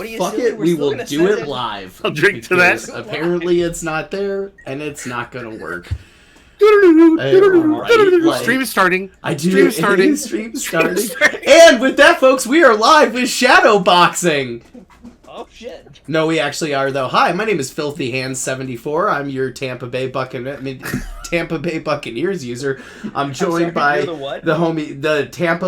What are you Fuck silly? it, We're we still will gonna do send it live. I'll drink to that. because apparently it's not there, and it's not gonna work. Stream is starting. I do. Stream starting. Stream starting. And with that, folks, we are live with Shadow Boxing. Oh shit! No, we actually are though. Hi, my name is Filthy Hands 74. I'm your Tampa Bay Buccaneers user. I'm joined by you're the what? the Tampa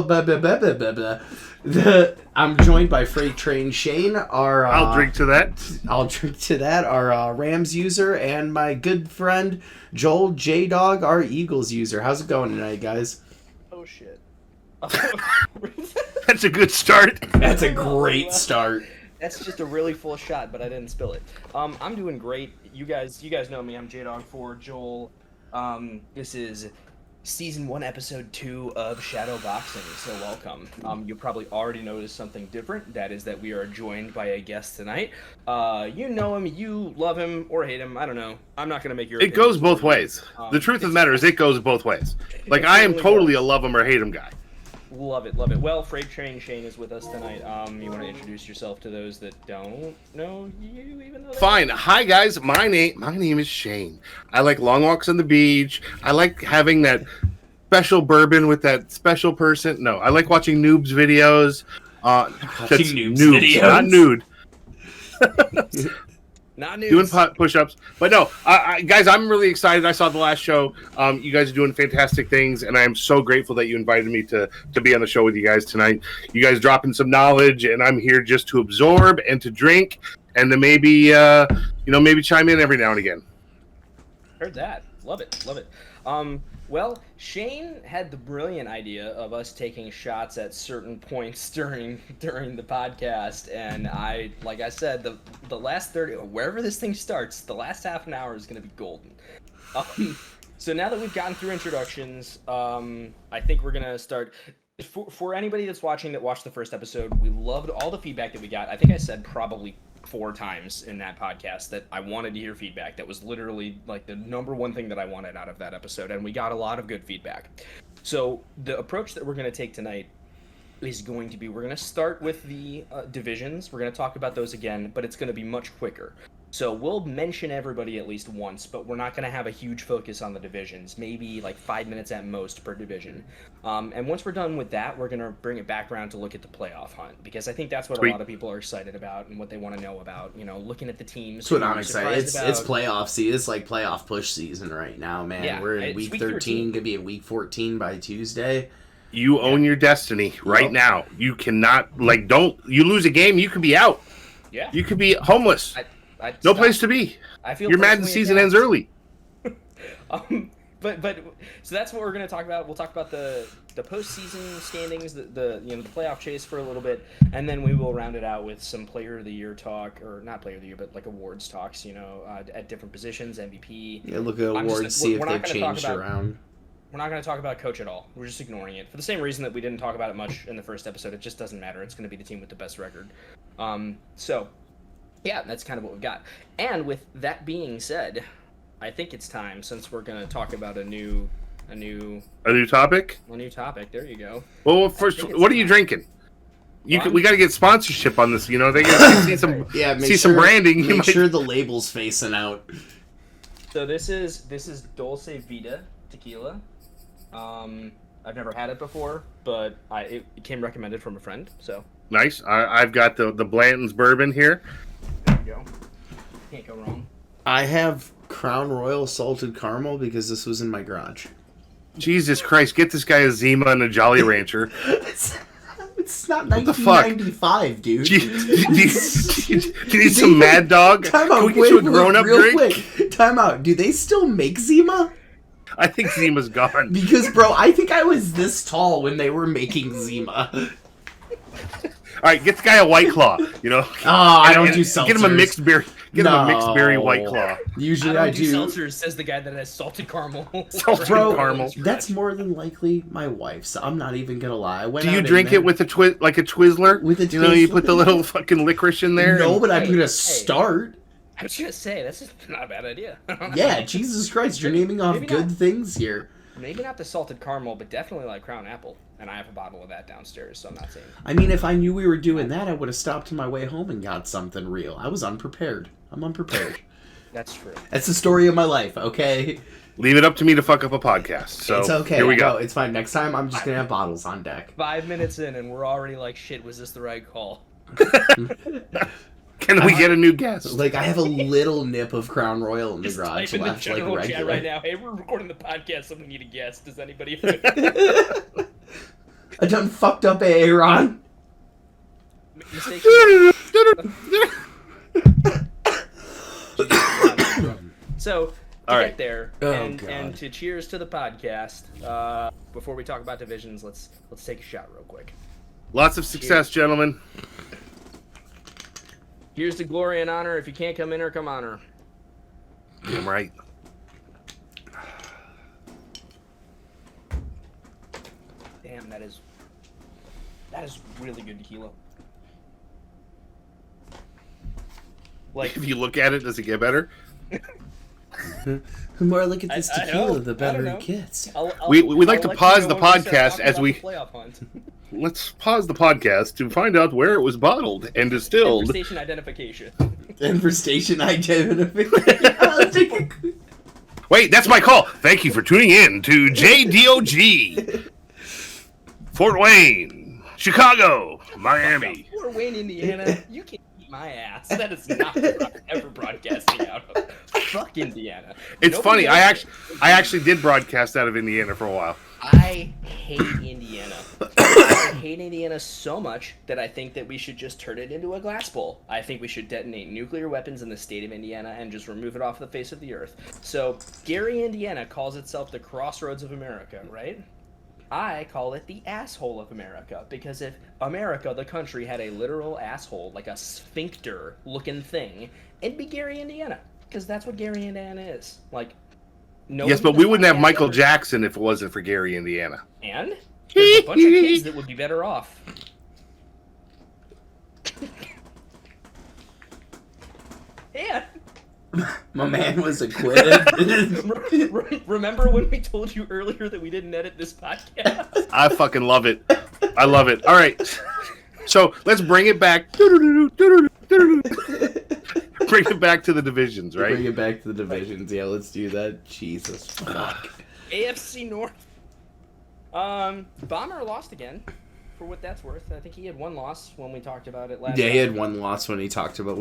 I'm joined by Freight Train Shane. I'll drink to that. I'll drink to that. Our Rams user and my good friend Joel J Dog, our Eagles user. How's it going tonight, guys? Oh shit! That's a good start. That's a great start. That's just a really full shot, but I didn't spill it. I'm doing great. You guys know me. I'm J-Dog4 Joel. This is Season 1, Episode 2 of Shadow Boxing, so welcome. You probably already noticed something different. That is that we are joined by a guest tonight. You know him, you love him, or hate him. I don't know. I'm not going to make your It goes both ways. The truth of the matter is it goes both ways. Like, I am totally a love him or hate him guy. Love it, love it. Well, Freight Train Shane is with us tonight. You want to introduce yourself to those that don't know you, even though they Fine. Hi, guys. My name is Shane. I like long walks on the beach. I like having that special bourbon with that special person. No, I like watching noobs videos. That's noobs noobs, videos. not nude. Not new. Doing push-ups, but no, guys, I'm really excited. I saw the last show. You guys are doing fantastic things, and I am so grateful that you invited me to be on the show with you guys tonight. You guys dropping some knowledge, and I'm here just to absorb and to drink, and to maybe, maybe chime in every now and again. Heard that. Love it, love it. Well, Shane had the brilliant idea of us taking shots at certain points during the podcast, and like I said, the last 30, wherever this thing starts, the last half an hour is going to be golden. So now that we've gotten through introductions, I think we're going to start. For anybody that's watching that watched the first episode, we loved all the feedback that we got. I think I said probably 4 times in that podcast that I wanted to hear feedback. That was literally like the number one thing that I wanted out of that episode, and we got a lot of good feedback. So the approach that we're going to take tonight is going to be, we're going to start with the divisions. We're going to talk about those again, but it's going to be much quicker. So we'll mention everybody at least once, but we're not going to have a huge focus on the divisions, maybe like 5 minutes at most per division. And once we're done with that, we're going to bring it back around to look at the playoff hunt, because I think that's what a lot of people are excited about and what they want to know about, looking at the teams. That's what I'm excited. It's playoff season. It's like playoff push season right now, man. Yeah, we're in week 13, gonna be in week 14 by Tuesday. You own your destiny right now. You cannot, you lose a game, you could be out. Yeah. You could be homeless. No place to be. I feel your Madden season ends early. But so that's what we're going to talk about. We'll talk about the postseason standings, the playoff chase for a little bit, and then we will round it out with some Player of the Year talk, or not Player of the Year, but like awards talks. At different positions, MVP. Yeah, look at awards, see if they've changed around. We're not going to talk about coach at all. We're just ignoring it for the same reason that we didn't talk about it much in the first episode. It just doesn't matter. It's going to be the team with the best record. So. Yeah, that's kind of what we've got. And with that being said, I think it's time, since we're going to talk about a new topic. A new topic. There you go. Well, first, what are you drinking? We got to get sponsorship on this. They got to see some some branding. Make sure the label's facing out. So this is Dulce Vida tequila. I've never had it before, but it came recommended from a friend. So nice. I've got the Blanton's bourbon here. There you go. Can't go wrong. I have Crown Royal salted caramel because this was in my garage. Jesus Christ, get this guy a Zima and a Jolly Rancher. It's not 1995, dude. Do you need some Mad Dog? Time out. Can we get you a grown-up drink? Quick. Time out. Do they still make Zima? I think Zima's gone. Because, bro, I think I was this tall when they were making Zima. All right, get the guy a White Claw. I don't do seltzers. Get him a mixed berry. Get him a mixed berry White Claw. Usually I do. Seltzers, says the guy that has salted caramel. Caramel. That's more than likely my wife's. I'm not even gonna lie. Do you drink it with a like a Twizzler? With a Twizzler? You put the little fucking licorice in there. No, but I'm gonna start. I was gonna say that's not a bad idea. Yeah, Jesus Christ, you're naming off good things here. Maybe not the salted caramel, but definitely like Crown Apple. And I have a bottle of that downstairs, so I'm not saying. I mean, if I knew we were doing that, I would have stopped on my way home and got something real. I was unprepared. I'm unprepared. That's true. That's the story of my life, okay? Leave it up to me to fuck up a podcast. So It's okay. Here we go. No, it's fine. Next time, I'm just going to have bottles on deck. 5 minutes in, and we're already like, shit, was this the right call? Can we get a new guest? Like, I have a little nip of Crown Royal in the Just garage type in the left, like, general chat regular. right now. Hey, we're recording the podcast, so we need a guest. Does anybody... I done fucked up Aaron. Mistake? So, to All right. get there, Oh, and God. to cheers to the podcast, before we talk about divisions, let's take a shot real quick. Lots of success, gentlemen. Here's to glory and honor. If you can't come in or come on her. Damn right. Damn, that is really good tequila. Like, If you look at it, does it get better? The more I look at this I tequila, hope. the I better don't it gets. We like to let you pause know the when we start podcast talking as about we- the playoff hunt. Let's pause the podcast to find out where it was bottled and distilled. Station identification. Denver Station identification. Wait, that's my call. Thank you for tuning in to JDOG. Fort Wayne, Chicago, Miami. Fort Wayne, Indiana. You can eat my ass. That is not what I'm ever broadcasting out of. Fuck Indiana. It's Nobody funny. else- I actually did broadcast out of Indiana for a while. I hate Indiana. I hate Indiana so much that I think that we should just turn it into a glass bowl. I think we should detonate nuclear weapons in the state of Indiana and just remove it off the face of the earth. So, Gary, Indiana calls itself the crossroads of America, right? I call it the asshole of America, because if America, the country, had a literal asshole, like a sphincter-looking thing, it'd be Gary, Indiana, because that's what Gary, Indiana is. Like, no. Yes, but we wouldn't have Michael Jackson if it wasn't for Gary, Indiana. And there's a bunch of kids that would be better off. And My man was acquitted. remember when we told you earlier that we didn't edit this podcast? I fucking love it. I love it. All right. So let's bring it back. Bring it back to the divisions, right? Bring it back to the divisions. Yeah, let's do that. Jesus fuck. AFC North. Bomber lost again. For what that's worth, I think he had one loss when we talked about it last. Yeah, he time. had one loss when we talked about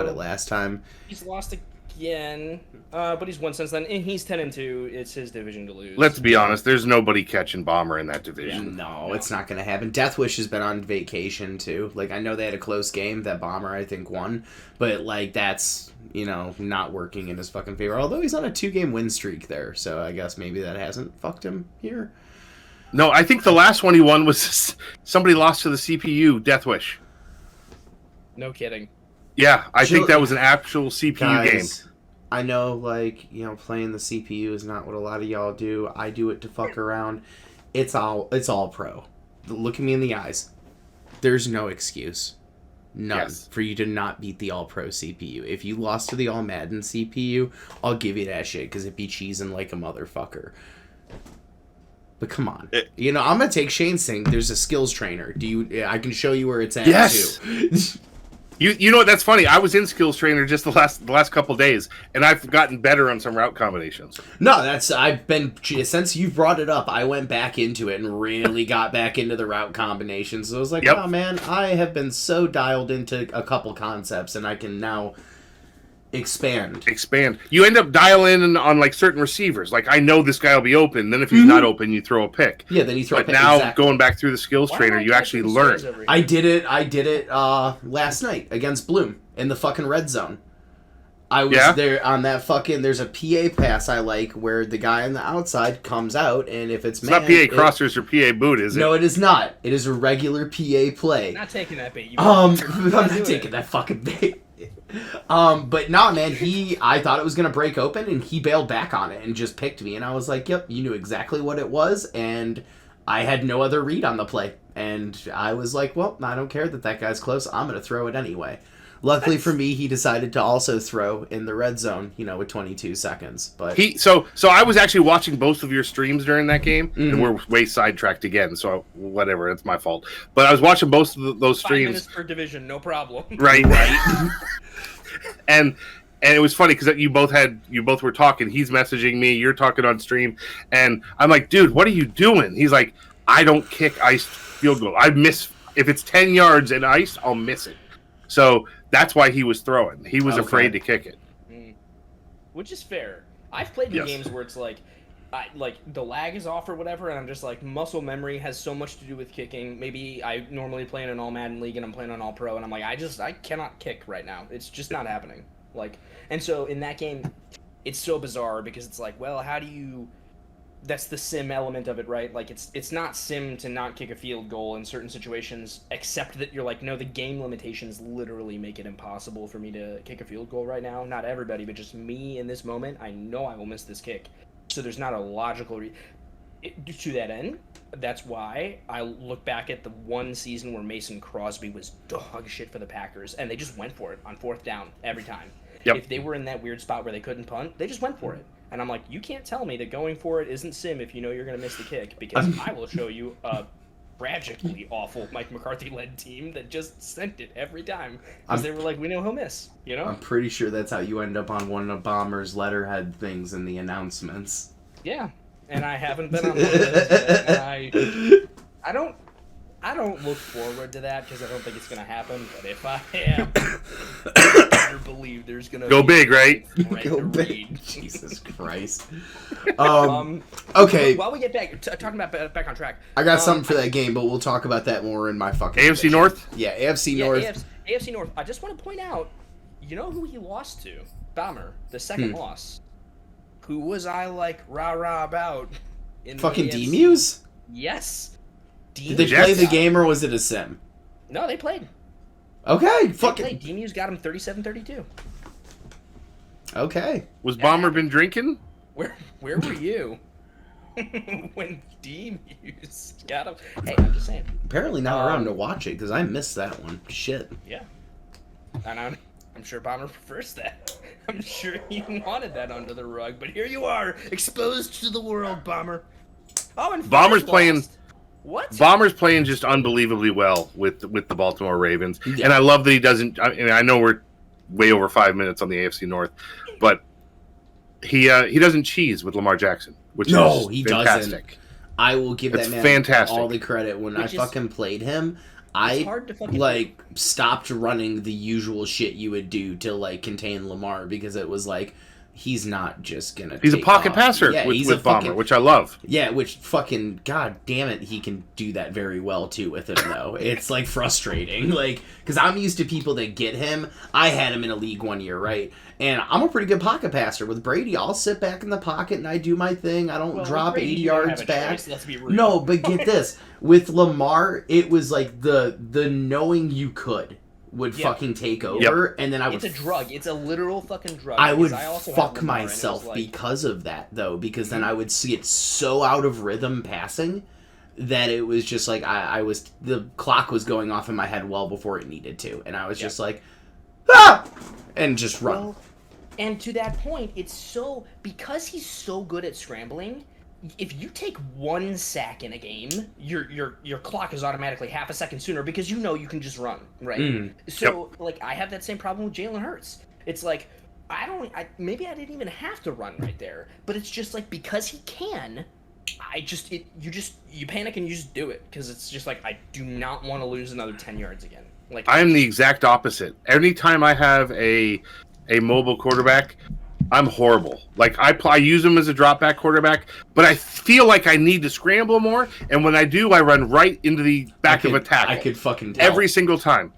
it last time. He's lost again, but he's won since then, and he's 10-2. It's his division to lose. Let's be honest. There's nobody catching Bomber in that division. No, it's not gonna happen. Deathwish has been on vacation too. Like, I know they had a close game that Bomber I think won, but like that's not working in his fucking favor. Although he's on a 2-game win streak there, so I guess maybe that hasn't fucked him here. No, I think the last one he won was somebody lost to the CPU, Deathwish. No kidding. Yeah, I think that was an actual CPU game. Guys, I know, playing the CPU is not what a lot of y'all do. I do it to fuck around. It's all pro. Look at me in the eyes. There's no excuse. None for you to not beat the all pro CPU. If you lost to the all Madden CPU, I'll give you that shit because it be cheesing like a motherfucker. But come on, I'm gonna take Shane's thing. There's a skills trainer. I can show you where it's at. Yes. Too. You know what? That's funny. I was in skills trainer just the last couple days, and I've gotten better on some route combinations. No, I've been since you've brought it up. I went back into it and really got back into the route combinations. So I was like, oh man, I have been so dialed into a couple concepts, and I can now expand. You end up dialing in on like certain receivers. Like, I know this guy will be open. Then if he's not open, you throw a pick. Yeah, then you throw a pick. pick. But now exactly. going back through the skills trainer, you actually learn. I did it last night against Bloom in the fucking red zone. I was there on that fucking. There's a PA pass I like where the guy on the outside comes out, and if it's not PA crossers or PA boot, is it? No, it is not. It is a regular PA play. Not taking that bait. I'm not taking that fucking bait. But nah, man, I thought it was gonna break open, and he bailed back on it and just picked me, and I was like, "Yep, you knew exactly what it was," and I had no other read on the play. And I was like, well, I don't care that guy's close. I'm going to throw it anyway. Luckily for me, he decided to also throw in the red zone, with 22 seconds. But so I was actually watching both of your streams during that game, and we're way sidetracked again. So whatever, it's my fault. But I was watching both of those 5 streams. minutes per division, no problem. Right. and it was funny because you both were talking. He's messaging me, you're talking on stream, and I'm like, dude, what are you doing? He's like, I don't kick iced field goal. I miss if it's 10 yards and iced, I'll miss it. So that's why he was throwing. He was afraid to kick it. Which is fair. I've played in games where it's like the lag is off or whatever, and I'm just like, muscle memory has so much to do with kicking. Maybe I normally play in an all Madden league and I'm playing on all pro, and I'm like, I cannot kick right now. It's just not happening. And so in that game, it's so bizarre because it's like, well, how do you? That's the sim element of it, right? Like it's not sim to not kick a field goal in certain situations, except that you're like, no, the game limitations literally make it impossible for me to kick a field goal right now. Not everybody, but just me in this moment. I know I will miss this kick, so there's not a logical to that end. That's why I look back at the one season where Mason Crosby was dog shit for the Packers, and they just went for it on 4th down every time. Yep. If they were in that weird spot where they couldn't punt, they just went for it. And I'm like, you can't tell me that going for it isn't sim if you know you're going to miss the kick, because I will show you a tragically awful Mike McCarthy-led team that just sent it every time. Because they were like, we know he'll miss, I'm pretty sure that's how you end up on one of Bomber's letterhead things in the announcements. Yeah, and I haven't been on one of those yet. And I don't look forward to that because I don't think it's going to happen. But if I am, I better believe there's going to go big, right? Go big. Jesus Christ. Okay. While we get talking about back on track, I got something for that game, but we'll talk about that more in my fucking AFC prediction. North. Yeah, AFC North. AFC North. I just want to point out, you know who he lost to? Bomber, the second loss. Who was I like rah about? In fucking D-Muse? Yes. Did they play the game or was it a sim? No, they played. Okay, fucking. D-Muse got him 37-32. Okay. Was Bomber been drinking? Where were you when D-Muse got him? Hey, I'm just saying. Apparently not around to watch it because I missed that one. Shit. Yeah. And I'm sure Bomber prefers that. I'm sure he wanted that under the rug, but here you are, exposed to the world, Bomber. Oh, and Bomber's playing. What? Bomber's playing just unbelievably well with the Baltimore Ravens, Yeah. and I love that he doesn't. I know we're way over 5 minutes on the AFC North, but he doesn't cheese with Lamar Jackson, which is he fantastic. doesn't. I will give That's that man fantastic. all the credit. When I fucking played him, I hard to fucking stopped running the usual shit you would do to contain Lamar because it was like he's not just gonna. He's a take pocket off. passer Yeah, with Bomber, which I love. Yeah, which fucking god damn it, he can do that very well too with him though. It's frustrating, because I'm used to people that get him. I had him in a league one year, right? And I'm a pretty good pocket passer. With Brady, I'll sit back in the pocket and I do my thing. I don't drop Brady, 80 you don't yards have a back. choice, let's be real. No, but get this. With Lamar, it was the knowing you could would fucking take over, and then I would. It's a drug. It's a literal fucking drug. I would also fuck have Lamar, myself because of that, though, because then I would get so out of rhythm passing that it was just I was the clock was going off in my head well before it needed to, and I was just and just run. Well, and to that point, it's so because he's so good at scrambling. If you take 1 sack in a game, your clock is automatically half a second sooner because you can just run, right? So I have that same problem with Jalen Hurts. It's maybe I didn't even have to run right there, but it's just because he can. You panic and you just do it because it's just I do not want to lose another 10 yards again. I am the exact opposite. Anytime I have a mobile quarterback, I'm horrible. I use him as a drop back quarterback, but I feel like I need to scramble more. And when I do, I run right into the back of a tackle. I could fucking tell. Every single time.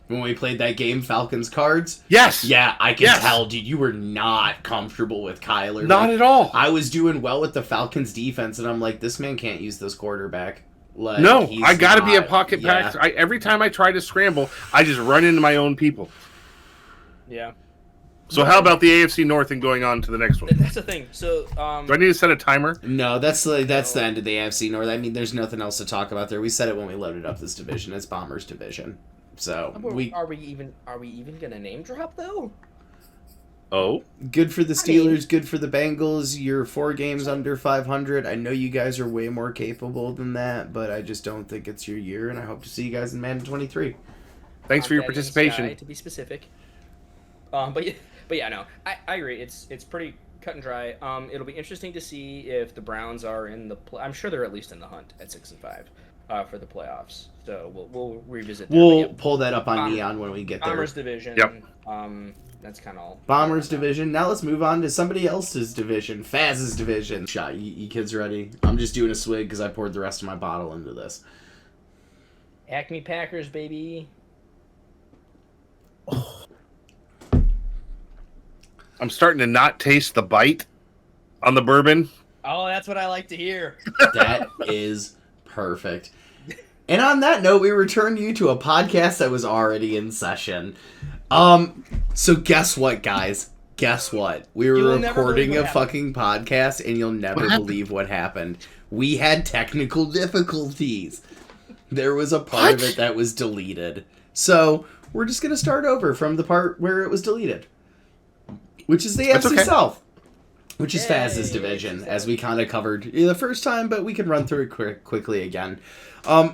When we played that game, Falcons Cards. Yes. Yeah, I can tell, dude. You were not comfortable with Kyler. Not at all. I was doing well with the Falcons defense, and I'm like, this man can't use this quarterback. No, I got to be a pocket passer. Every time I try to scramble, I just run into my own people. Yeah. So how about the AFC North and going on to the next one? That's the thing. So, Do I need to set a timer? No, that's the end of the AFC North. I mean, there's nothing else to talk about there. We said it when we loaded up this division. It's Bombers division. So are we even gonna name drop though? Oh, good for the Steelers, good for the Bengals. You're 4 games under 500. I know you guys are way more capable than that, but I just don't think it's your year, and I hope to see you guys in Madden 23. thanks for your That is participation. Sky, to be specific. But yeah, no, I agree. It's pretty cut and dry. It'll be interesting to see if the Browns are in the. I'm sure they're at least in the hunt at 6-5 for the playoffs. So we'll revisit. That. We'll pull that up on Neon when we get there. Bombers division. Yep. That's kind of all. Bombers division. Now let's move on to somebody else's division. Faz's division. Shot. You kids ready? I'm just doing a swig because I poured the rest of my bottle into this. Acme Packers, baby. I'm starting to not taste the bite on the bourbon. Oh, that's what I like to hear. That is perfect. And on that note, we return you to a podcast that was already in session. So guess what, guys? Guess what? We were recording a fucking podcast, and you'll never believe what happened. We had technical difficulties. There was a part of it that was deleted. So we're just going to start over from the part where it was deleted. Which is the AFC South. Which is Faz's division, as we kind of covered the first time, but we can run through it quickly again.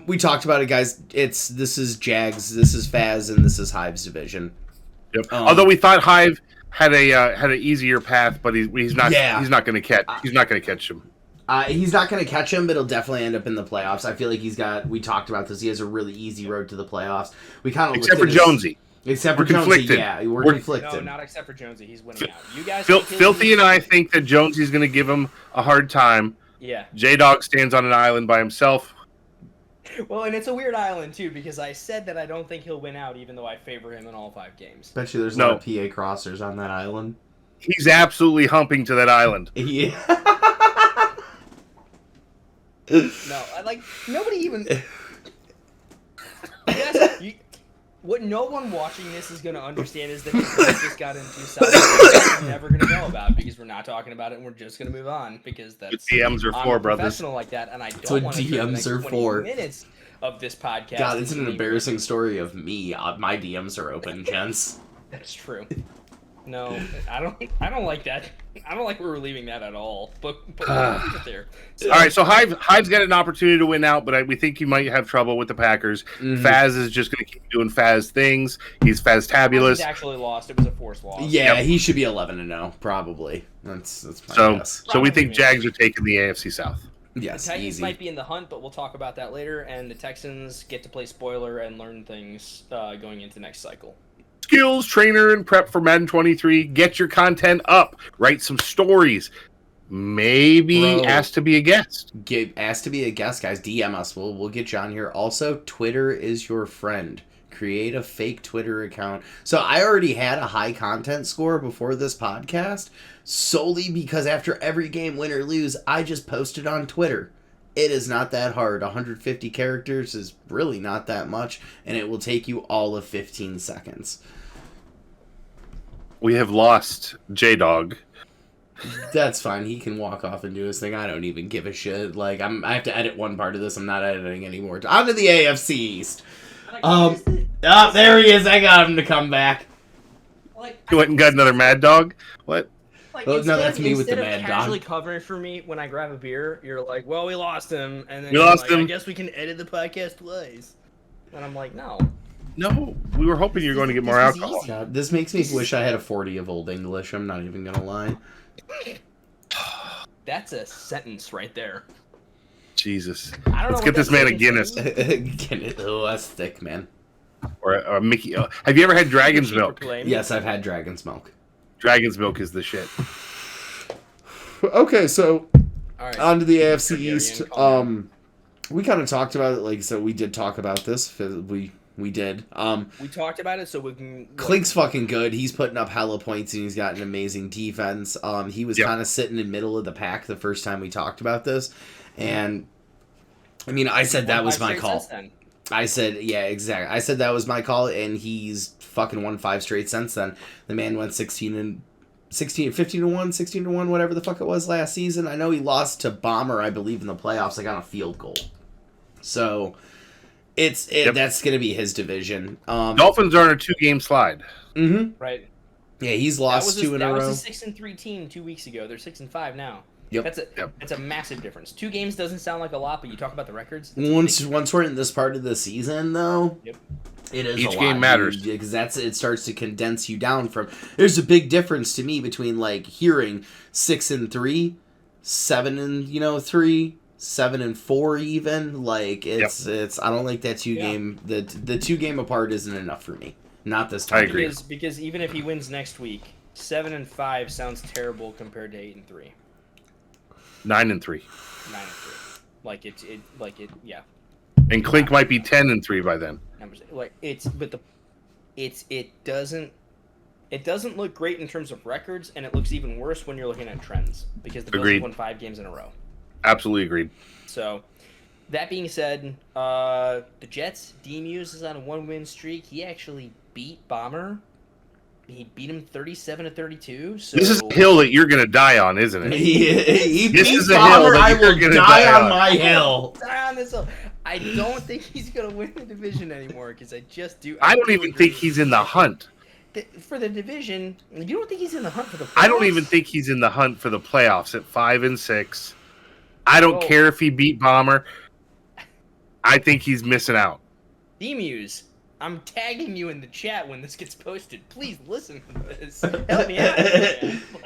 We talked about it, guys. This is Jags, this is Faz, and this is Hive's division. Yep. Although we thought Hive had an easier path, but he's not. Yeah. He's not going to catch. He's not going to catch him. He's not going to catch him, but he'll definitely end up in the playoffs. I feel like we talked about this. He has a really easy road to the playoffs. We kind of except for Jonesy. Except for Jonesy, conflicted. yeah, we're conflicted. No, not except for Jonesy. He's winning out. You guys, Filthy and I think that Jonesy's going to give him a hard time. Yeah. J-Dog stands on an island by himself. Well, and it's a weird island too because I said that I don't think he'll win out, even though I favor him in all 5 games. Bet you there's no PA crossers on that island. He's absolutely humping to that island. Yeah. No, nobody even. Yes, what no one watching this is going to understand is that this just got into something we're never going to know about because we're not talking about it and we're just going to move on because that's what DMs are for, brothers. Professional like that, and I That's don't what want to DMs are for. Minutes of this podcast. God, it's an embarrassing story of me. My DMs are open, gents. That's true. No, I don't like that. I don't like where we're leaving that at all. But we'll leave it there. All right, so Hive's got an opportunity to win out, but we think he might have trouble with the Packers. Mm-hmm. Faz is just going to keep doing Faz things. He's Faz-tabulous. He's actually lost. It was a forced loss. Yeah, he should be 11-0, probably. That's my guess. So we think Jags are taking the AFC South. Yes, the Titans easy. might be in the hunt, but we'll talk about that later. And the Texans get to play spoiler and learn things going into next cycle. Skills, trainer, and prep for Madden 23. Get your content up. Write some stories. Maybe ask to be a guest. Ask to be a guest, guys. DM us. We'll get you on here. Also, Twitter is your friend. Create a fake Twitter account. So I already had a high content score before this podcast, solely because after every game, win or lose, I just posted on Twitter. It is not that hard. 150 characters is really not that much, and it will take you all of 15 seconds. We have lost J-Dog. That's fine. He can walk off and do his thing. I don't even give a shit. I have to edit one part of this. I'm not editing anymore. On to the AFC East. There he is. I got him to come back. You went and got another Mad Dog? What? No, that's me with the Mad Dog. Casually covering for me when I grab a beer, you're like, "Well, we lost him," and then we lost him. I guess we can edit the podcast twice. And I'm like, "No, we were hoping you were going to get more alcohol." God, this makes me wish I had a 40 of Old English. I'm not even gonna lie. That's a sentence right there." Jesus. I don't know. Let's get this man a Guinness. Oh, that's thick, man. Or a Mickey. Have you ever had Dragon's Milk? Yes, I've had Dragon's Milk. Dragon's Milk is the shit. Okay, so right. on to the AFC East. We kind of talked about it, so we did talk about this. We did. We talked about it, so we can. Clink's fucking good. He's putting up hella points, and he's got an amazing defense. He was kind of sitting in middle of the pack the first time we talked about this, and I mean, I said that was my call. I said, yeah, exactly. I said that was my call, and he's fucking won 5 straight since then. The man went 15-1, 16-1, whatever the fuck it was last season. I know he lost to Bomber, I believe, in the playoffs, like on a field goal. So that's gonna be his division. Dolphins are on a 2-game slide. Mm-hmm. Right. Yeah, he's lost 2 in a row. That was a 6-3 team 2 weeks ago. They're 6-5 now. Yep. That's a massive difference. 2 games doesn't sound like a lot, but you talk about the records. Once we're in this part of the season, though, Yep. it is Each a lot, game matters because it starts to condense you down from. There's a big difference to me between like hearing 6-3, 7-3, 7-4 even. Like it's I don't like that 2 game. The 2 game apart isn't enough for me. Not this time. I agree. Because even if he wins next week, 7-5 sounds terrible compared to 8-3. 9-3. 9-3. Yeah. And Klink might be 10-3 by then. It doesn't look great in terms of records, and it looks even worse when you're looking at trends because the Bills have won 5 games in a row. Absolutely agreed. So, that being said, the Jets, D-Muse is on a 1-win streak. He actually beat Bomber. He beat him 37-32. So This is a hill that you're gonna die on, isn't it? He This beats is a Bomber. hill that I you're will gonna die die on on. my hill. Die on this hill. I don't think he's gonna win the division anymore because I just do. I don't even think he's in the hunt. For the division. You don't think he's in the hunt for the playoffs? I don't even think he's in the hunt for the playoffs at 5-6. I don't care if he beat Bomber. I think he's missing out. D-Muse, I'm tagging you in the chat when this gets posted. Please listen to this. Help me out.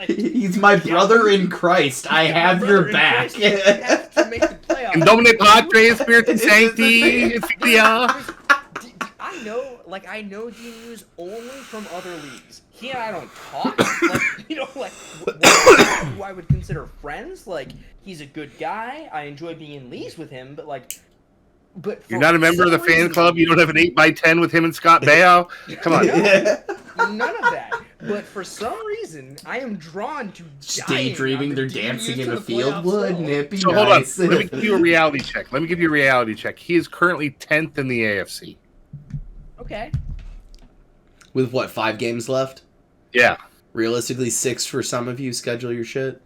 He's my brother in Christ. I have your back. You have to make the playoffs. In Domine Patre, Spiritus Sancti, Filia. I know D-Muse only from other leagues. He and I don't talk. Who I would consider friends. Like, he's a good guy. I enjoy being in leagues with him, but You're not a member of the fan club? You don't have an 8x10 with him and Scott Baio? Come on. None of that. But for some reason, I am drawn to daydreaming. They're dancing in a field. Wouldn't it be So nice? hold on. Let me give you a reality check. He is currently 10th in the AFC. Okay. With what, 5 games left? Yeah. Realistically, 6 for some of you. Schedule your shit.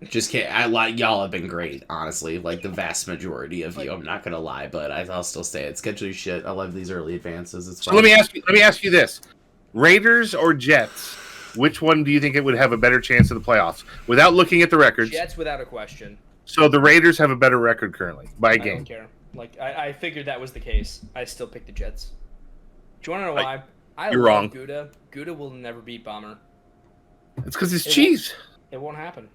Just can't. Y'all have been great, honestly. Like the vast majority of you. I'm not gonna lie, but I'll still say it. Schedule your shit. I love these early advances. It's fun. So let me ask you this: Raiders or Jets? Which one do you think it would have a better chance of the playoffs? Without looking at the records. Jets without a question. So the Raiders have a better record currently by a game. I don't care. I figured that was the case. I still picked the Jets. Do you want to know why? You're love wrong. Gouda. Gouda will never beat Bomber. It's because it's cheese. It won't happen.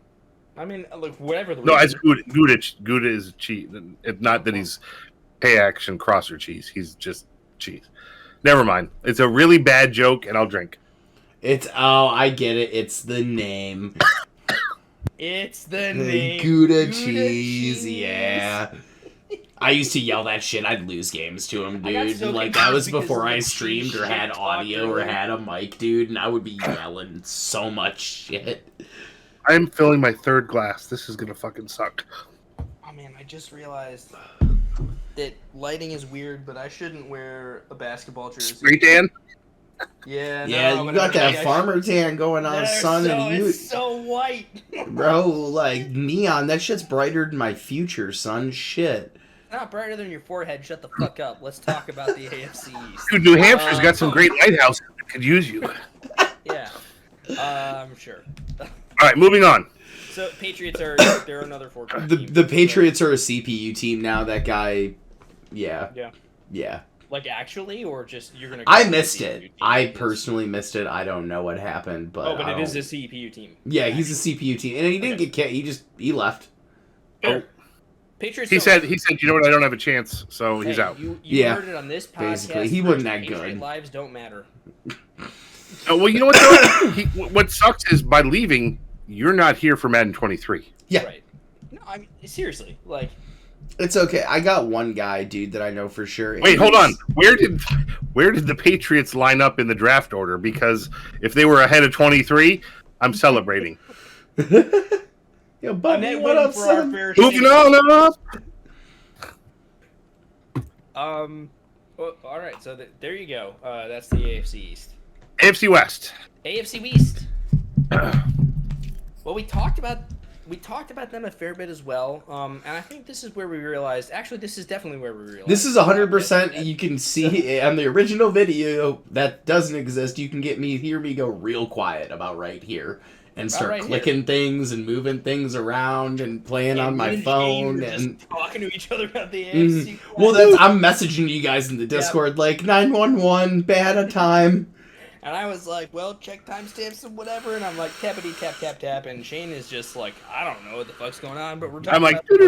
I mean, look, whatever the No, reason. it's Gouda is cheese. It's not that he's pay action crosser cheese. He's just cheese. Never mind. It's a really bad joke, and I'll drink. I get it. It's the name. It's the name. Gouda cheese, yeah. I used to yell that shit. I'd lose games to him, dude. So that was before I cheese streamed or had audio or had a mic, dude, and I would be yelling so much shit. I'm filling my 3rd glass. This is gonna fucking suck. Oh man, I just realized that lighting is weird, but I shouldn't wear a basketball jersey. Spray tan? Yeah, you got that farmer tan going on, son, and you. It's so white, bro. Like neon, that shit's brighter than my future, son. Shit. Not brighter than your forehead. Shut the fuck up. Let's talk about the AFC East. Dude, New Hampshire's got some great lighthouses that could use you. Yeah, I'm sure. All right, moving on. So Patriots they're another 4-team. The Patriots are a CPU team now. That guy, yeah. Like actually, or just you're gonna? I missed it. I personally missed it. I don't know what happened, but it is a CPU team. Yeah, he's a CPU team, and he didn't get kicked. He left. Oh. Patriots. He said, you know what? I don't have a chance, so he's out. You heard it on this podcast. Basically, he wasn't that Patriot good. Lives don't matter. Oh, well, you know what? Though? What sucks is by leaving, you're not here for Madden 23. Yeah. Right. No, I mean seriously, like. It's okay. I got one guy, dude, that I know for sure. Wait, hold on. Where did the Patriots line up in the draft order? Because if they were ahead of 23, I'm celebrating. Yo, Bubby, what up, son? Moving on up. Well, all right, so there you go. That's the AFC East. AFC West. AFC East. Well, we talked about them a fair bit as well, and I think this is where we realized. Actually, this is definitely where we realized. This is 100%. You can see on the original video that doesn't exist. You can hear me go real quiet about right here and start right clicking things and moving things around and playing on my phone and just talking to each other about the AFC. Well, I'm messaging you guys in the Discord like 911, bad a time. And I was like, well, check timestamps and whatever. And I'm like, tappity tap tap tap. And Shane is just like, I don't know what the fuck's going on, but we're talking I'm like, about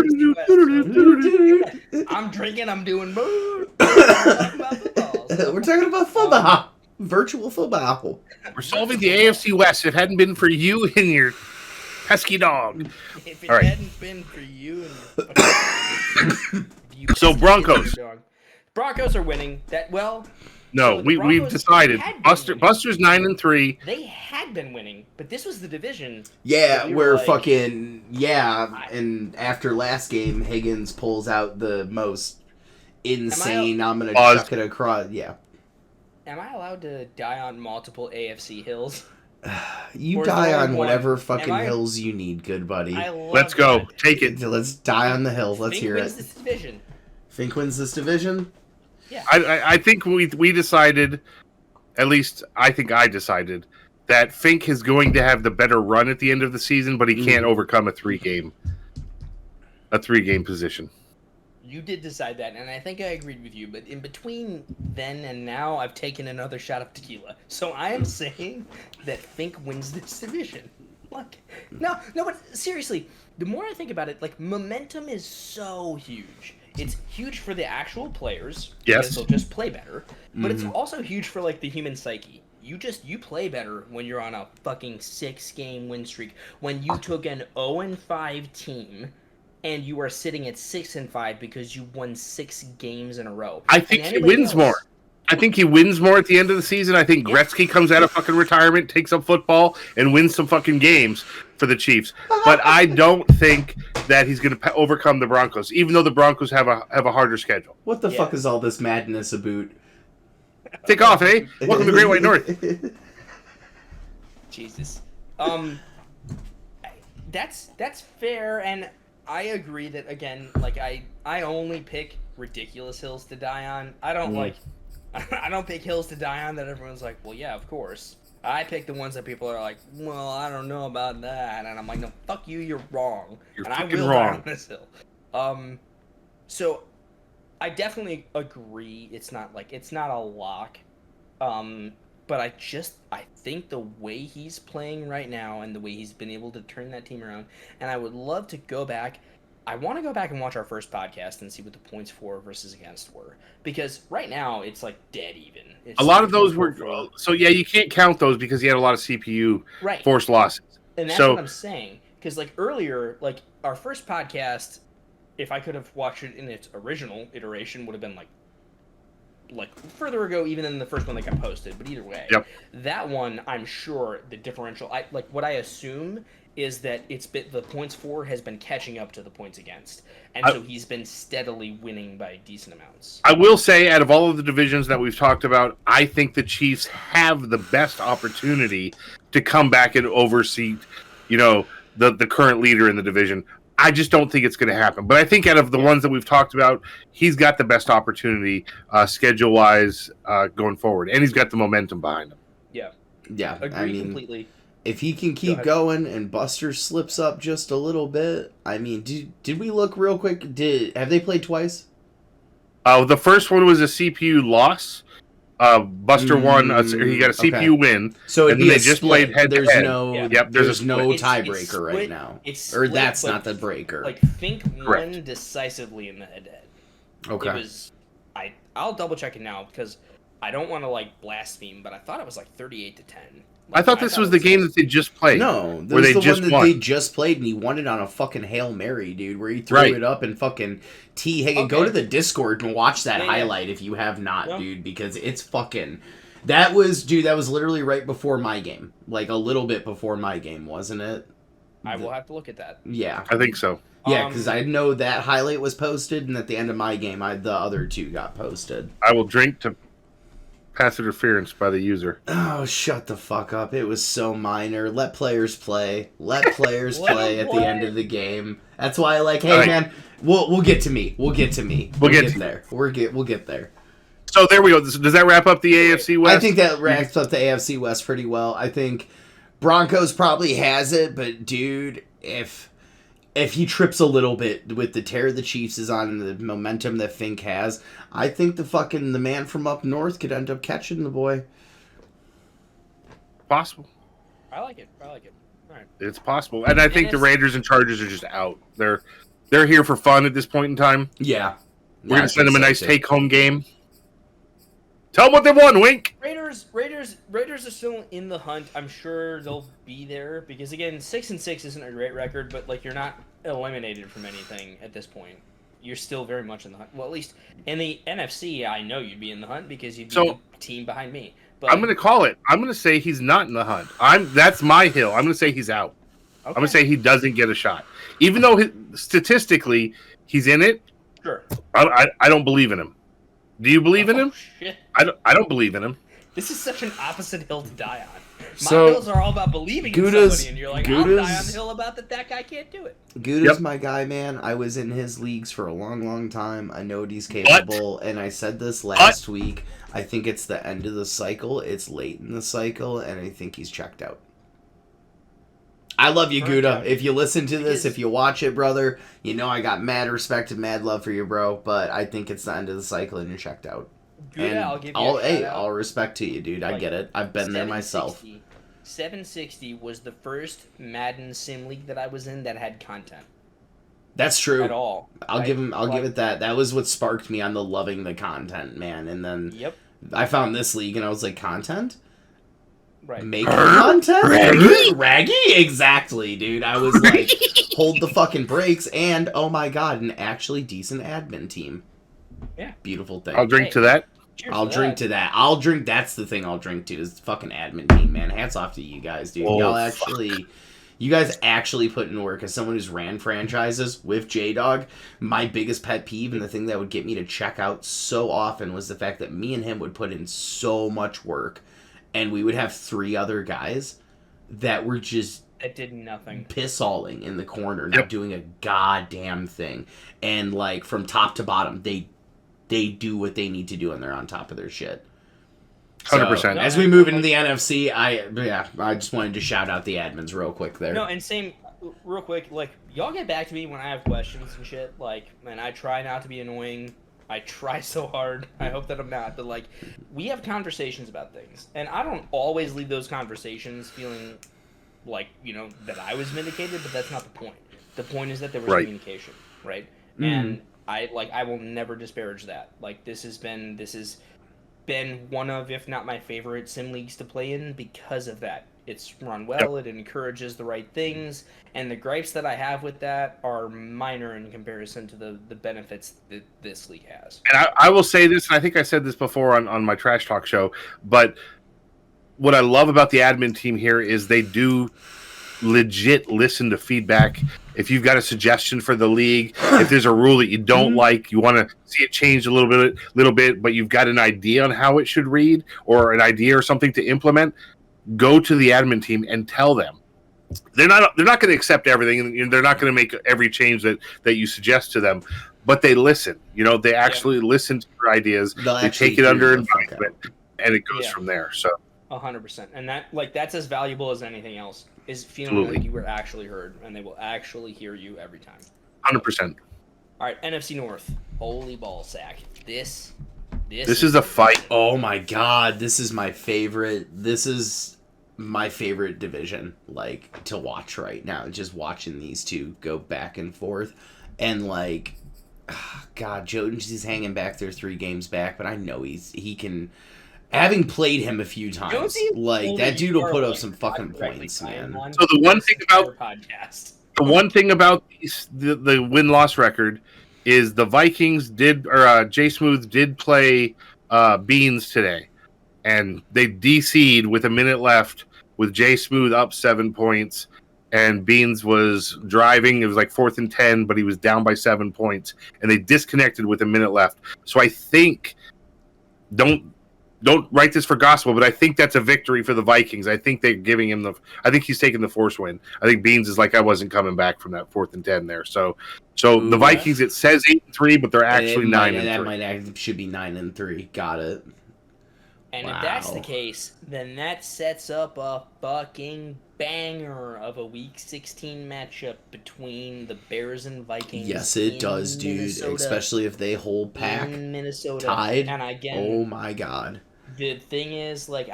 I'm drinking, I'm doing we're talking about football. So. We're talking about football. Virtual football. we're solving the AFC West. If it hadn't been for you and your pesky dog. If it All right. hadn't been for you and your So Broncos. Broncos are winning. No, So the we've Broncos decided. had been Buster's 9-3. They had been winning, but this was the division. Yeah, We we're were like- fucking and after last game, Higgins pulls out the most insane. I'm gonna Pause. chuck it across. Yeah, Am I allowed to die on multiple AFC hills? you Or die the on one- whatever am fucking I- hills you need, good buddy. I love Let's go. that. Take it. Let's die on the hill. Let's Fink hear wins it. this division. Fink wins this division. I think we decided, at least I think I decided, that Fink is going to have the better run at the end of the season, but he can't overcome a three-game position. You did decide that, and I think I agreed with you. But in between then and now, I've taken another shot of tequila. So I am saying that Fink wins this division. Look, no, but seriously, the more I think about it, like momentum is so huge. It's huge for the actual players. Yes. Because they'll just play better. But it's also huge for like the human psyche. You play better when you're on a fucking 6-game win streak. When you took an 0-5 team and you are sitting at 6-5 because you won 6 games in a row. I think he wins more. I think he wins more at the end of the season. I think Gretzky comes out of fucking retirement, takes up football, and wins some fucking games for the Chiefs. But I don't think that he's going to overcome the Broncos, even though the Broncos have a harder schedule. What the fuck is all this madness about? Take off, eh? Welcome to Great White North. Jesus. That's fair, and I agree that again, like I only pick ridiculous hills to die on. I don't I don't pick hills to die on that everyone's like, well, yeah, of course. I pick the ones that people are like, well, I don't know about that, and I'm like, no, fuck you, you're wrong. You're and fucking I will wrong. die on this hill. So I definitely agree. It's not a lock. But I think the way he's playing right now and the way he's been able to turn that team around, and I would love to go back. I want to go back and watch our first podcast and see what the points for versus against were, because right now it's like dead even. It's A lot of like those 4-4. were so yeah. You can't count those because he had a lot of CPU right. forced losses. And that's So- what I'm saying. Because like earlier, like our first podcast, if I could have watched it in its original iteration, would have been like further ago even than the first one that got posted. But either way, Yep. that one, I'm sure the differential. What I assume is that the points for has been catching up to the points against, and so he's been steadily winning by decent amounts. I will say, out of all of the divisions that we've talked about, I think the Chiefs have the best opportunity to come back and overseat, the current leader in the division. I just don't think it's going to happen. But I think out of the ones that we've talked about, he's got the best opportunity schedule-wise going forward, and he's got the momentum behind him. Yeah, Agree I mean, completely. if he can keep going and Buster slips up just a little bit, I mean, did we look real quick? Have they played twice? The first one was a CPU loss. Buster won. He got a CPU win. So And it'd be they a just split. played head-to-head. There's no, Yeah. Yep, there's a there's no split. It's tiebreaker split. right now, It's or split, that's but not the breaker. Like Fink Correct. won decisively in the head-to-head. Okay. It was. I'll double check it now because I don't want to blaspheme, but I thought it was 38-10. I thought this was the game that they just played. No, this where is they the just one that won. they just played, and he won it on a fucking Hail Mary, dude, where he threw Right. it up and fucking T. Hagen. Go Okay. to the Discord and watch that Yeah. highlight if you have not, Yeah. dude, because it's fucking... That was literally right before my game. Like, a little bit before my game, wasn't it? I will have to look at that. Yeah. I think so. Yeah, because I know that highlight was posted, and at the end of my game, the other two got posted. I will drink to pass interference by the user. Oh, shut the fuck up. It was so minor. Let players play. Let players play at the end of the game. That's why I like, hey, man, we'll get to me. We'll get to me. We'll get there. We'll get there. So there we go. Does that wrap up the AFC West? I think that wraps up the AFC West pretty well. I think Broncos probably has it, but dude, if he trips a little bit with the tear the Chiefs is on and the momentum that Fink has, I think the man from up north could end up catching the boy. Possible. I like it. All right. It's possible. And I think the Raiders and Chargers are just out. They're here for fun at this point in time. Yeah. We're going to send them a nice take-home game. Tell them what they won, Wink. Raiders are still in the hunt. I'm sure they'll be there because again, 6-6 isn't a great record, but like you're not eliminated from anything at this point. You're still very much in the hunt. Well, at least in the NFC, I know you'd be in the hunt because you'd be the team behind me. But I'm going to call it. I'm going to say he's not in the hunt. That's my hill. I'm going to say he's out. Okay. I'm going to say he doesn't get a shot, even though statistically he's in it. Sure. I don't believe in him. Do you believe in him? Shit. I don't believe in him. This is such an opposite hill to die on. My So, hills are all about believing in somebody, and you're like, I'll die on the hill about that guy can't do it. Gouda's my guy, man. I was in his leagues for a long, long time. I know what he's capable, and I said this last week. I think it's the end of the cycle. It's late in the cycle, and I think he's checked out. I love you, Gouda. If you listen to this, if you watch it, brother, you know I got mad respect and mad love for you, bro. But I think it's the end of the cycle, and you're checked out. Gouda, I'll give you a shout out. All respect to you, dude. I get it. I've been there myself. 760 was the first Madden Sim League that I was in that had content. That's true. At all. I'll give it that. That was what sparked me on the loving the content, man. And then I found this league, and I was like, content? Right. Making content? Raggy? Exactly, dude. I was like, hold the fucking brakes, and oh my god, an actually decent admin team. Yeah. Beautiful thing. I'll drink to that. I'll drink to that. That's the thing I'll drink to is the fucking admin team, man. Hats off to you guys, dude. You guys actually put in work. As someone who's ran franchises with J-Dog, my biggest pet peeve and the thing that would get me to check out so often was the fact that me and him would put in so much work, and we would have 3 other guys that were just that did nothing, piss-alling in the corner, not doing a goddamn thing. And like from top to bottom, they do what they need to do, and they're on top of their shit. 100%. As we move into the NFC, I just wanted to shout out the admins real quick there. No, and same, real quick, like, y'all get back to me when I have questions and shit, like, and I try not to be annoying. I try so hard. I hope that I'm not, but, like, we have conversations about things, and I don't always leave those conversations feeling like, you know, that I was vindicated, but that's not the point. The point is that there was communication, right? Mm. And I will never disparage that. Like, this has been one of, if not my favorite sim leagues to play in because of that. It's run well, it encourages the right things, and the gripes that I have with that are minor in comparison to the benefits that this league has. And I will say this, and I think I said this before on my Trash Talk show, but what I love about the admin team here is they do legit listen to feedback. If you've got a suggestion for the league, if there's a rule that you don't like, you want to see it changed a little bit, but you've got an idea on how it should read or an idea or something to implement, go to the admin team and tell them. They're not going to accept everything, and they're not going to make every change that you suggest to them, but they listen. You know, they actually listen to your ideas. They take it under advisement, and it goes from there. So 100%, and that's as valuable as anything else. Is feeling like you were actually heard, and they will actually hear you every time. 100%. All right, NFC North. Holy ball sack. This is a fight. Oh my god, this is my favorite. This is my favorite division, like, to watch right now. Just watching these two go back and forth, and like, God, Jonesy's hanging back there 3 games back, but I know he can. Having played him a few times, like, that dude will put up some fucking points, man. So the one thing about the win-loss record is the Vikings Jay Smooth did play Beans today, and they DC'd with a minute left with Jay Smooth up 7 points, and Beans was driving. It was like 4th and 10, but he was down by 7 points, and they disconnected with a minute left. So I think don't write this for gospel, but I think that's a victory for the Vikings. I think they're giving him I think he's taking the force win. I think Beans is like, I wasn't coming back from that 4th and 10 there. So the Vikings, it says 8-3, but they're actually 9-3. That might should be 9-3. Got it. And if that's the case, then that sets up a fucking banger of a Week 16 matchup between the Bears and Vikings. Yes, it does, dude. Minnesota, especially if they hold Pack in Minnesota tied. And again, oh my god. The thing is, like,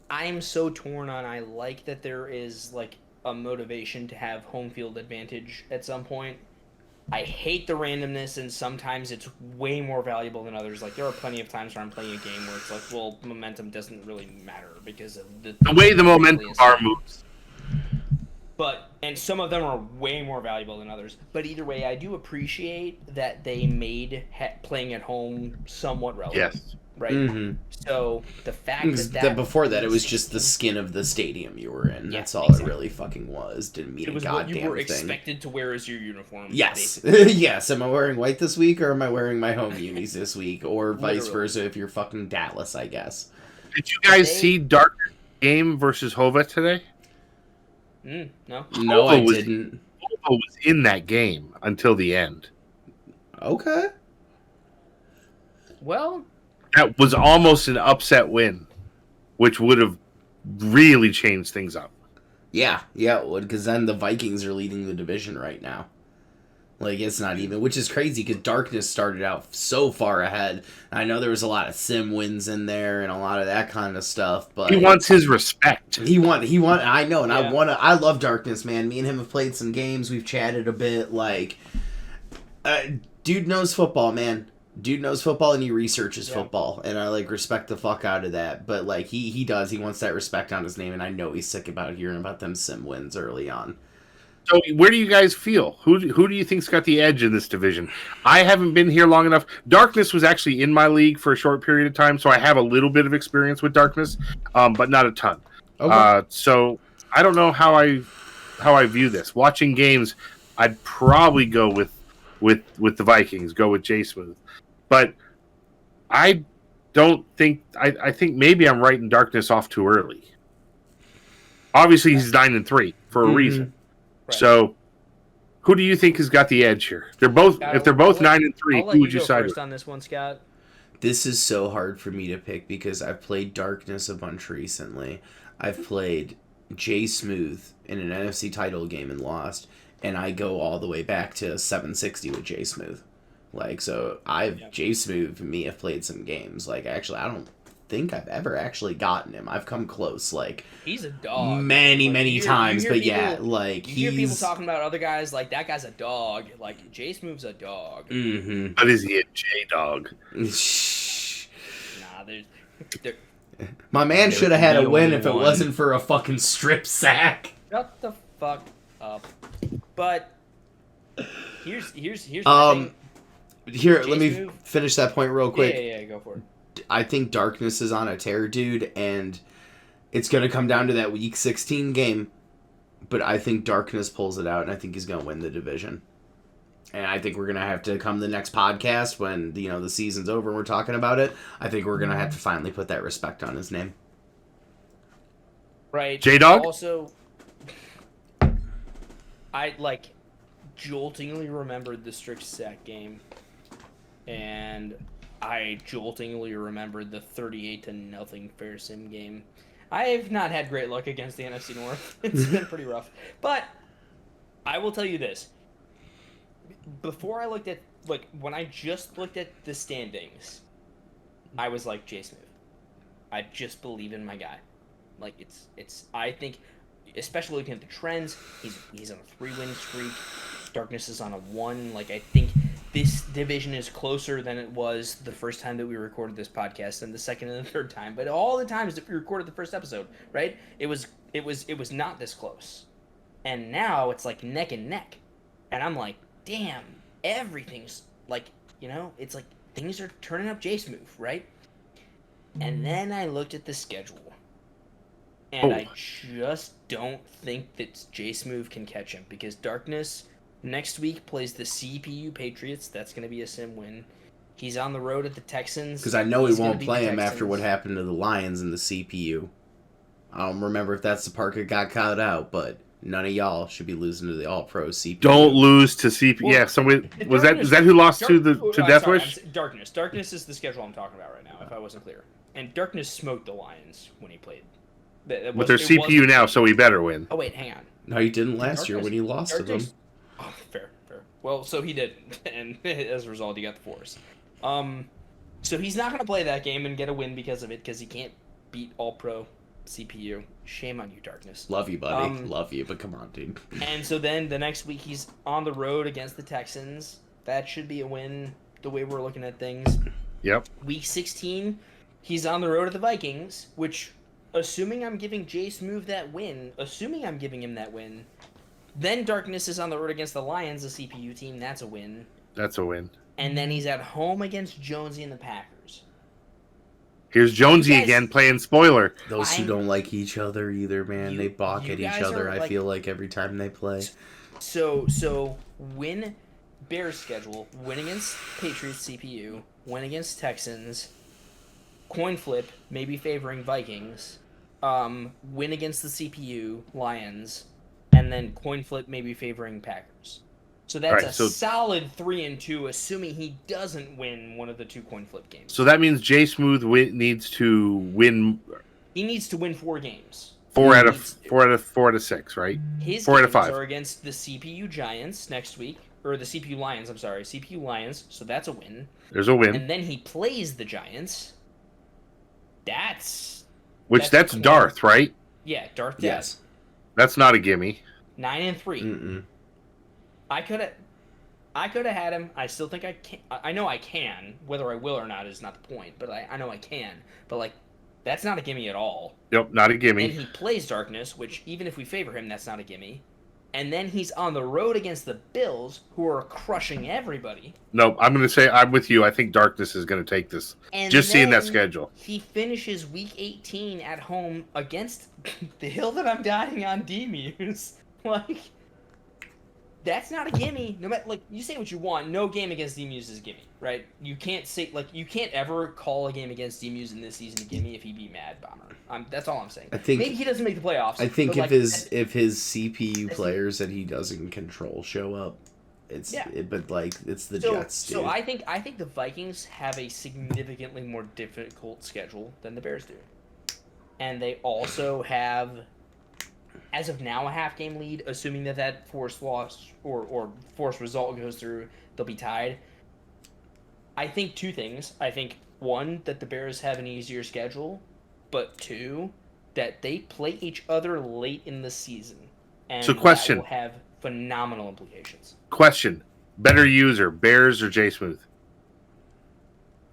I'm so torn on. I like that there is like a motivation to have home field advantage at some point. I hate the randomness, and sometimes it's way more valuable than others. Like, there are plenty of times where I'm playing a game where it's like, well, momentum doesn't really matter because of the way the momentum bar moves. And some of them are way more valuable than others. But either way, I do appreciate that they made playing at home somewhat relevant. Yes. Right? Mm-hmm. So the fact that before that, it was just the skin of the stadium you were in. That's all it really fucking was. Didn't mean it was a goddamn thing. What you were expected to wear as your uniform. Yes. Yes. Am I wearing white this week, or am I wearing my home unis this week? Or vice versa if you're fucking Dallas, I guess. Did you guys see Darkness game versus Hova today? No. No, I didn't. Hova was in that game until the end. Okay. Well, that was almost an upset win, which would have really changed things up. Yeah, it would, because then the Vikings are leading the division right now. Like, it's not even, which is crazy, because Darkness started out so far ahead. I know there was a lot of sim wins in there and a lot of that kind of stuff, but... He wants his respect. I know, and I love Darkness, man. Me and him have played some games, we've chatted a bit, like... dude knows football, man. Dude knows football, and he researches football, and I, like, respect the fuck out of that, but, like, he does, he wants that respect on his name, and I know he's sick about hearing about them sim wins early on. So where do you guys feel? Who do you think's got the edge in this division? I haven't been here long enough. Darkness was actually in my league for a short period of time, so I have a little bit of experience with Darkness, but not a ton. Okay. So I don't know how I view this. Watching games, I'd probably go with the Vikings, go with J Smooth. But I don't think I think maybe I'm writing Darkness off too early. Obviously he's 9-3 for a reason. Right. So, who do you think has got the edge here? They're both. If they're both 9-3, who would you side with? On this one, Scott. This is so hard for me to pick because I've played Darkness a bunch recently. I've played J Smooth in an NFC title game and lost, and I go all the way back to 760 with J Smooth. Like, so J Smooth and me have played some games. Like, actually, I don't think I've ever actually gotten him. I've come close, like, he's a dog many times, but people, you hear people talking about other guys like that guy's a dog. Like, J Smooth's a dog. Mm-hmm. But is he a J dog? Nah, my man should have had a win if it wasn't for a fucking strip sack. Shut the fuck up. But here's the thing. Here, let me finish that point real quick. Yeah, go for it. I think Darkness is on a tear, dude, and it's going to come down to that Week 16 game. But I think Darkness pulls it out, and I think he's going to win the division. And I think we're going to have to come the next podcast when, the season's over and we're talking about it. I think we're going to have to finally put that respect on his name. Right. J-Dog? Also, I, joltingly remembered the strict sack game. And I joltingly remembered the 38-0 fair sim game. I've not had great luck against the NFC North. It's been pretty rough. But I will tell you this. Before I looked at, when I just looked at the standings, I was like, J Smooth. I just believe in my guy. I think, especially looking at the trends, he's on a 3-win streak. Darkness is on a 1. I think this division is closer than it was the first time that we recorded this podcast and the second and the third time. But all the times that we recorded the first episode, right? It was not this close. And now it's like neck and neck. And I'm like, damn, everything's it's like things are turning up J Smooth, right? And then I looked at the schedule. And Oh. I just don't think that J Smooth can catch him because Darkness next week plays the CPU Patriots. That's going to be a sim win. He's on the road at the Texans. Because I know he He's gonna won't beat play the him after Texans. what happened to the Lions in the CPU. I don't remember if that's the part that got caught out, but none of y'all should be losing to the All-Pro CPU. Don't lose to CP. Well, yeah, somebody is Darkness- that who lost to I'm Death sorry, Wish? Darkness. Darkness is the schedule I'm talking about right now. If I wasn't clear, and Darkness smoked the Lions when he played. With their CPU now, so he better win. Oh wait, hang on. No, he didn't last year when he lost to them. Darkness- Oh, fair. Well, so he didn't, and as a result, he got the Force. So he's not going to play that game and get a win because of it, because he can't beat All-Pro CPU. Shame on you, Darkness. Love you, buddy. Love you, but come on, dude. And so then the next week he's on the road against the Texans. That should be a win, the way we're looking at things. Yep. Week 16, he's on the road at the Vikings, which, assuming I'm giving J Smooth that win, then Darkness is on the road against the Lions, the CPU team. That's a win. That's a win. And then he's at home against Jonesy and the Packers. Here's Jonesy You guys- again playing spoiler. Those two I'm- don't like each other either, man. You- They balk you at each guys other, are, I like- feel like, every time they play. So win Bears schedule, win against Patriots CPU, win against Texans, coin flip, maybe favoring Vikings, win against the CPU, Lions, and then coin flip maybe favoring Packers. So that's Alright, a so- solid 3-2, assuming he doesn't win one of the two coin flip games. So that means J Smooth needs to win He needs to win 4 games. four He out needs to. of 6, right? His 4 out games of 5. are against the CPU Giants next week, or the CPU Lions. I'm sorry, CPU Lions. So that's a win. There's a win. And then he plays the Giants. That's That's cool. Darth, right? yeah, Darth Death. Yes. That's not a gimme. 9-3. Mm-mm. I could have had him. I still think I can. I know I can. Whether I will or not is not the point. But I know I can. But like, that's not a gimme at all. Yep, not a And gimme. he plays Darkness, which even if we favor him, that's not a gimme. And then he's on the road against the Bills, who are crushing everybody. No, I'm going to say I'm with you. I think Darkness is going to take this. And Just seeing that then schedule. He finishes week 18 at home against the hill that I'm dying on, D-Muse. Like, that's not a gimme. No matter, like, you say what you want. No game against D-Muse is a gimme, right? You can't say, like, you can't ever call a game against D-Muse in this season a gimme if he beat Mad Bomber. That's all I'm saying. I think- maybe he doesn't make the playoffs. I think but, if his CPU that's- players that he doesn't control show up, it's Yeah. but like it's the So, Jets, dude. so I think the Vikings have a significantly more difficult schedule than the Bears do, and they also have, as of now, a half-game lead. Assuming that forced loss or forced result goes through, they'll be tied. I think 2 things. I think 1, that the Bears have an easier schedule, but 2, that they play each other late in the season, and So question. that will have phenomenal implications. Question. Better user, Bears or J Smooth?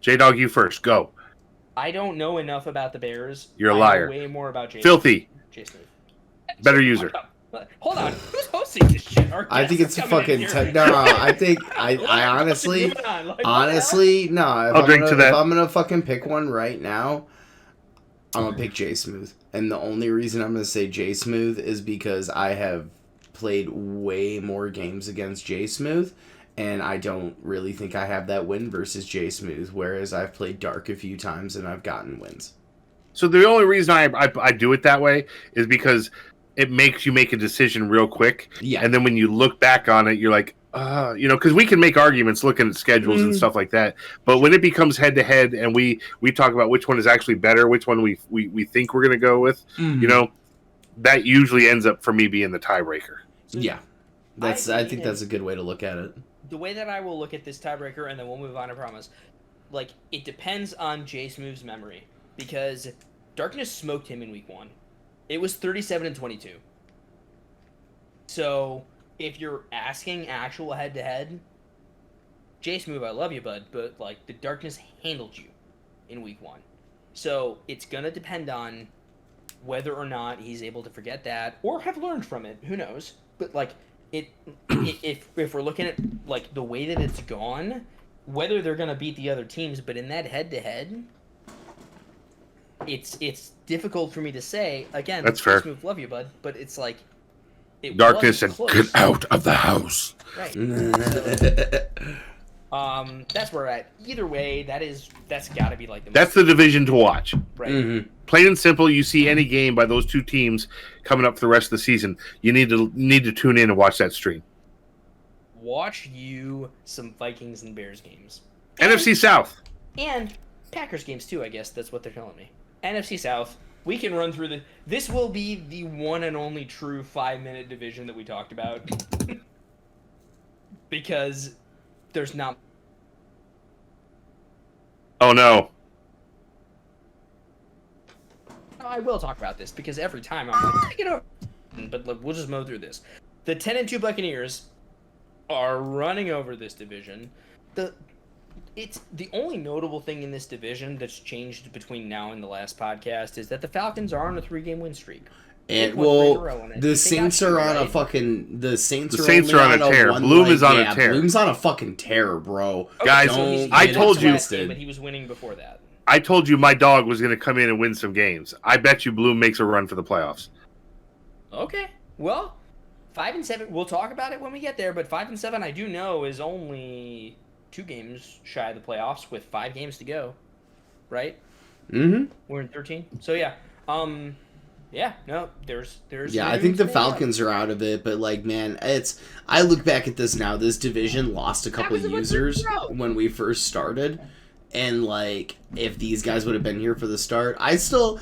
J-Dog, you first. Go. I don't know enough about the Bears. You're a I know liar. way more about Jason. Filthy. Jason. Better user. Hold on. Who's hosting this shit? Our I think guest it's is coming in fucking here. no. I think I honestly, What's going on? Like, what honestly, no. If I'll I'm drink gonna, to that. If I'm gonna fucking pick one right now, I'm gonna pick J Smooth, and the only reason I'm gonna say J Smooth is because I have played way more games against J Smooth, and I don't really think I have that win versus J Smooth. Whereas I've played Dark a few times and I've gotten wins. So the only reason I do it that way is because it makes you make a decision real quick. Yeah. And then when you look back on it, you're like, because we can make arguments looking at schedules and stuff like that. But when it becomes head to head and we talk about which one is actually better, which one we think we're going to go with, that usually ends up for me being the tiebreaker. Yeah. I think that's a good way to look at it. The way that I will look at this tiebreaker, and then we'll move on, I promise. Like, it depends on J Smooth's memory, because Darkness smoked him in week 1. It was 37-22. So, if you're asking actual head-to-head, J Smooth, I love you, bud, but, like, the Darkness handled you in week 1. So, it's gonna depend on whether or not he's able to forget that, or have learned from it. Who knows? But, like, if we're looking at, like, the way that it's gone, whether they're gonna beat the other teams, but in that head-to-head, it's difficult for me to say. Again, That's fair. Move, love you, bud, but it's like Darkness and close. get out of the house. Right. That's where we're at. Either way, that's got to be like That's the division to watch. right. Mm-hmm. Plain and simple. You see any game by those two teams coming up for the rest of the season, you need to tune in and watch that stream. Watch you some Vikings and Bears games. NFC South. And Packers games too, I guess. That's what they're telling me. NFC South. We can run through this will be the one and only true 5-minute division that we talked about. Because there's not... Oh, no. I will talk about this, because every time I'm like, take it over. But look, we'll just mow through this. The 10-2 Buccaneers are running over this division. It's the only notable thing in this division that's changed between now and the last podcast is that the Falcons are on a 3-game win streak. And The the Saints are on a fucking. The Saints are on a tear. Bloom is on a tear. Bloom's on a fucking tear, bro. Guys, I told you. But he was winning before that. I told you my dog was going to come in and win some games. I bet you Bloom makes a run for the playoffs. Okay, well, 5-7. We'll talk about it when we get there. But 5-7, I do know, is only 2 games shy of the playoffs with 5 games to go, right? Mm-hmm. We're in 13, so yeah. Yeah, no, there's. Yeah, I think the Falcons are out of it, but like, man, I look back at this now. This division lost a couple users when we first started, and like, if these guys would have been here for the start, I'm still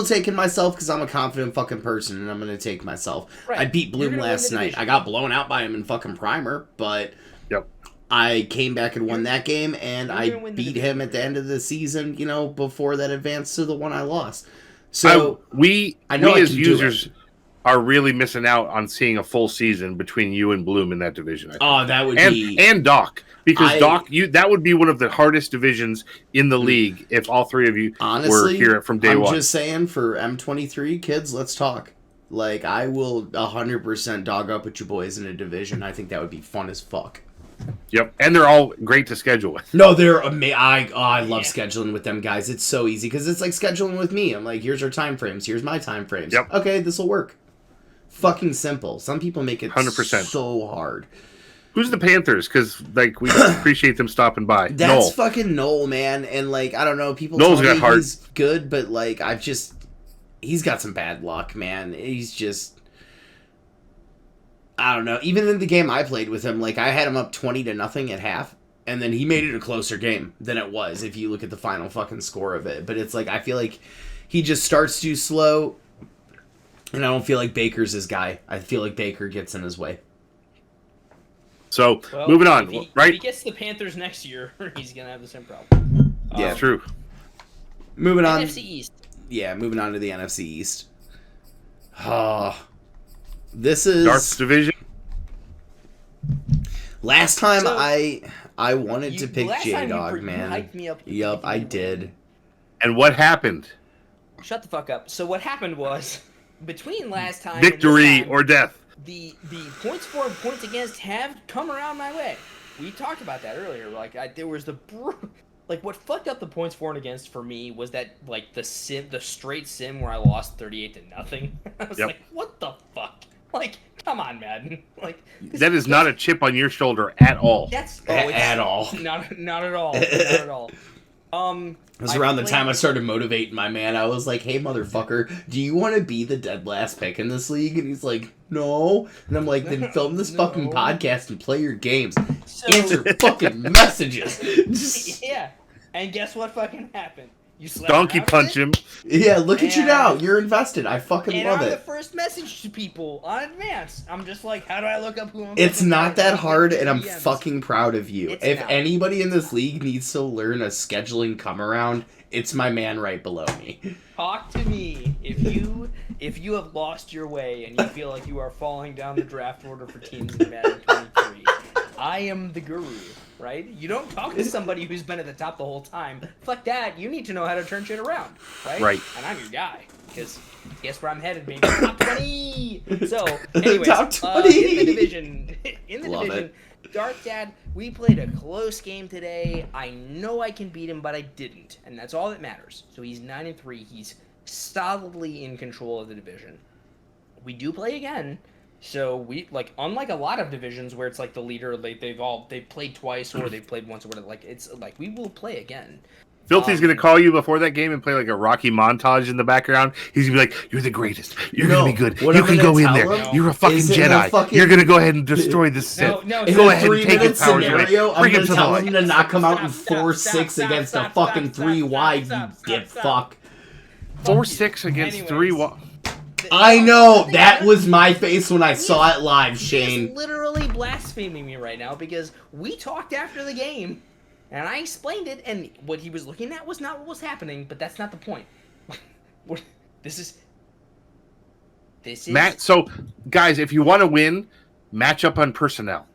taking myself because I'm a confident fucking person, and I'm gonna take myself. Right. I beat Bloom last night. I got blown out by him in fucking Primer, but Yep. I came back and won that game, and I beat him at the end of the season. You know, before that advanced to the one I lost. So we as users are really missing out on seeing a full season between you and Bloom in that division. Oh, that would be and Doc, because Doc, that would be one of the hardest divisions in the league if all 3 of you were here from day one. I'm just saying, for M23 kids, let's talk. Like, I will 100% dog up with you boys in a division. I think that would be fun as fuck. Yep, and they're all great to schedule with. No, they're amazing. I love scheduling with them guys. It's so easy because it's like scheduling with me. I'm like, here's our time frames. Here's my time frames. Yep. Okay, this will work. Fucking simple. Some people make it 100%. So hard. Who's the Panthers? Because like we appreciate them stopping by. That's Noel. fucking Noel, man. And like, I don't know, people Noel's tell got me heart. he's good, but like, he's got some bad luck, man. He's just. I don't know. Even in the game I played with him, like I had him up 20-0 at half, and then he made it a closer game than it was if you look at the final fucking score of it. But it's like I feel like he just starts too slow, and I don't feel like Baker's his guy. I feel like Baker gets in his way. So moving on, right? If he gets the Panthers next year, he's gonna have the same problem. Yeah, true. Moving on. NFC East. Yeah, moving on to the NFC East. This is Darth's division. Last time I wanted to pick J-Dog, J-Dog, man. hyped me up. Yup, I did. And what happened? Shut the fuck up. So what happened was, between last time victory and this time, or death. The points for and points against have come around my way. We talked about that earlier. Like there was like what fucked up the points for and against for me was that like the straight sim where I lost 38-0. I was like, what the fuck? Like, come on, Madden. Like that is not a chip on your shoulder at all. That's at all. Not at all. Not at all. It was around the time I started motivating my man. I was like, hey, motherfucker, do you want to be the dead last pick in this league? And he's like, no. And I'm like, then film this fucking podcast and play your games. Answer fucking messages. Yeah. And guess what fucking happened? You slept donkey punch him. Yeah, look at you now. You're invested. I fucking love it. The first message to people on advance. I'm just like, how do I look up who I'm It's not that hard, and I'm DMs. fucking proud of you. If anybody in this league needs to learn a scheduling come around, it's my man right below me. Talk to me. If you have lost your way and you feel like you are falling down the draft order for teams in Madden 23, I am the guru. Right? You don't talk to somebody who's been at the top the whole time. Fuck that. You need to know how to turn shit around. Right? Right. And I'm your guy. Because guess where I'm headed, baby? Top 20! So, anyways, Top 20! in the division, Dark Dad, we played a close game today. I know I can beat him, but I didn't, and that's all that matters. So he's 9-3. He's solidly in control of the division. We do play again, so we like unlike a lot of divisions where it's like the leader, they've played twice or they've played once or whatever. Like it's like we will play again. Filthy's gonna call you before that game and play like a Rocky montage in the background. He's gonna be like, "You're the greatest. You're gonna be good. You can go in there. You're a fucking Jedi. You're gonna go ahead and destroy this Sith. No, go ahead and take his powers scenario, away. I'm Bring him gonna to the tell light." him to not come out in 4-6 against a fucking 3 wide, you dip fuck. 4-6 against 3. I know that was my face when I saw it live, He's Shane. literally blaspheming me right now because we talked after the game, and I explained it, and what he was looking at was not what was happening. But that's not the point. This is Matt. So, guys, if you want to win, match up on personnel.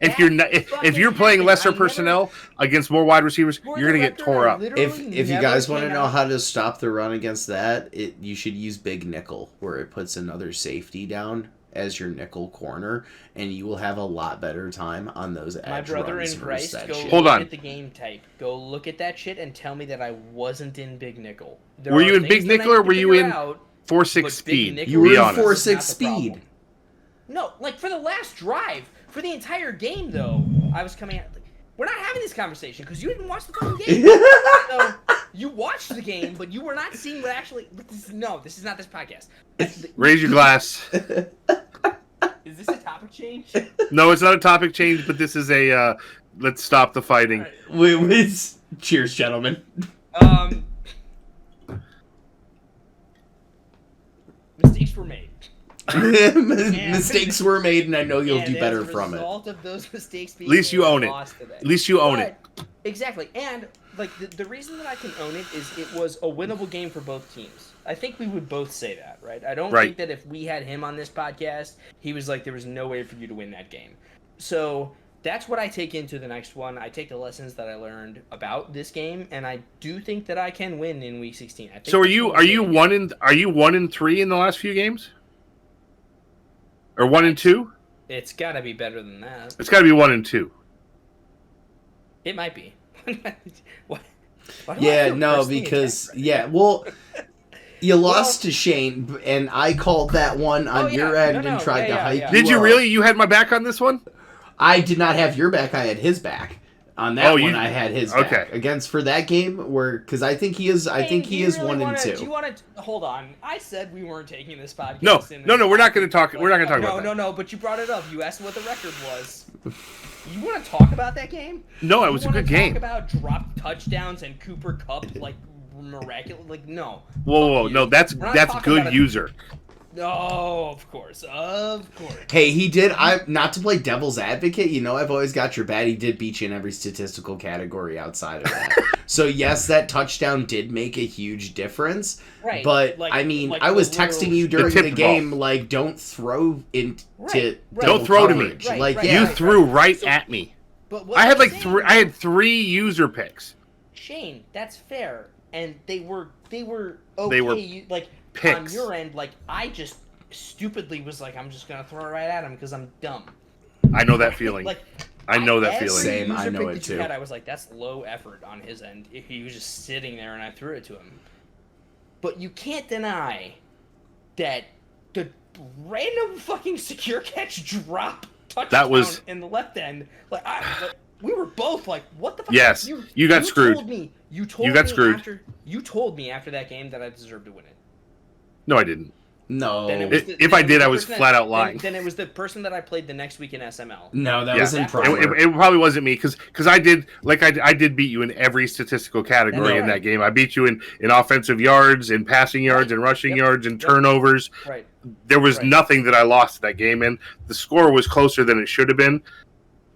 If you're playing lesser personnel against more wide receivers, you're gonna get tore up. If you guys want to know how to stop the run against that, you should use Big Nickel, where it puts another safety down as your nickel corner, and you will have a lot better time on those edge My brother runs in versus Christ, that go shit. Hold look on. at the game type. Go look at that shit and tell me that I wasn't in Big Nickel. Were you in Big Nickel or were you in 4-6 speed? You were Be in honest. 4-6 speed. No, like for the last drive, for the entire game though, I was coming out. Like, we're not having this conversation because you didn't watch the fucking game. So you watched the game, but you were not seeing what actually. This is not this podcast. Raise your glass. Is this a topic change? No, it's not a topic change, but this is a let's stop the fighting. Cheers, gentlemen. Mistakes were made. Mistakes were made, and I know you'll do better from it. As a result of those mistakes being At least you own it. today. At least you own it. Exactly, and like the reason that I can own it is it was a winnable game for both teams. I think we would both say that, right? I don't think that if we had him on this podcast, he was like, there was no way for you to win that game. So that's what I take into the next one. I take the lessons that I learned about this game, and I do think that I can win in Week 16. I think So are you 1-3 in the last few games? Or 1-2? It's got to be better than that. It's got to be 1-2. It might be. What? Yeah, no, because you lost to Shane, and I called that one on your end and tried to hype you Did you up. really? You had my back on this one? I did not have your back. I had his back. On that one, I had his back. Okay. Against for that game, because I think he is. I think he is 1-2. Do you want to hold on? I said we weren't taking this podcast. No. We're not going to talk. We're not going to talk about that. No. But you brought it up. You asked what the record was. You want to talk about that game? No, it was a good game. Talk about dropped touchdowns and Cooper Kupp like miraculous. Like no. Whoa! No, that's good user. No, of course. Hey, he did. Not to play devil's advocate. You know, I've always got your back. He did beat you in every statistical category outside of that. So yes, that touchdown did make a huge difference. Right. But like, I mean, like I was texting you during the game, like, don't throw into. Don't throw to me. You threw right at me. But I had like three. I had 3 user picks. Shane, that's fair, and they were okay. They were like picks. On your end, like I just stupidly was like, I'm just gonna throw it right at him because I'm dumb. I know that feeling. I know that feeling. Same, I know it too. I was like, that's low effort on his end. He was just sitting there, and I threw it to him. But you can't deny that the random fucking secure catch drop touchdown in the left end. Like we were both like, what the fuck? Yes, you got screwed. You told me after that game that I deserved to win it. No, I didn't. No. If I did, I was flat out lying. Then it was the person that I played the next week in SML. No, that was in proper. It probably wasn't me because I did I did beat you in every statistical category in that game. I beat you in offensive yards, in passing yards, in rushing yards, in turnovers. Right. There was nothing that I lost that game in. The score was closer than it should have been,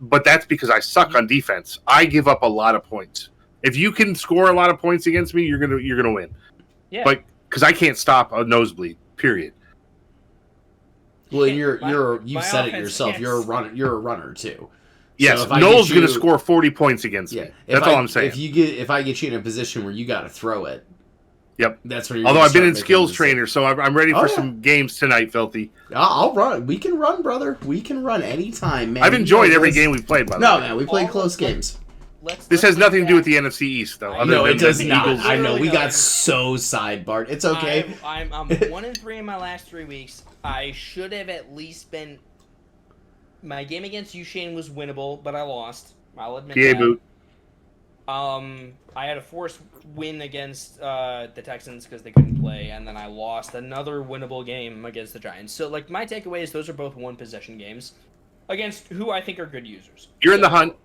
but that's because I suck on defense. I give up a lot of points. If you can score a lot of points against me, you're gonna win. Yeah. But because I can't stop a nosebleed. Period. Well, you said it yourself. You're a runner too. Yes, so Noel's going to score 40 points against me. That's all I'm saying. If I get you in a position where you got to throw it, Yep. That's where you're Although gonna I've been start in making skills the trainer, so I'm ready Oh, for yeah. some games tonight, Filthy. I'll run. We can run, brother. We can run anytime, man. I've You enjoyed know every this. game we've played, by the No, way. man, we played All close of, like, games. This has nothing to do with the NFC East, though. Other No, than it does the not. Eagles. I know. We Literally got nothing. so sidebarred. It's okay. I'm 1-3 in my last 3 weeks. I should have at least been. My game against you, Shane, was winnable, but I lost. I'll admit PA that. boot. I had a forced win against the Texans because they couldn't play, and then I lost another winnable game against the Giants. So, like, my takeaway is those are both one-possession games against who I think are good users. You're in So, the hunt.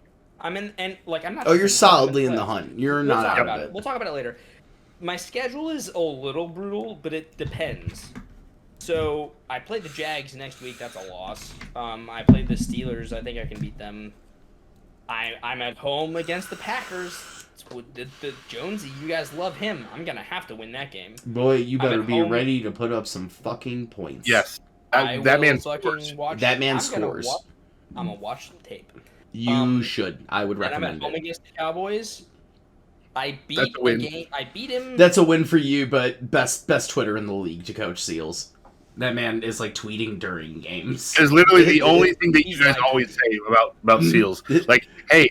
I'm in, and like I'm not. Oh, you're I'm solidly in play. the hunt. You're We'll not talk out about of it. it. We'll talk about it later. My schedule is a little brutal, but it depends. So I play the Jags next week. That's a loss. I played the Steelers. I think I can beat them. I'm at home against the Packers. It's with the Jonesy. You guys love him. I'm gonna have to win that game. Boy, you I'm better at be home. ready to put up some fucking points. Yes. I That will man fucking scores. watch. That man I'm scores. I'm gonna watch some tape. You should. I would And I'm at recommend home it. against the Cowboys. I beat That's a the win. game. I beat him. That's a win for you, but best Twitter in the league to Coach Seals. That man is like tweeting during games. Is literally the only thing that you He's guys like- always say about Seals. Like, hey,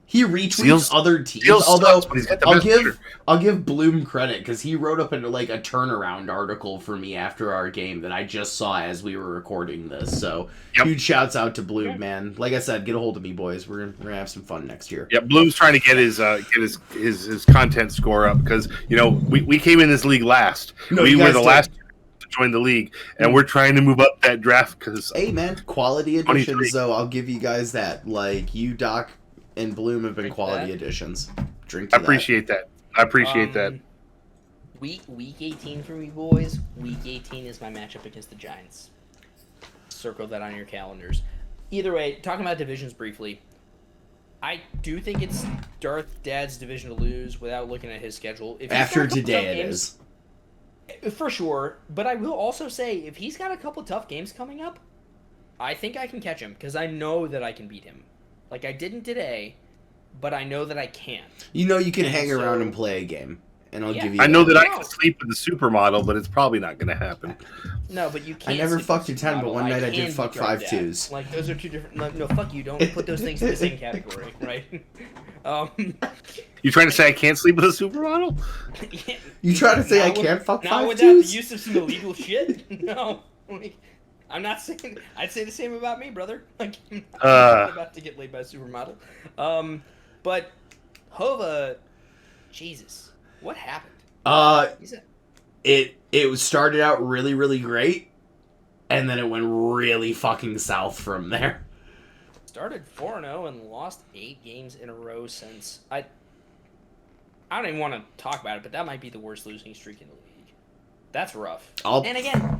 He retweets Seals- other teams. Seals Although sucks, but he's got the I'll best Twitter. give Bloom credit because he wrote up into like a turnaround article for me after our game that I just saw as we were recording this. So Yep. huge shouts out to Bloom, man. Like I said, get a hold of me, boys. We're gonna have some fun next year. Yeah, Bloom's trying to get his content score up because we came in this league last. No, We you were guys the did. last to join the league, and we're trying to move up that draft because Hey man, quality 23. additions though. I'll give you guys that. Like you, Doc, and Bloom have been Drink quality that. additions. Drink I to that. appreciate that. I appreciate that. Week 18 for me, boys. Week 18 is my matchup against the Giants. Circle that on your calendars. Either way, talking about divisions briefly, I do think it's Darth Dad's division to lose without looking at his schedule. If he's After got a couple today, tough it games- is. for sure. But I will also say, if he's got a couple tough games coming up, I think I can catch him because I know that I can beat him. Like I didn't today, but I know that I can. You know you can And hang around so- and play a game, and I'll Yeah. give you. I know that I No. can sleep with the supermodel, but it's probably not going to happen. No, but you can't. I never sleep fucked with a 10, but model. one night I can did fuck beat your 5 dad. twos. Like those are two different. No, fuck you. Don't put those things in the same category, right? You trying to say I can't sleep with a supermodel? You try to say Not I with- can't fuck not 5 without the twos? use of some illegal shit. No, like, I'm not saying. I'd say the same about me, brother. Like, I'm not about to get laid by a supermodel. But Hova, Jesus, what happened? He's a, It started out really, really great, and then it went really fucking south from there. started 4-0 and lost 8 games in a row since. I don't even want to talk about it, but that might be the worst losing streak in the league. That's rough. And again,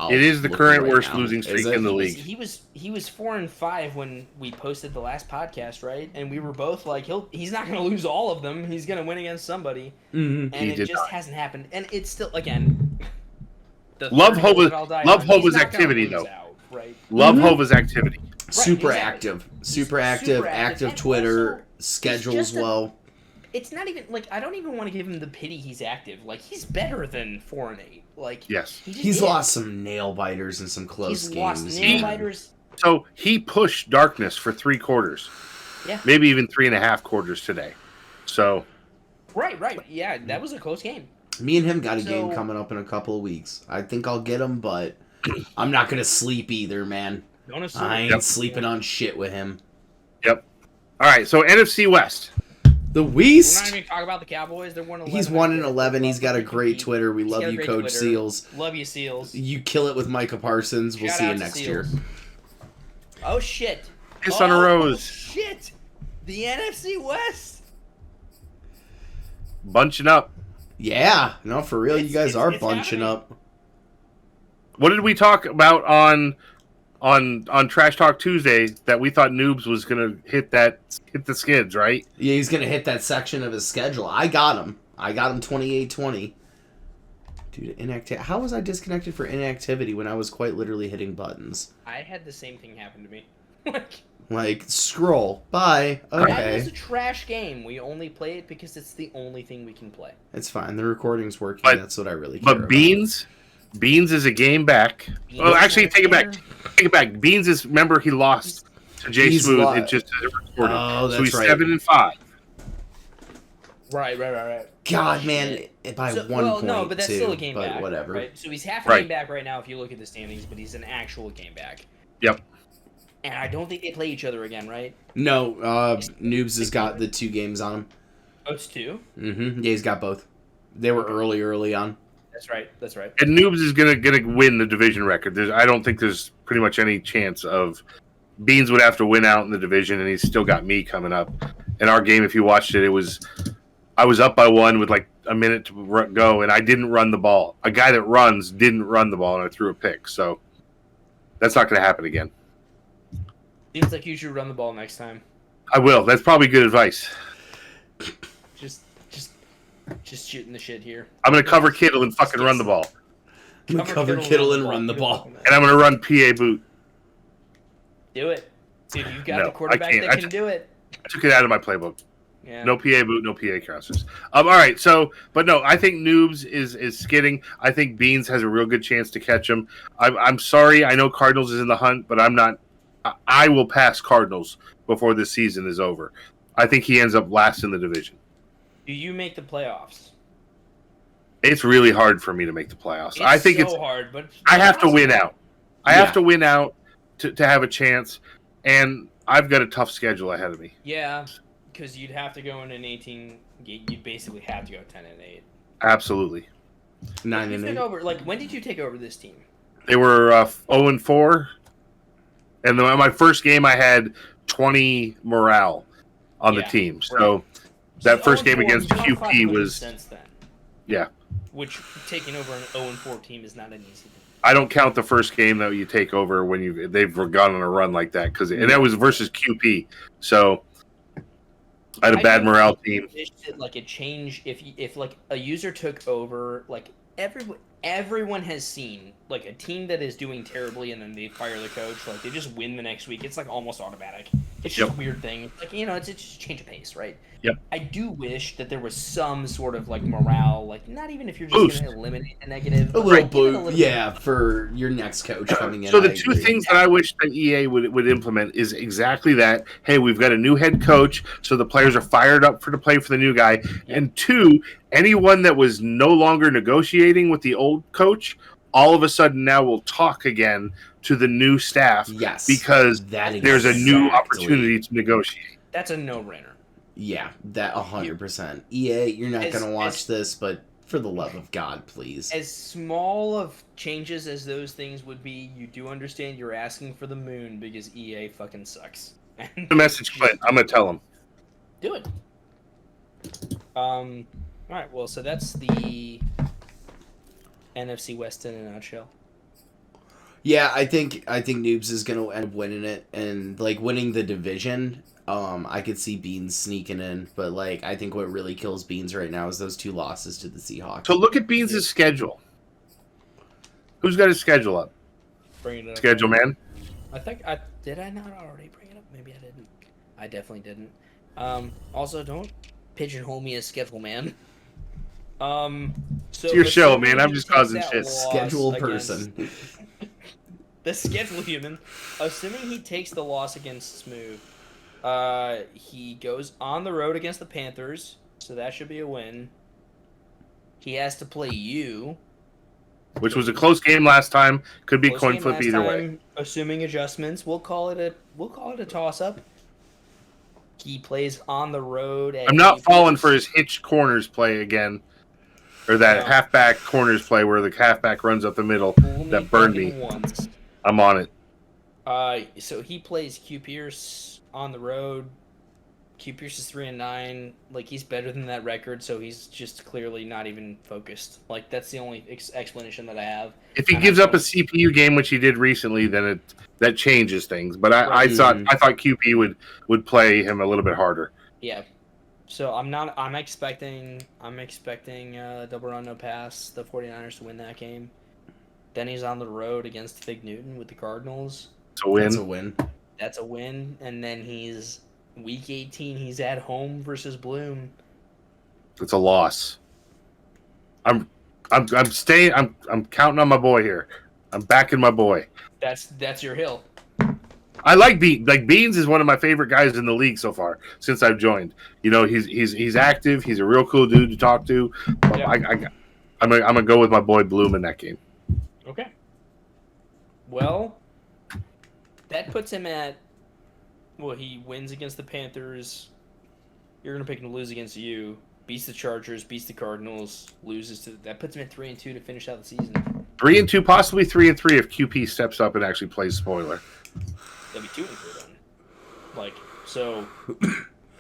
It is the look current right worst now. losing Is streak it? in the league. he was 4-5 when we posted the last podcast, right? And we were both like, he's not going to lose all of them. He's going to win against somebody, Mhm. and He it did just not. hasn't happened. And it's still again. the Love third hill Hova- that I'll die love on. He's Hova's not gonna activity, lose though. out, right? Love Mhm. Hova's activity. Super exactly. active. Super Super active. active. Active And Twitter. also, schedules just a- well. It's not even like I don't even want to give him the pity he's active. Like he's better than 4-8. Like Yes. he just He's is. lost some nail biters in some close He's games. lost man. nail biters. So he pushed darkness for 3 quarters. Yeah. Maybe even 3.5 quarters today. So Right. Yeah, that was a close game. Me and him got a game So- coming up in a couple of weeks. I think I'll get him, but I'm not gonna sleep either, man. Don't assume. I ain't Yep. sleeping on shit with him. Yep. All right. So NFC West. The We're West. not even talking about the Cowboys. They're 1-11. He's 1-11. He's got a great Twitter. We He's love got a you, great Coach Twitter. Seals. Love you, Seals. You kill it with Micah Parsons. We'll Shout see you out to next Seals. year. Oh shit! Piss on a rose. Shit! The NFC West. Bunching up. Yeah, no, for real, you It's- guys it's- are it's bunching happening. up. What did we talk about on Trash Talk Tuesday that we thought Noobs was gonna hit the skids, right? Yeah, he's gonna hit that section of his schedule. I got him. 28-20. Dude, inactivity. How was I disconnected for inactivity when I was quite literally hitting buttons? I had the same thing happen to me. Like, scroll. Bye. That is Okay. a trash game. We only play it because it's the only thing we can play. It's fine. The recording's working. But- That's what I really care But about. Beans is a game back. Beans Oh, actually, is take it back. there. Take it back. Beans is, remember, he lost to Jay He's Smooth. lo- It just recorded. Oh, so that's he's right. 7-5. Right. God, man, by So, 1 point. no, but that's too, still a game but back. whatever. Right? So he's half a Right. game back right now if you look at the standings, but he's an actual game back. Yep. And I don't think they play each other again, right? No, Noobs has got the 2 games on him. Oh, it's 2? Mm-hmm. Yeah, he's got both. They were early on. That's right. And Noobs is gonna win the division record. I don't think there's pretty much any chance of Beans would have to win out in the division, and he's still got me coming up. In our game, if you watched it, I was up by 1 with like a minute to go, and I didn't run the ball. A guy that runs didn't run the ball, and I threw a pick. So that's not going to happen again. Seems like you should run the ball next time. I will. That's probably good advice. Just shooting the shit here. I'm going to cover Kittle and fucking run the ball, Cover Kittle and run the ball. and I'm going to run PA boot. Do it. Dude, you've got No, the quarterback I can't. that can do it. I took it out of my playbook. Yeah. No PA boot, no PA crossers. All right. So, but no, I think Noobs is skidding. I think Beans has a real good chance to catch him. I'm sorry. I know Cardinals is in the hunt, but I'm not. I will pass Cardinals before this season is over. I think he ends up last in the division. Do you make the playoffs? It's really hard for me to make the playoffs. I think so it's. hard, but I have to win out. I have Yeah. to win out to have a chance, and I've got a tough schedule ahead of me. Yeah, because you'd have to go in an 18. You'd basically have to go 10-8. Absolutely. 9 You and took 8. over. Like, when did you take over this team? They were 0-4, and then my first game I had 20 morale on the Yeah, team. So that first game against QP was since then. Yeah. Which taking over an 0-4 team is not an easy thing. I don't count the first game that you take over when they've gone on a run like that and that was versus QP. So I had a bad morale team. Like a change if like a user took over, like everyone has seen like a team that is doing terribly and then they fire the coach, like they just win the next week. It's like almost automatic. It's just a weird thing. Like, you know, it's just a change of pace, right? Yep. I do wish that there was some sort of like morale, like not even if you're just going to eliminate the negative. A but, little like, give it a boost, little yeah, for your next coach coming in. So the I two agree. things that I wish that EA would implement is exactly that. Hey, we've got a new head coach, so the players are fired up to play for the new guy. And 2, anyone that was no longer negotiating with the old coach, all of a sudden now will talk again to the new staff. Yes, because that there's a new exactly. opportunity to negotiate. That's a no-brainer. Yeah, that 100%. EA, you're not As- gonna watch as- this, but for the love of God, please. As small of changes as those things would be, you do understand you're asking for the moon because EA fucking sucks. The message, Clint. I'm gonna tell him. Do it. All right. Well, so that's the NFC West in a nutshell. Yeah, I think Noobs is gonna end up winning it and like winning the division. I could see Beans sneaking in, but like I think what really kills Beans right now is those 2 losses to the Seahawks. So look at Beans' schedule. Who's got his schedule up? Bring it up. Schedule, man. I think did I not already bring it up? Maybe I didn't. I definitely didn't. Also, don't pigeonhole me as schedule man. So It's your show, assuming man. I'm he just takes causing that shit. loss Schedule against- person. The schedule human. Assuming he takes the loss against Smooth, he goes on the road against the Panthers, so that should be a win. He has to play you. Which was a close game last time. Could be Close coin game flip last either way. time, assuming adjustments, we'll call it a toss up. He plays on the road. At I'm not QP. falling for his hitch corners play again. Or that No. halfback corners play where the halfback runs up the middle. Fool that burned fucking me. Once. I'm on it. So he plays Q Pierce on the road. Q Pierce is 3-9. Like, he's better than that record, so he's just clearly not even focused. Like, that's the only explanation that I have. If he gives up a CPU game, which he did recently, then that changes things. But I thought QP would play him a little bit harder. Yeah. So I'm expecting double run no pass, the 49ers to win that game. Then he's on the road against Fig Newton with the Cardinals. It's a win. That's a win. That's a win. And then he's week 18. He's at home versus Bloom. It's a loss. I'm staying. I'm counting on my boy here. I'm backing my boy. That's your hill. I like Beans. Like Beans is one of my favorite guys in the league so far since I've joined. You know, he's active. He's a real cool dude to talk to. Yeah. I'm gonna go with my boy Bloom in that game. Okay. Well, that puts him at. Well, he wins against the Panthers. You're gonna pick him to lose against you. Beats the Chargers. Beats the Cardinals. Loses to. That puts him at 3-2 to finish out the season. 3-2, possibly 3-3 if QP steps up and actually plays spoiler. That'd be 2-3 then. Like so.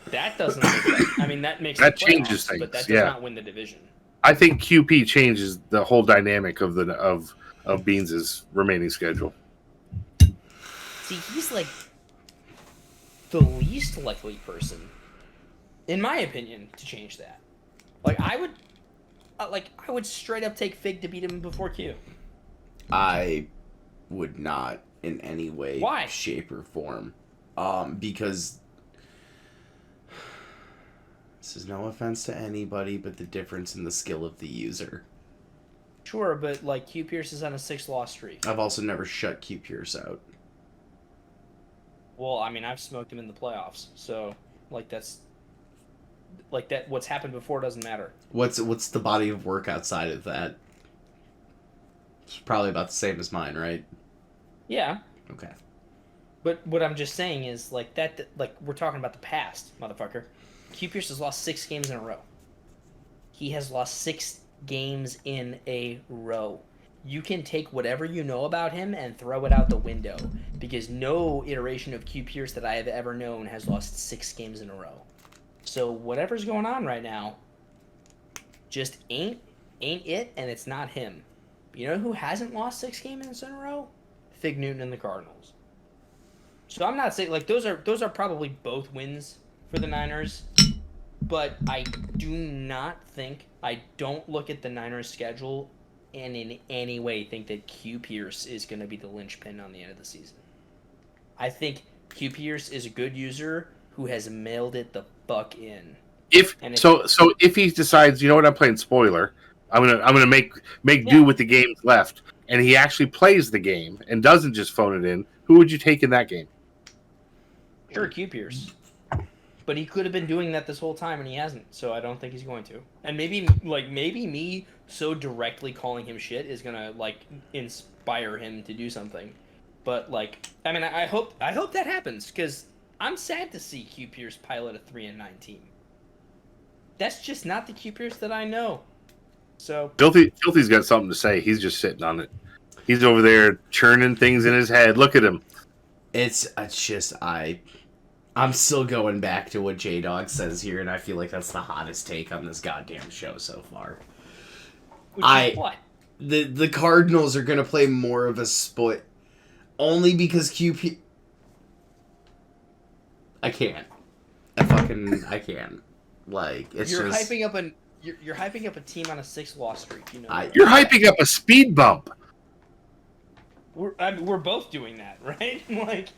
That doesn't. I mean, that makes That the changes playoffs, things, but that does yeah. not win the division. I think QP changes the whole dynamic of Beans' remaining schedule. See, he's like the least likely person, in my opinion, to change that. Like I would straight up take Fig to beat him before Q. I would not in any way, Why? shape, or form. Because this is no offense to anybody, but the difference in the skill of the user. Sure, but like Q Pierce is on a 6-loss streak. I've also never shut Q Pierce out. Well, I mean, I've smoked him in the playoffs, so like that's like that. What's happened before doesn't matter. What's the body of work outside of that? It's probably about the same as mine, right? Yeah, Okay. but what I'm just saying is like that. Like we're talking about the past, motherfucker. Q Pierce has lost 6 games in a row. He has lost 6 games in a row. You can take whatever you know about him and throw it out the window because no iteration of Q Pierce that I have ever known has lost 6 games in a row. So whatever's going on right now just ain't it, and it's not him. You know who hasn't lost 6 games in a row? Fig Newton and the Cardinals. So I'm not saying like those are probably both wins for the Niners, but I don't look at the Niners schedule and in any way think that Q Pierce is going to be the linchpin on the end of the season. I think Q Pierce is a good user who has mailed it the fuck in. If he decides, you know what, I'm playing spoiler, I'm gonna make do with the games left, and he actually plays the game and doesn't just phone it in, who would you take in that game? Sure, Q Pierce. But he could have been doing that this whole time, and he hasn't. So I don't think he's going to. And maybe me so directly calling him shit is gonna like inspire him to do something. But like, I mean, I hope that happens because I'm sad to see Q Pierce pilot a 3-9 team. That's just not the Q Pierce that I know. So Filthy's got something to say. He's just sitting on it. He's over there churning things in his head. Look at him. It's just I'm still going back to what J-Dog says here, and I feel like that's the hottest take on this goddamn show so far. what? The Cardinals are gonna play more of a split, only because QP. I can't. I can't. Like it's You're just hyping up you're hyping up a team on a 6-loss streak. You know. You're hyping up a speed bump. We're both doing that, right? Like,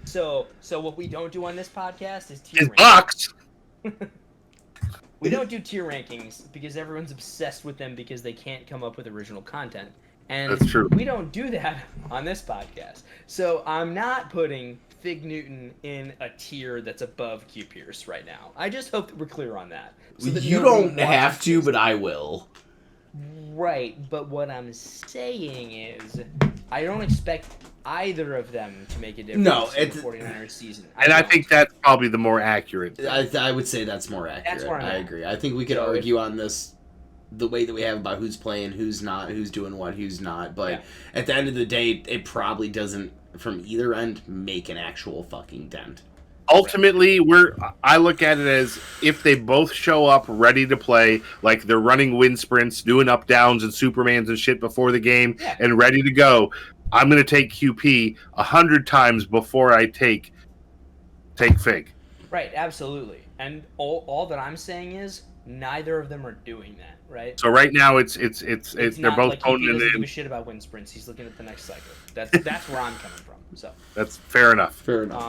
So what we don't do on this podcast is tier His rankings. box. We don't do tier rankings because everyone's obsessed with them because they can't come up with original content. And That's true. We don't do that on this podcast. So I'm not putting Fig Newton in a tier that's above Q Pierce right now. I just hope that we're clear on that. So that you nobody don't have to, but I will. Right, but what I'm saying is I don't expect either of them to make a difference in the 49ers season. I think that's probably the more accurate. I would say that's more accurate. That's where I'm I at. agree. I think we could argue on this the way that we have about who's playing, who's not, who's doing what, who's not. But at the end of the day, it probably doesn't, from either end, make an actual fucking dent. Ultimately, I look at it as if they both show up ready to play, like they're running wind sprints, doing up downs and Supermans and shit before the game, and ready to go. I'm going to take QP 100 times before I take Fig. Right, absolutely. And all that I'm saying is Neither of them are doing that, right? So right now it's they're not both like he honing doesn't it give a in. shit about wind sprints. He's looking at the next cycle. That's where I'm coming from. So, That's fair enough. Fair enough.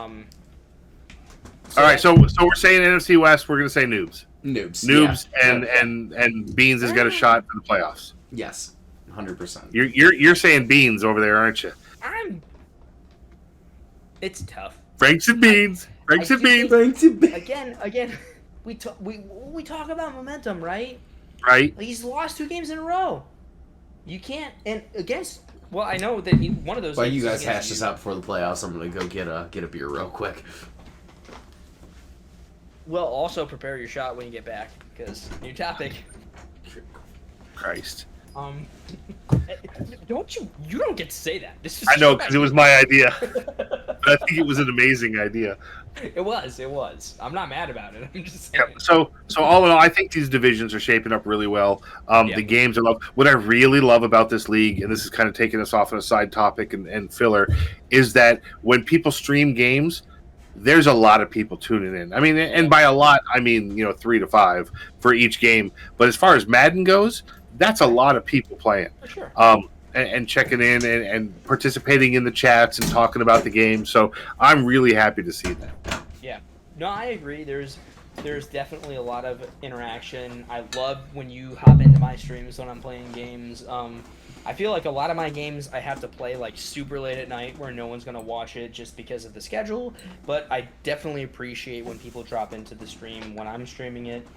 All right, so we're saying NFC West. We're gonna say Noobs. Noobs. Yeah. And Beans has got a shot for the playoffs. Yes, 100%. You're saying Beans over there, aren't you? It's tough. Franks and Beans. Franks and Beans. Again, we talk about momentum, right? Right. He's lost 2 games in a row. You can't, and against. Well, I know that one of those. While you games guys is hash against this you. out before the playoffs, I'm gonna go get a beer real quick. Well, also prepare your shot when you get back, because new topic. Christ. You don't get to say that. This is I know, because it was my idea. But I think it was an amazing idea. It was. I'm not mad about it. I'm just Yeah, saying. so all in all, I think these divisions are shaping up really well. Yeah. The games are love. What I really love about this league, and this is kind of taking us off on a side topic and filler, is that when people stream games, there's a lot of people tuning in. I mean, and by a lot, I mean 3 to 5 for each game. But as far as Madden goes, that's a lot of people playing. For sure. And checking in and participating in the chats and talking about the game. So I'm really happy to see that. Yeah. No, I agree. There's definitely a lot of interaction. I love when you hop into my streams when I'm playing games. I feel like a lot of my games I have to play like super late at night where no one's going to watch it just because of the schedule. But I definitely appreciate when people drop into the stream when I'm streaming it.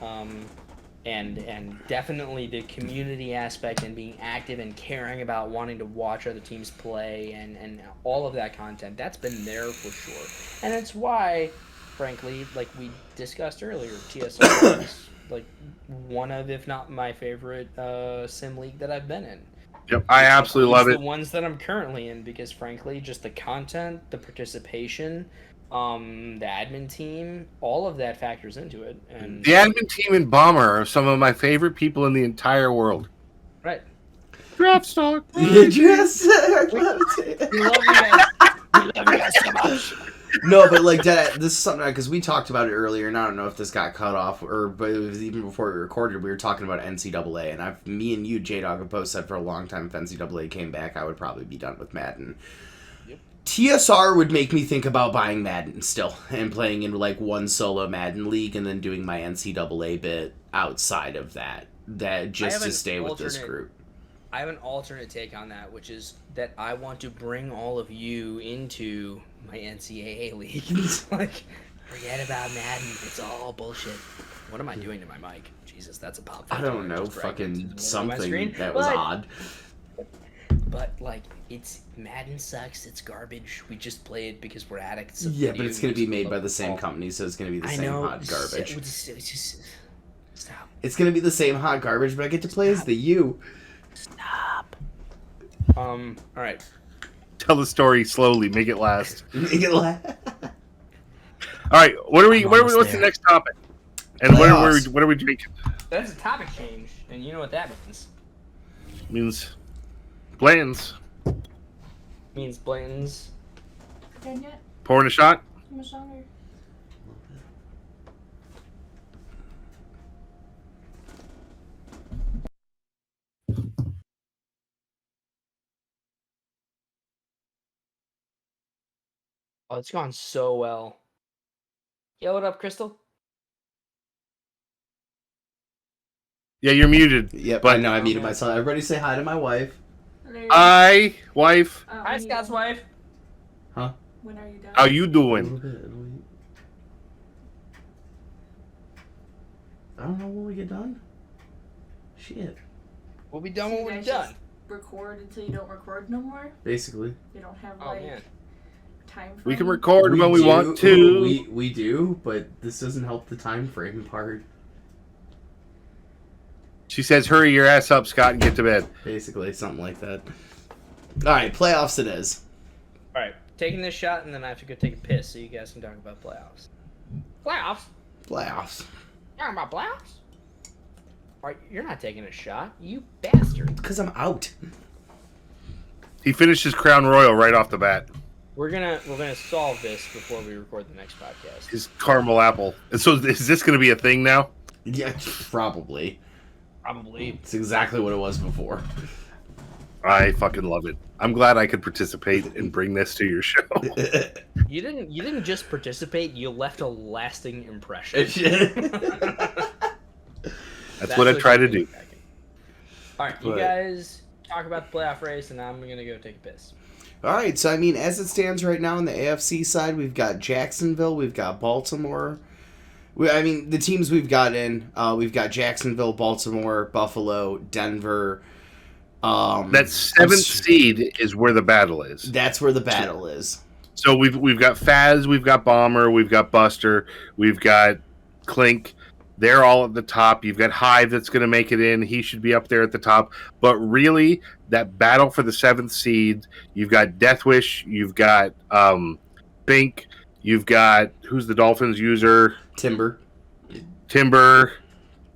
And definitely the community aspect and being active and caring about wanting to watch other teams play and all of that content, that's been there for sure. And it's why, frankly, like we discussed earlier, TSR is like one of, if not my favorite sim league that I've been in. Yep, I absolutely love it. The ones that I'm currently in, because frankly, just the content, the participation, the admin team, all of that factors into it. And The admin team and Bomber are some of my favorite people in the entire world. right. Draft stock. Yes. We love you guys. We love you guys so much. No, but like that. This is something because we talked about it earlier, and I don't know if this got cut off but it was even before we recorded. We were talking about NCAA, and me and you, J-Dog, have both said for a long time if NCAA came back, I would probably be done with Madden. Yep. TSR would make me think about buying Madden still and playing in like one solo Madden league, and then doing my NCAA bit outside of that just to stay with this group. I have an alternate take on that, which is that I want to bring all of you into my NCAA league. Like, forget about Madden. It's all bullshit. What am I doing to my mic? Jesus, that's a pop. I don't know, fucking something that was odd. But like, it's Madden sucks. It's garbage. We just play it because we're addicts. Yeah, but it's gonna be made by the same company, so it's gonna be the same hot garbage. Stop. It's gonna be the same hot garbage, but I get to play as the U. Stop. All right. Tell the story slowly. Make it last. Make it laugh. All right. What's the next topic? And what are we drinking? That's a topic change, and you know what that means. Means Blanton's. Means Blanton's. Done yet? Pouring a shot. How much longer? Oh, it's gone so well. Yo, what up, Crystal? Yeah, you're muted. Yep, But- I know. I muted myself. Everybody say hi to my wife. Hello. Hi, wife. Oh, Hi, when Scott's you- wife. When are you done? How you A doing? little bit. I don't know when we get done. Shit. We'll be done So when you we're guys done. just record until you don't record no more? Basically. You don't have Oh like man. time frame? We can record when we want to. We do, but this doesn't help the time frame part. She says, "Hurry your ass up, Scott, and get to bed." Basically, something like that. All right, playoffs it is. All right, taking this shot, and then I have to go take a piss, so you guys can talk about playoffs. Playoffs? Playoffs. Talking about playoffs? All right, you're not taking a shot, you bastard. Because I'm out. He finished his Crown Royal right off the bat. We're gonna solve this before we record the next podcast. His caramel apple. And so, is this going to be a thing now? Yeah, probably. Probably. It's exactly what it was before. I fucking love it. I'm glad I could participate and bring this to your show. You didn't just participate, you left a lasting impression. That's what I try to do. Alright, you guys talk about the playoff race, and I'm gonna go take a piss. All right, so I mean, as it stands right now on the AFC side, we've got Jacksonville, we've got Baltimore. The teams we've got we've got Jacksonville, Baltimore, Buffalo, Denver. That 7th seed is where the battle is. That's where the battle is. So we've got Faz, we've got Bomber, we've got Buster, we've got Clink. They're all at the top. You've got Hive that's going to make it in. He should be up there at the top. But really, that battle for the 7th seed, you've got Deathwish, you've got Fink, you've got, who's the Dolphins user? Timber.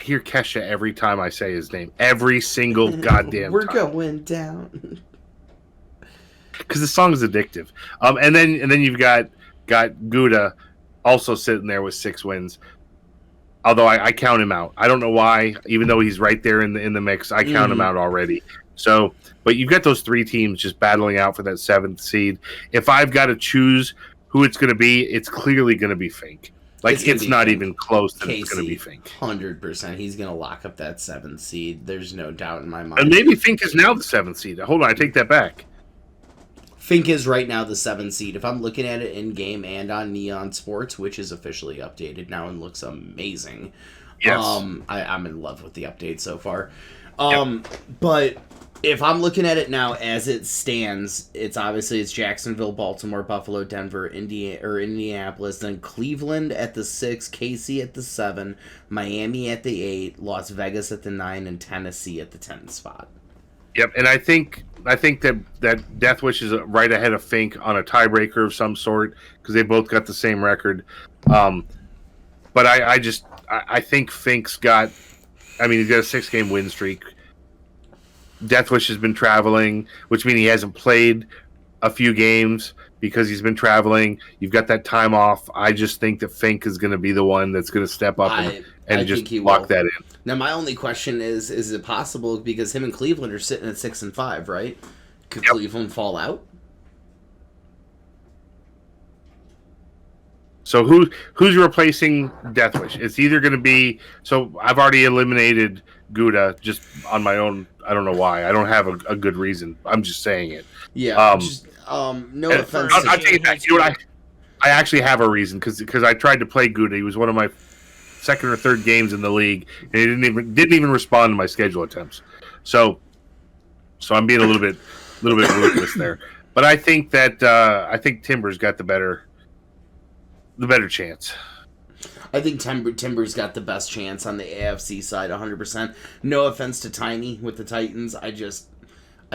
Hear Kesha every time I say his name. Every single goddamn We're time. going down. Because the song is addictive. And then you've got Gouda also sitting there with 6 wins. Although I count him out. I don't know why, even though he's right there in the mix, I count him out already. So, but you've got those 3 teams just battling out for that 7th seed. If I've got to choose who it's going to be, it's clearly going to be Fink. Like, it's not even close that it's going to be Fink. 100%. He's going to lock up that 7th seed. There's no doubt in my mind. And maybe Fink is now the 7th seed. Hold on, I take that back. Fink is right now the 7th seed. If I'm looking at it in game and on Neon Sports, which is officially updated now and looks amazing. Yes. I'm in love with the update so far. But if I'm looking at it now as it stands, it's Jacksonville, Baltimore, Buffalo, Denver, Indianapolis, then Cleveland at the 6, KC at the 7, Miami at the 8, Las Vegas at the 9, and Tennessee at the 10 spot. Yep, and I think that Deathwish is right ahead of Fink on a tiebreaker of some sort because they both got the same record. But I think Fink's got. I mean, he's got a 6-game win streak. Deathwish has been traveling, which means he hasn't played a few games because he's been traveling. You've got that time off. I just think that Fink is going to be the one that's going to step up and just lock that in. Now, my only question is it possible, because him and Cleveland are sitting at 6 and 5, right? Could Cleveland fall out? So who's replacing Deathwish? It's either going to be, so I've already eliminated Gouda just on my own. I don't know why. I don't have a good reason. I'm just saying it. Yeah. No offense. I'll take it back. You know what? I actually have a reason because I tried to play Gouda. He was one of my 2nd or 3rd games in the league, and he didn't even respond to my schedule attempts. So I'm being a little bit ruthless there. But I think that Timber's got the better chance. I think Timber's got the best chance on the AFC side, 100%. No offense to Tiny with the Titans. I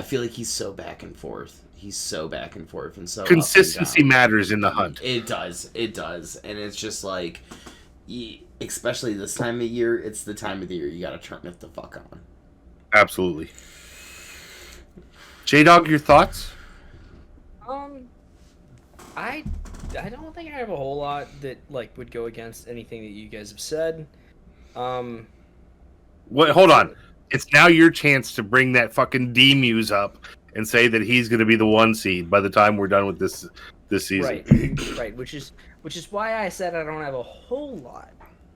feel like he's so back and forth. He's so back and forth and so consistency matters in the hunt. It does, and it's just like, especially this time of year, it's the time of the year you got to turn it the fuck on. Absolutely. J-Dog, your thoughts? I don't think I have a whole lot that would go against anything that you guys have said. Hold on. It's now your chance to bring that fucking D-Muse up and say that he's going to be the 1 seed by the time we're done with this season. Right. Which is why I said I don't have a whole lot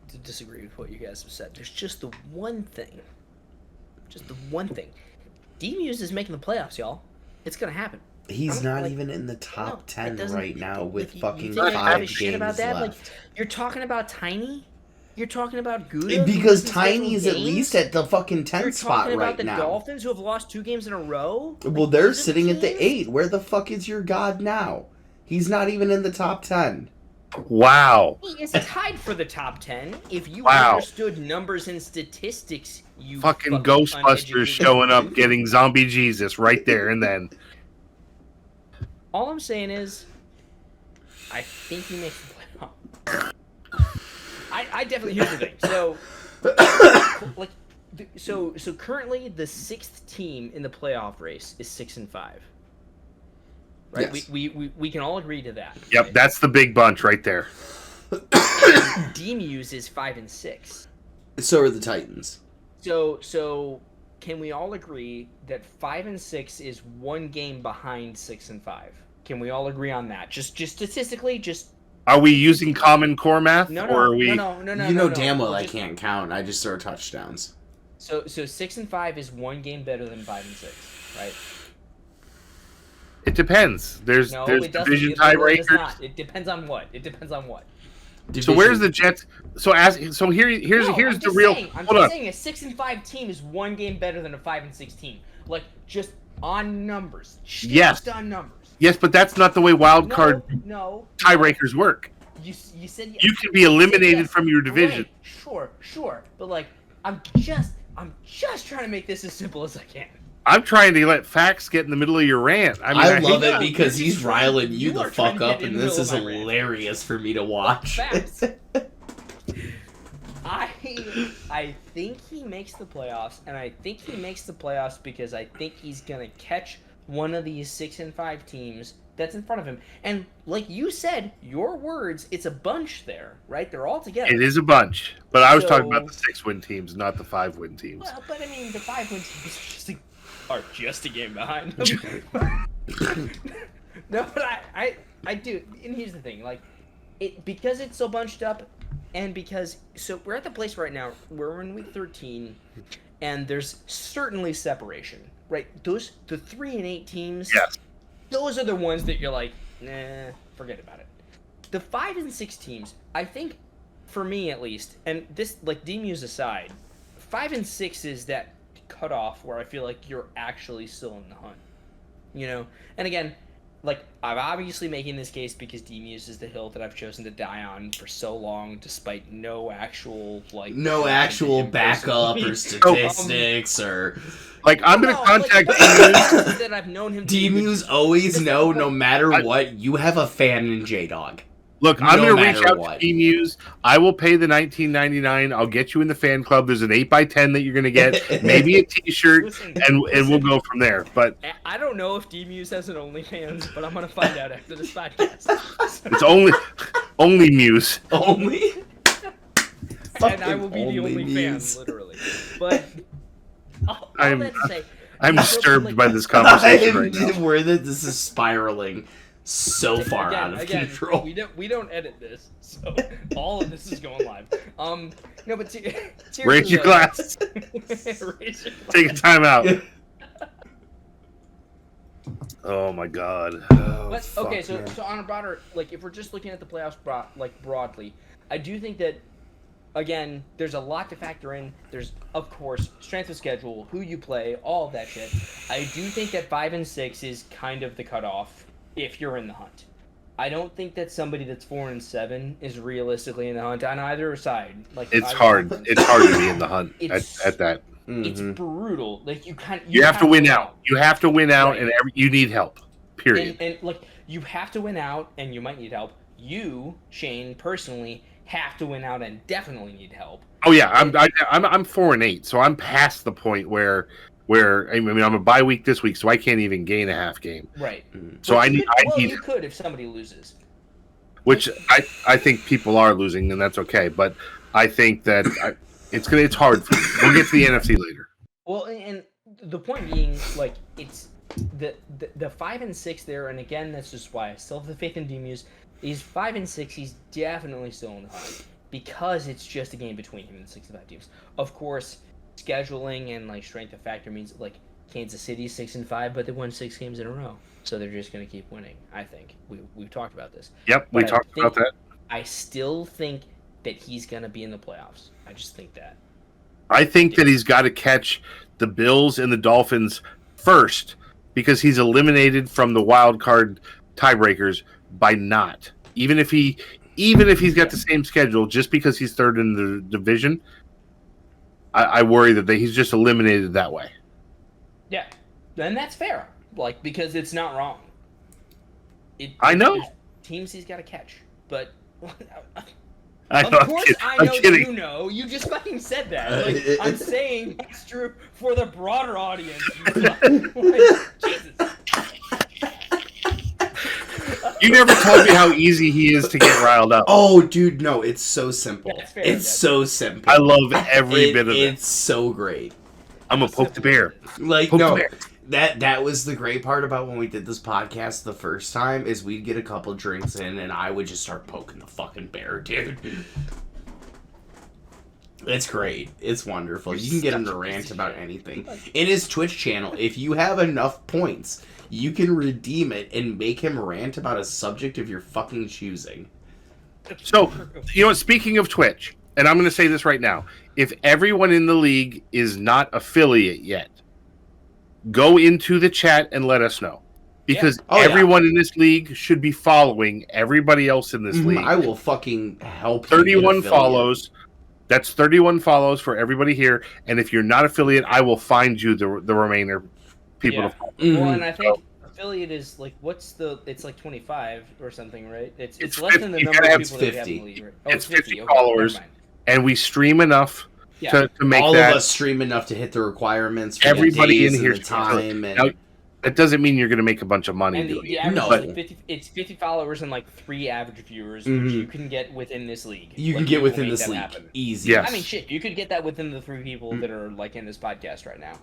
to disagree with what you guys have said. There's just the one thing. D-Muse is making the playoffs, y'all. It's gonna happen. He's not even in the top 10 right now with fucking you 5 games shit about that? left. You're talking about Tiny? You're talking about Gouda? Because Tiny is at least at the fucking 10 spot right now. You're talking about the Dolphins who have lost 2 games in a row? Well, they're sitting at the 8. Where the fuck is your god now? He's not even in the top 10. Wow. He is tied for the top 10. If you understood numbers and statistics, you fucking Ghostbusters showing up, getting Zombie Jesus right there and then. All I'm saying is, I think he makes the playoff. I definitely, here's the thing. So currently the 6th team in the playoff race is 6 and 5. Right? Yes. We can all agree to that. Yep, right? That's the big bunch right there. D-Muse is 5 and 6. So are the Titans. So can we all agree that 5 and 6 is one game behind 6 and 5? Can we all agree on that? Just statistically, just. Are we using Common Core math, No, or are we? no. You know damn well I can't count. I just throw touchdowns. So 6 and 5 is one game better than 5 and 6, right? It depends. No, There's it doesn't. division It literally does tiebreakers. not. It depends on what. So where's the Jets? Here's No, I'm the just real. saying, I'm Hold just on. saying a 6 and 5 team is one game better than a 5 and 6 team. Like just on numbers. Yes. Just on numbers. Yes, but that's not the way wild card No. tiebreakers work. You said You can be eliminated yes. from your division. Right. Sure. But like I'm just trying to make this as simple as I can. I'm trying to let facts get in the middle of your rant. I mean, I love hate it that. because You're he's just riling trying- you you the are trying fuck to up, get in and the this is middle of my rant. hilarious for me to watch. Facts. I think he makes the playoffs, and I think he makes the playoffs because I think he's gonna catch one of these 6 and 5 teams that's in front of him. And like you said, your words, it's a bunch there, right? They're all together. it is a bunch, but I was talking So- about the 6-win teams, not the 5-win teams. Well, but I mean, the 5 wins are just a game behind. No, but I do. And here's the thing, like, because it's so bunched up, and because we're at the place right now where we're in week 13, and there's certainly separation, right? The 3 and 8 teams, Yes. those are the ones that you're like, nah, forget about it. The 5 and 6 teams, I think, for me at least, and this, like, D-Muse aside, 5 and 6 is that cutoff where I feel like you're actually still in the hunt, you know? And again, like, I'm obviously making this case because D-Muse is the hill that I've chosen to die on for so long, despite no actual, like... No actual backup or statistics or... Like, I'm going to contact D-Muse. That I've known him to be D-Muse always know, no matter what, you have a fan in J-Dog. Look, I'm No going to reach matter out what. to D-Muse. I will pay the $19.99. I'll get you in the fan club. There's an 8x10 that you're going to get, maybe a T-shirt, Listen, and we'll go from there. But I don't know if D-Muse has an OnlyFans, but I'm gonna find out after this podcast. it's only Muse. Only? And I will be the only fan, Muse. literally. But all I'm- that to say, I'm I disturbed like- by this conversation right now. Where this is spiraling so far Again, out of control. We don't edit this, so all of this is going live. No, but Raise your glass. Raise your glass. Take a time out. Oh my god. But okay, fuck, man. so on a broader, like, if we're just looking at the playoffs broadly, I do think that, again, there's a lot to factor in. There's, of course, strength of schedule, who you play, all of that shit. I do think that 5 and 6 is kind of the cutoff if you're in the hunt. I don't think that somebody that's 4 and 7 is realistically in the hunt on either side. Like, It's either hard. conference. It's hard to be in the hunt It's- at that. It's Mhm. brutal. Like, you You have to win out. You have to win out, Right. and you need help. Period. And like, you have to win out, and you might need help. You, Shane, personally, have to win out and definitely need help. Oh yeah, I'm 4 and 8, so I'm past the point where I mean I'm a bye week this week, so I can't even gain a half game. Right. So But I you need could- you could if somebody loses. which I think people are losing, and that's okay. But I think that it's hard. We'll get to the NFC later. Well, and the point being, like, it's the 5 and 6 there, and again, that's just why I still have the faith in D-Muse. He's 5 and 6. He's definitely still in the hunt because it's just a game between him and the 6 and 5 teams. Of course, scheduling and like strength of factor means like Kansas City's 6 and 5, but they won 6 games in a row, so they're just going to keep winning. I think we've talked about this. Yep, we But I talked about think- that. I still think that he's going to be in the playoffs. I just think that. I think that he's got to catch the Bills and the Dolphins first because he's eliminated from the wild card tiebreakers by not. Even if he's got the same schedule, just because he's third in the division, I worry that he's just eliminated that way. Yeah, and that's fair. Like, because it's not wrong. I know. There's teams he's got to catch, but I of know, I'm course kidding. I I'm know kidding. you know. You just fucking said that. Like, I'm saying it's true for the broader audience. Like, Jesus. You never told me how easy he is to get riled up. Oh, dude, no, it's so simple. Yeah, it's fair, It's yeah. so simple. I love every bit of it. It's so great. I'm gonna poke the bear. Like, Poke the no, bear. that was the great part about when we did this podcast the first time is we'd get a couple drinks in and I would just start poking the fucking bear, dude. It's great. It's wonderful. You can get him to rant about anything. In his Twitch channel, if you have enough points, you can redeem it and make him rant about a subject of your fucking choosing. So, you know what? Speaking of Twitch, and I'm going to say this right now: if everyone in the league is not affiliate yet, go into the chat and let us know, because Oh, yeah. everyone in this league should be following everybody else in this league. I will fucking help you. 31 get affiliate. follows. That's 31 follows for everybody here. And if you're not affiliate, I will find you the remainder people Yeah. to follow. Mhm. Well, and I think affiliate is like it's like 25 or something, right? It's It's less than the 50. number You of gotta people have that we have 50. in the league, right? Oh, It's 50 Okay, followers. never mind. And we stream enough Yeah. to make All that. of us stream enough to hit the requirements for Everybody the days in here and the streams. time. And Now, that doesn't mean you're going to make a bunch of money And doing the it. average No. is like 50, it's 50 followers and like 3 average viewers, Mhm. which you can get within this league. you Like, can get will within make this that league happen. easy. Yes. I mean, shit, you could get that within the 3 people that are like in this podcast right now.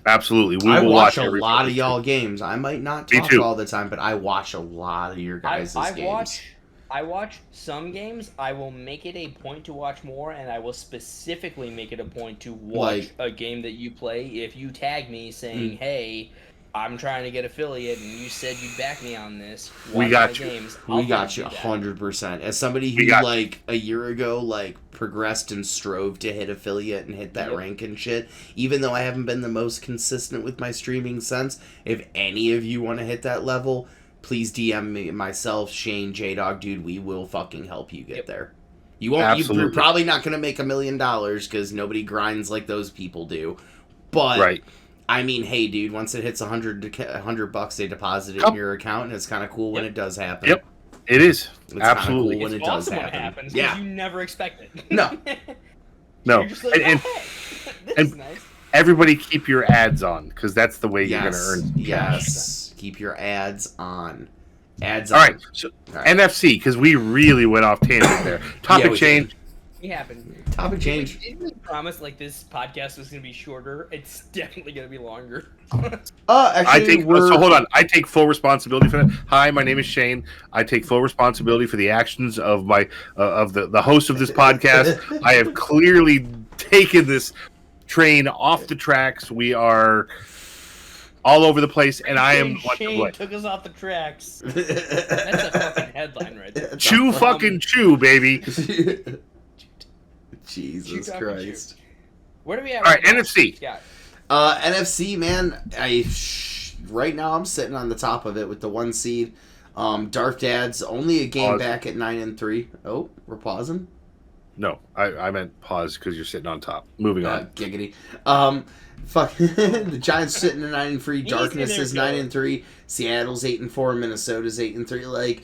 Absolutely. We I will watch a everybody. lot of y'all games. I might not Me talk too. all the time, but I watch a lot of your guys' games. I watch some games. I will make it a point to watch more, and I will specifically make it a point to watch a game that you play. If you tag me saying, "Hey, I'm trying to get affiliate, and you said you'd back me on this," We watch got my you. Games, We I'll got you do that. 100%. As somebody We who got like a year ago like progressed and strove to hit affiliate and hit that Yep. rank and shit, even though I haven't been the most consistent with my streaming since, if any of you want to hit that level, please DM me, myself, Shane, J-Dog, dude, we will fucking help you get Yep. there. You won't. You're Absolutely. probably not going to make $1 million because nobody grinds like those people do. But Right. I mean, hey, dude, once it hits $100, they deposit it Yep. in your account, and it's kind of cool when Yep. it does happen. Yep. It is. It's kinda Absolutely. cool when It's it does awesome when it happen. happens Yeah. because you never expect it. No. No. You're just like, And "Oh, hey, this and- is nice." everybody keep your ads on, because that's the way you're going to Yes, earn some cash. yes. Keep your ads on. Ads All on. right. So, All right. NFC, because we really went off tangent there. Topic we change. It happened. Topic change. Didn't we promise like this podcast was going to be shorter? It's definitely going to be longer. I Actually, take so hold on. I take full responsibility for that. Hi, my name is Shane. I take full responsibility for the actions of my of the host of this podcast. I have clearly taken this train off the tracks. We are all over the place, and I am Shane took us off the tracks. That's a fucking headline right there. chew fucking chew, baby. Jesus Chew, talk, Christ. Where do we at? All right, now? NFC. Yeah. NFC, man, right now I'm sitting on the top of it with the 1 seed. Darth Dad's only a game Pause. back at 9-3. Oh, we're pausing. No, I meant pause because you're sitting on top. Moving on. Giggity. Fuck. The Giants sitting at 9-3. Darkness is 9-3. Seattle's 8-4. Minnesota's 8-3. Like,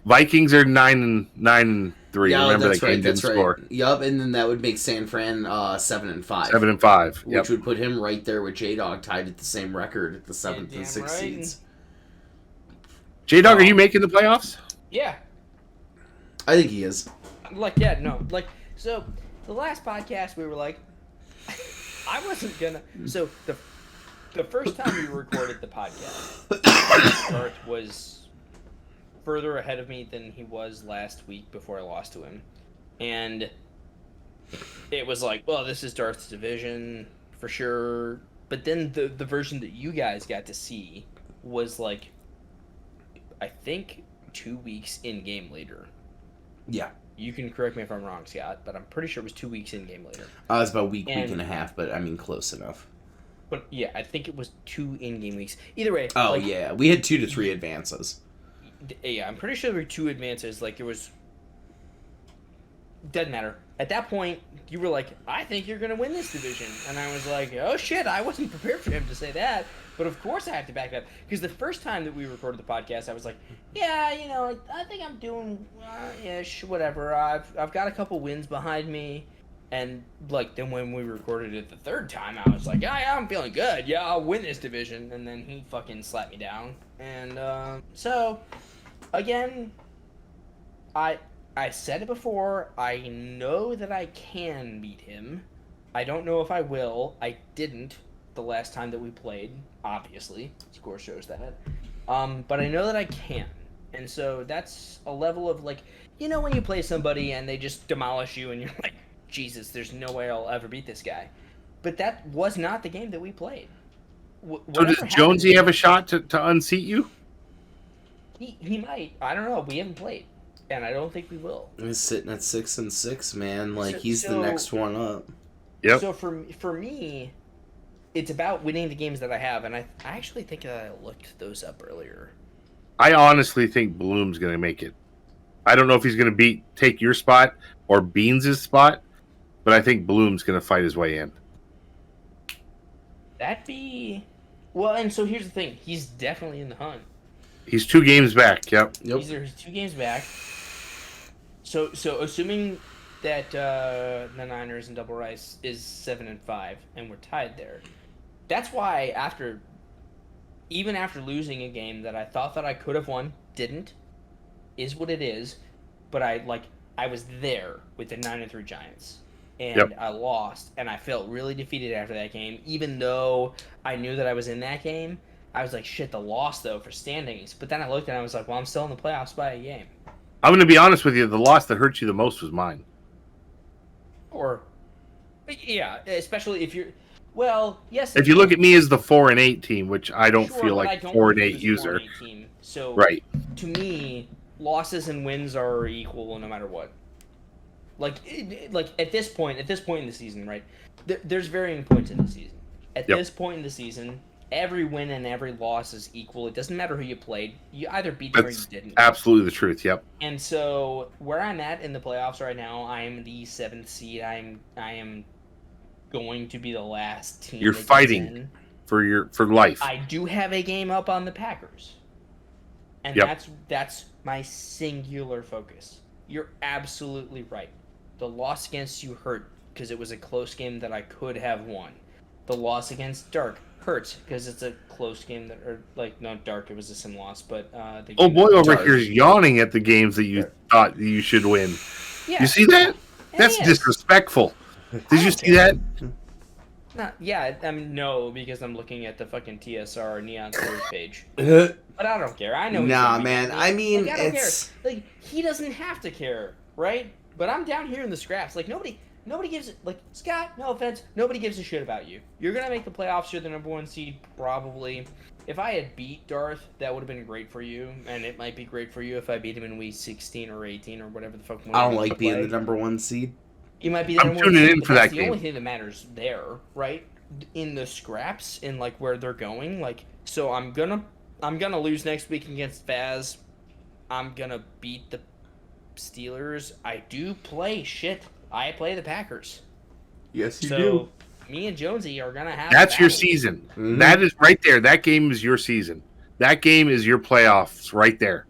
Vikings are 9-3. yeah, Remember that's that right. game That's didn't right. score. Yup, and then that would make San Fran 7-5. 7-5. Which Yep. would put him right there with J Dog tied at the same record at the 7th and damn 6th right. seeds. J Dog, are you making the playoffs? Yeah. I think he is. Like, yeah, no. Like, so the last podcast we were like, I wasn't gonna. So the first time we recorded the podcast, Art was further ahead of me than he was last week before I lost to him. And it was like, well, this is Darth's division for sure. But then the version that you guys got to see was like, I think 2 weeks in game later. Yeah. You can correct me if I'm wrong, Scott, but I'm pretty sure it was 2 weeks in game later. It was about week And- and a half, but I mean, close enough. But yeah, I think it was 2 in-game weeks. Either way, Oh, like, yeah. We had 2 to 3 advances. Yeah, I'm pretty sure there were 2 advances. Like, it was... Doesn't matter. At that point, you were like, I think you're going to win this division. And I was like, oh shit, I wasn't prepared for him to say that. But of course I have to back that up. Because the first time that we recorded the podcast, I was like, yeah, you know, I think I'm doing ish, whatever. I've got a couple wins behind me. And, like, then when we recorded it the third time, I was like, yeah, I'm feeling good. Yeah, I'll win this division. And then he fucking slapped me down. And, so, again, I said it before. I know that I can beat him. I don't know if I will. I didn't the last time that we played. Obviously, score shows that. But I know that I can, and so that's a level of like, you know, when you play somebody and they just demolish you, and you're like, Jesus, there's no way I'll ever beat this guy. But that was not the game that we played. So does Jonesy have a shot to unseat you? He might. I don't know. We haven't played, and I don't think we will. He's sitting at 6-6, man. Like, So- he's the so- next one up. Yep. So for me, it's about winning the games that I have, and I actually think that I looked those up earlier. I honestly think Bloom's going to make it. I don't know if he's going to take your spot or Beans' spot, but I think Bloom's going to fight his way in. That'd be well. And so here's the thing: he's definitely in the hunt. He's 2 games back. Yep. Yep. He's 2 games back. So assuming that the Niners and Double Rice is 7-5, and we're tied there. That's why even after losing a game that I thought that I could have won, didn't, is what it is. But I was there with the 9-3 Giants, and Yep. I lost, and I felt really defeated after that game. Even though I knew that I was in that game, I was like, shit, the loss though for standings. But then I looked and I was like, well, I'm still in the playoffs by a game. I'm going to be honest with you. The loss that hurt you the most was mine. Or, yeah, especially if you're. Well, yes. If you look at me as the 4-8 team, which I don't sure, feel but like I don't 4-8 think it was a user. 4-8 team. So Right. to me, losses and wins are equal no matter what. Like at this point in the season, right? There's varying points in the season. At Yep. this point in the season, every win and every loss is equal. It doesn't matter who you played. You either beat them or you That's didn't. absolutely the truth. Yep. And so where I'm at in the playoffs right now, I am the 7th seed. I am going to be the last team. You're that gets fighting. in. For life. I do have a game up on the Packers. And Yep. that's my singular focus. You're absolutely right. The loss against you hurt because it was a close game that I could have won. The loss against Dark hurts because it's a close game that, or like not Dark, it was a sim loss, but the Oh game boy, that- over Dark. here is yawning at the games that you thought you should win. Yeah, You see that? That's it is. disrespectful. Did you don't see care. that? Yeah, I mean no, because I'm looking at the fucking TSR Neon Stories page. But I don't care. I know. he's Nah, gonna be man. with me. I mean, like, I don't it's- care. Like he doesn't have to care, right? But I'm down here in the scraps. Like nobody gives like Scott. No offense, nobody gives a shit about you. You're gonna make the playoffs. You're the number 1 seed probably. If I had beat Darth, that would have been great for you, and it might be great for you if I beat him in week 16 or 18 or whatever the fuck. I don't like being the number 1 seed. You might be the I'm number 1 tuning seed, in but for that's that the game. only thing that matters there, right? In the scraps, in like where they're going, like so. I'm gonna lose next week against Faz. I'm gonna beat the Steelers. I do play shit. I play the Packers. Yes, So me and Jonesy are gonna have. That's your battles. season. Mhm. That is right there. That game is your season. That game is your playoffs right there.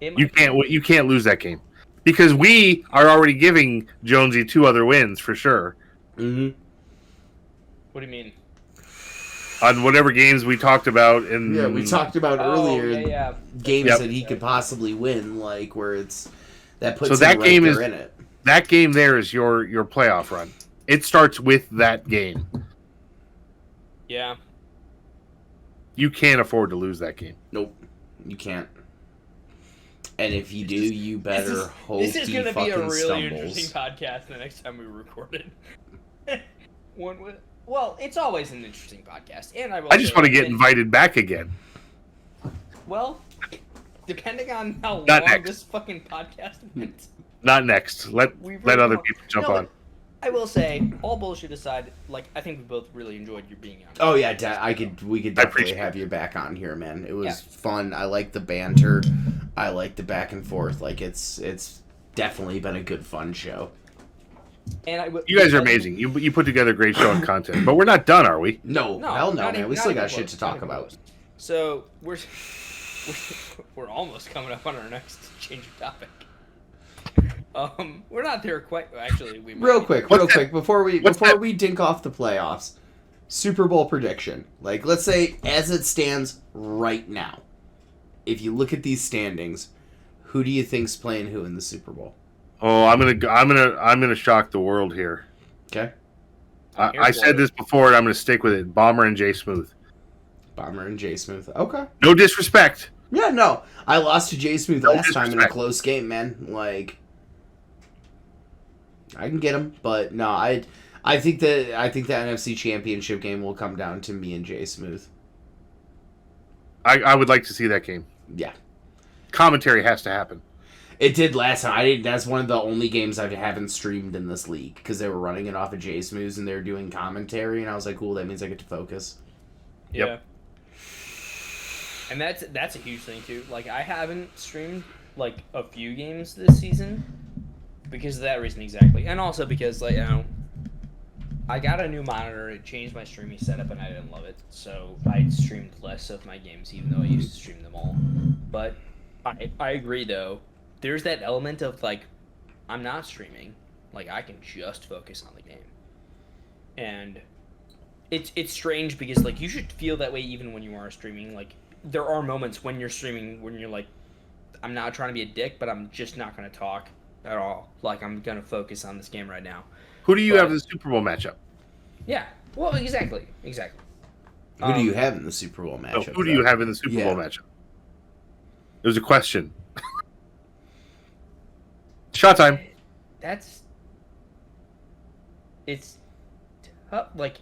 It You might- can't lose that game because we are already giving Jonesy 2 other wins for sure Mm-hmm. What do you mean? on whatever games we talked about. And Yeah, we talked about earlier yeah. games Yep. that he could possibly win, like where it's that puts So him that right game there is- in it. that game there is your playoff run. It starts with that game. Yeah. You can't afford to lose that game. Nope, you can't. And if you do, you better This is, hope this is he gonna fucking be a really stumbles. interesting podcast the next time we record it. Well, it's always an interesting podcast, and I just want to get invited back again. Well, depending on how Not long next. this fucking podcast went. Not next. Let We've other already- people jump No, on. but I will say, all bullshit aside, like I think we both really enjoyed you being on. Oh yeah, we could I definitely appreciate have you back on here, man. It was Yeah. fun. I like the banter. I like the back and forth. Like it's definitely been a good fun show. And You guys are amazing. You put together a great show and content. But we're not done, are we? No, No, hell no, not man. even- We not still even got shit close, to not talk even about. close. So we're almost coming up on our next change of topic. We're not there quite. Actually, we might Real be. quick, before that? we dink off the playoffs, Super Bowl prediction. Like, let's say as it stands right now, if you look at these standings, who do you think's playing who in the Super Bowl? Oh, I'm gonna shock the world here. Okay. I said this before, and I'm gonna stick with it. Bomber and Jay Smooth. Bomber and Jay Smooth. Okay. No disrespect. Yeah, no. I lost to Jay Smooth No last time in a disrespect. close game, man. Like, I can get him, but no, I think the NFC Championship game will come down to me and Jay Smooth. I would like to see that game. Yeah. Commentary has to happen. It did last time. That's one of the only games I haven't streamed in this league because they were running it off of Jay Smooth and they were doing commentary, and I was like, cool, that means I get to focus. Yeah. Yep. And that's a huge thing too. Like I haven't streamed like a few games this season because of that reason exactly, and also because like I got a new monitor. It changed my streaming setup, and I didn't love it. So I streamed less of my games, even though I used to stream them all. But I agree though. There's that element of like I'm not streaming. Like I can just focus on the game, and it's strange because like you should feel that way even when you are streaming. Like there are moments when you're streaming when you're like, I'm not trying to be a dick, but I'm just not going to talk at all. Like I'm going to focus on this game right now. Who do you But- have in the Super Bowl matchup? Yeah. Well, exactly. Who do you have in the Super Bowl No, matchup? who do you have in the Super Yeah. Bowl matchup? It was a question. Shot time. It's tough. Like,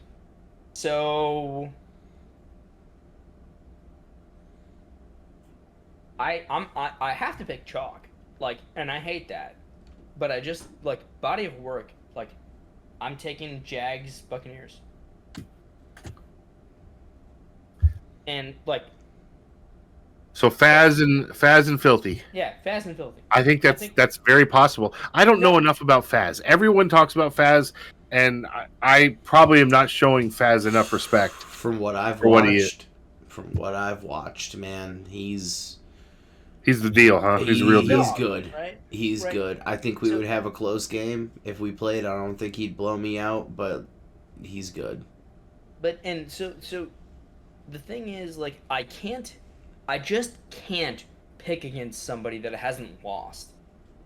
so I have to pick chalk. Like, and I hate that, but I just like body of work. Like, I'm taking Jags Buccaneers, and like, So Faz and Filthy. yeah, Fast and Filthy. I think I think- that's very possible. I don't know enough about Faz. Everyone talks about Faz, and I probably am not showing Faz enough respect. From what I've For what he is. watched, man, he's He's the deal, huh? He's the real deal. He's good. Right? He's Right. good. I think we So- would have a close game if we played. I don't think he'd blow me out, but he's good. But and so the thing is like I just can't pick against somebody that hasn't lost.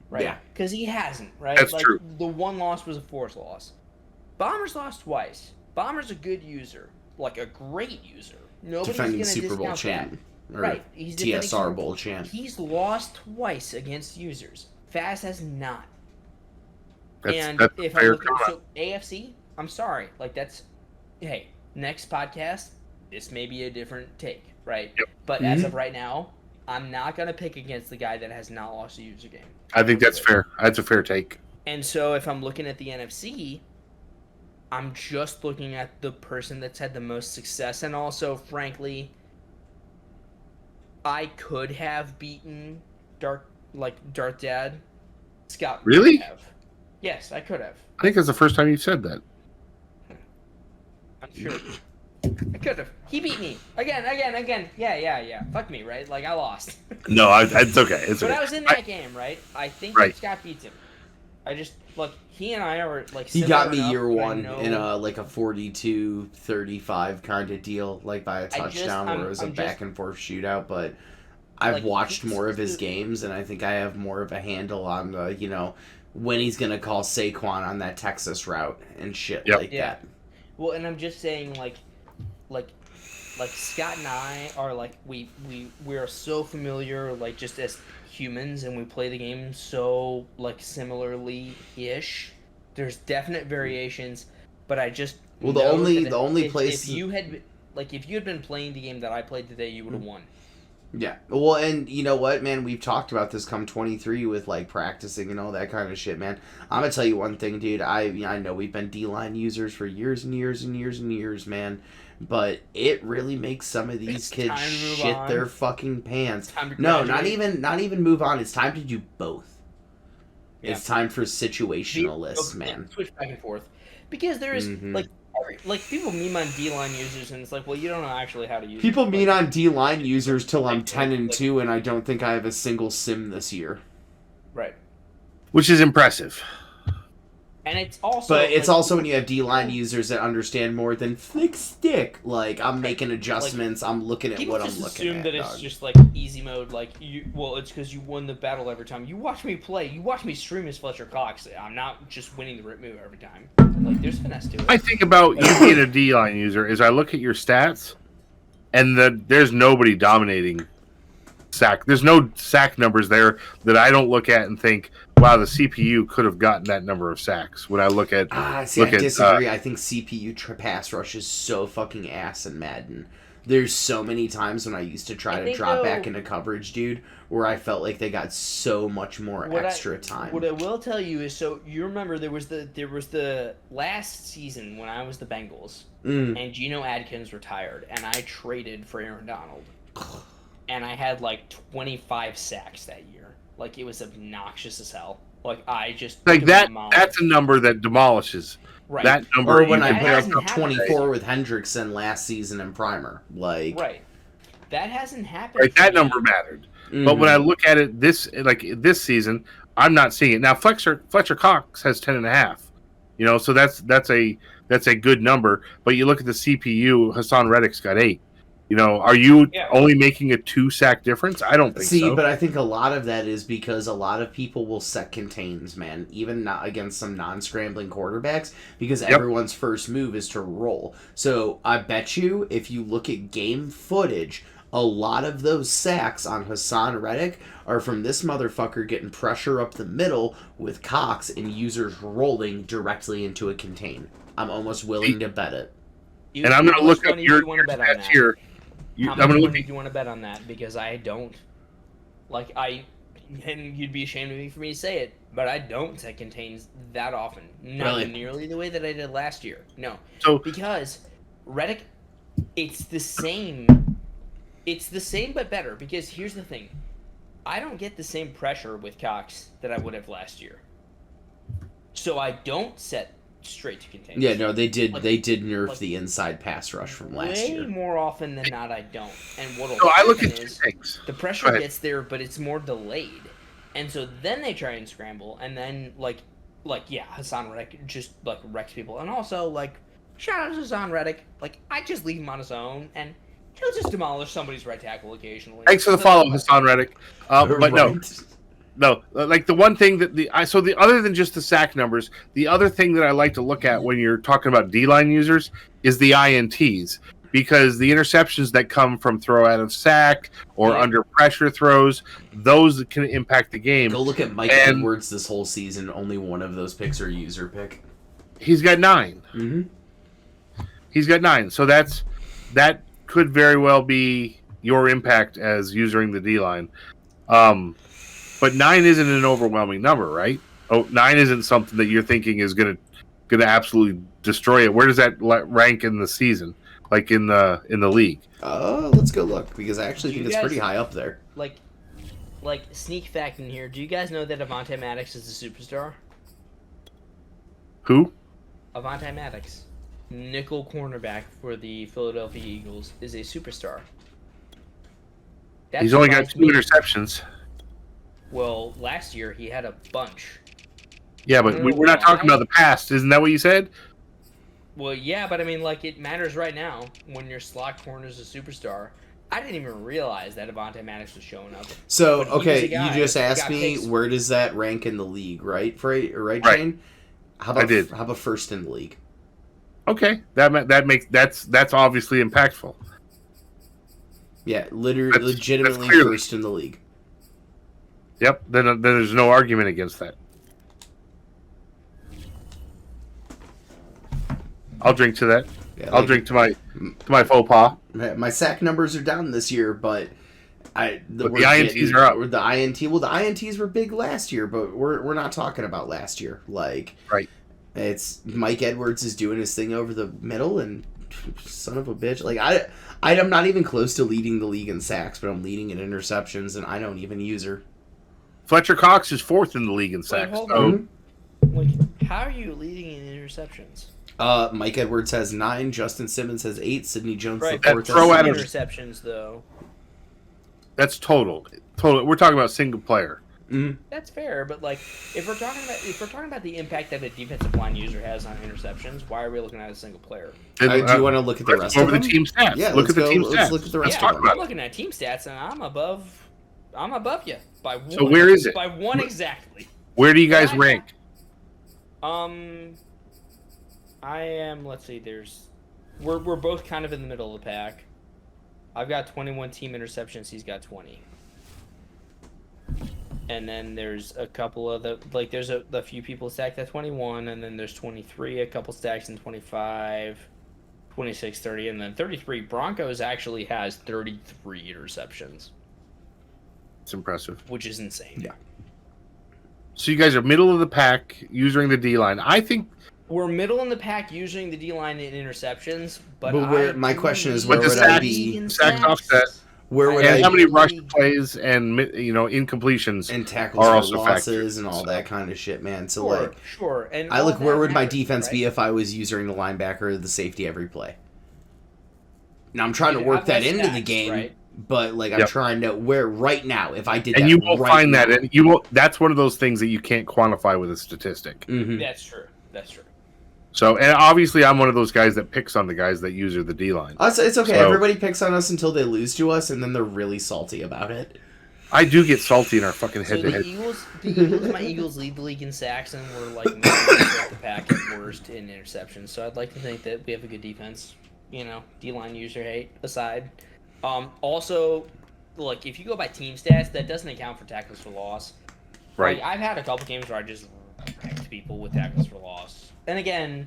Right? Yeah. Cuz he hasn't, right? That's like, true. The one loss was a forced loss. Bombers lost twice. Bombers a good user, like a great user. Nobody's Defending gonna Super Bowl discount champ. that. Or Right. He's defending TSR Super Bowl champ. He's lost twice against users. Fast has not. That's And a if fair I'm looking, comment. so AFC, I'm sorry, like that's, hey, next podcast, this may be a different take, right? Yep. But Mm-hmm. as of right now, I'm not gonna pick against the guy that has not lost a user game. I think that's fair. That's a fair take. And so if I'm looking at the NFC, I'm just looking at the person that's had the most success, and also, frankly, I could have beaten Darth Dad. Scott. Really? Could have. Yes, I could have. I think that's the first time you said that. I'm sure. I could have. He beat me again. Yeah. Fuck me, right? Like I lost. No, it's okay. It's But okay. I was in that game, right? I think Right. Scott beats him. I just look. He and I are like. He got me similar year enough, but I one know- in a like a 42-35 kind of deal, like by a touchdown where it was a back and forth shootout. But I've Like, watched more of his he's- games, and I think I have more of a handle on the when he's gonna call Saquon on that Texas route and shit Yep. like Yeah. that. Well, and I'm just saying, like Scott and I are like we are so familiar, like just as humans, and we play the game so like similarly ish. There's definite variations, but I just Well, the know only- that the only if place- you had been playing the game that I played today, you would have won. Yeah. Well, and you know what, man? We've talked about this come 23 with like practicing and all that kind of shit, man. I'm gonna tell you one thing, dude. I know we've been D-line users for years and years and years and years, man. But it really makes some of these It's kids time to move shit on. their fucking pants. Time to No, graduate. not even move on. It's time to do both. Yeah. It's time for situationalists, Okay, man. Switch back and forth, because there's Mhm. like people meme on D-line users, and it's like, well, you don't know actually how to use. People it. mean Like, on D-line users till I'm 10-2, and I don't think I have a single sim this year. right. Which is impressive. And it's also, But it's like, also when you have D-line users that understand more than flick stick. Like, I'm making adjustments. I'm looking at people what I'm just looking assume at. that it's dog. just like easy mode. Like it's because you won the battle every time. You watch me play. You watch me stream as Fletcher Cox. I'm not just winning the rip move every time. Like, there's finesse to it. I think about you being a D-line user is I look at your stats, and there's nobody dominating sack. There's no sack numbers there that I don't look at and think, wow, the CPU could have gotten that number of sacks. When I look at, I look at, disagree. I think CPU pass rush is so fucking ass in Madden. There's so many times when I used to try I to think, drop though, back into coverage, dude, where I felt like they got so much more extra time. What I will tell you is, so you remember there was the last season when I was the Bengals and Geno Adkins retired, and I traded for Aaron Donald, and I had like 25 sacks that year. Like, it was obnoxious as hell. Like, I just like that. demolished. That's a number that demolishes. Right. That number. Or when you I can put put hasn't up happened. 24 with Hendrickson last season in Primer. Like, Right. That hasn't happened. right, for that me. number mattered. But when I look at it this season, I'm not seeing it. Now Fletcher Cox has 10.5. You know, so that's a good number. But you look at the CPU, Hassan Reddick's got 8. You know, are you only making a 2 sack difference? I don't think so. See, but I think a lot of that is because a lot of people will set contains, man, even not against some non-scrambling quarterbacks, because everyone's first move is to roll. So I bet you, if you look at game footage, a lot of those sacks on Hassan Reddick are from this motherfucker getting pressure up the middle with Cox and users rolling directly into a contain. I'm almost willing to bet it. And I'm going to look up your stats here. How much money do you want to bet on that? Because I don't. Like, and you'd be ashamed of me for me to say it, but I don't set contains that often. Not Really? nearly the way that I did last year. No. So because Reddick, it's the same. It's the same but better. Because here's the thing. I don't get the same pressure with Cox that I would have last year. So I don't set straight to contains. Yeah, no, they did. Like- They did nerf like- the inside pass rush from last Way year. more often than not, I don't. And what'll So I look happen at two is things. the Go pressure ahead. gets there, but it's more delayed. And so then they try and scramble, and then Hassan Reddick just like wrecks people. And also, like, shout out to Hassan Reddick. Like, I just leave him on his own, and he'll just demolish somebody's right tackle occasionally. Thanks for the follow, Hassan Reddick. But no, Right. No, like the one thing that the other than just the sack numbers, the other thing that I like to look at when you're talking about D-line users is the INTs, because the interceptions that come from throw out of sack or under pressure throws, those can impact the game. Go look at Mike And- Edwards this whole season. Only one of those picks are user pick. He's got 9. Mm-hmm. He's got 9. So that could very well be your impact as using the D-line. But 9 isn't an overwhelming number, right? 9 isn't something that you're thinking is gonna absolutely destroy it. Where does that rank in the season, like in the league? Let's go look, because I actually Do think you it's guys- pretty high up there. Like sneak fact in here. Do you guys know that Avonte Maddox is a superstar? Who? Avonte Maddox, nickel cornerback for the Philadelphia Eagles, is a superstar. That He's only got surprised 2 me. interceptions. Well, last year he had a bunch. Yeah, but we're not talking about the past. Isn't that what you said? Well, yeah, but I mean, like, it matters right now when your slot corner is a superstar. I didn't even realize that Avonte Maddox was showing up. So, But he was okay, a guy you just that asked got me picks. where does that rank in the league, right? Right, Right. Shane? How about I did. How about first in the league? Okay, that's obviously impactful. Yeah, literally, That's legitimately clearly- first in the league. Yep. Then there's no argument against that. I'll drink to that. Yeah, I'll like, drink to my faux pas. My sack numbers are down this year, but But the INTs are up. The INTs were big last year, but we're not talking about last year. Like, Right. It's Mike Edwards is doing his thing over the middle, and son of a bitch. Like, I'm not even close to leading the league in sacks, but I'm leading in interceptions, and I don't even use her. Fletcher Cox is 4th in the league in sacks. hold So on. Like, how are you leading in interceptions? Mike Edwards has 9, Justin Simmons has 8, Sidney Jones Right, the fourth that throw has out 7. of- interceptions though. that's total. We're talking about single player. That's fair, but like if we're talking about the impact that a defensive line user has on interceptions, why are we looking at a single player? Do you want to look at the rest of them? The team stats. Yeah, look at the team let's stats. look at the rest Yeah, of them. I'm looking at team stats, and I'm above you by one. So where is it? By one exactly. Where do you guys rank? I am. Let's see. We're both kind of in the middle of the pack. I've got 21 team interceptions. He's got 20. And then there's a couple of there's a few people stacked at 21, and then there's 23, a couple stacks in 25, 26, 30, and then 33. Broncos actually has 33 interceptions. It's impressive. Which is insane. Yeah. So you guys are middle of the pack using the D line. I think we're middle in the pack using the D line in interceptions, but my question is, where would I be? Sacks offset. Where would and I how many be? rush plays and incompletions And tackles are for also losses and all so. that kind of shit, man. So sure. And I look, where would my matters, defense right? be if I was using the linebacker or the safety every play? Now I'm trying to You'd work have that that into the stacks, game, right? but like I'm trying to where right now if I did that, and you won't right find now, that, and you won't. That's one of those things that you can't quantify with a statistic. Mhm. That's true. So, and obviously, I'm one of those guys that picks on the guys that use the D line. It's okay. So- Everybody picks on us until they lose to us, and then they're really salty about it. I do get salty in our fucking So head to the head. Eagles, my Eagles lead the league in sacks, and we're like middle of the pack at worst in interceptions. So I'd like to think that we have a good defense. D-line user hate aside. Also, like if you go by team stats, that doesn't account for tackles for loss. Right. Like, I've had a couple games where I just wrecked people with tackles for loss. And again,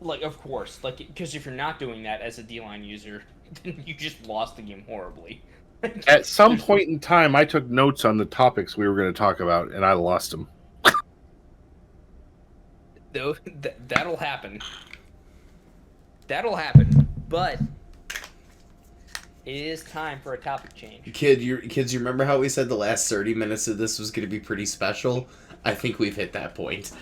like of course, like because if you're not doing that as a D-line user, then you just lost the game horribly. At some point in time, I took notes on the topics we were going to talk about, and I lost them. Though that'll happen. That'll happen. But it is time for a topic change. Kids, you remember how we said the last 30 minutes of this was going to be pretty special? I think we've hit that point.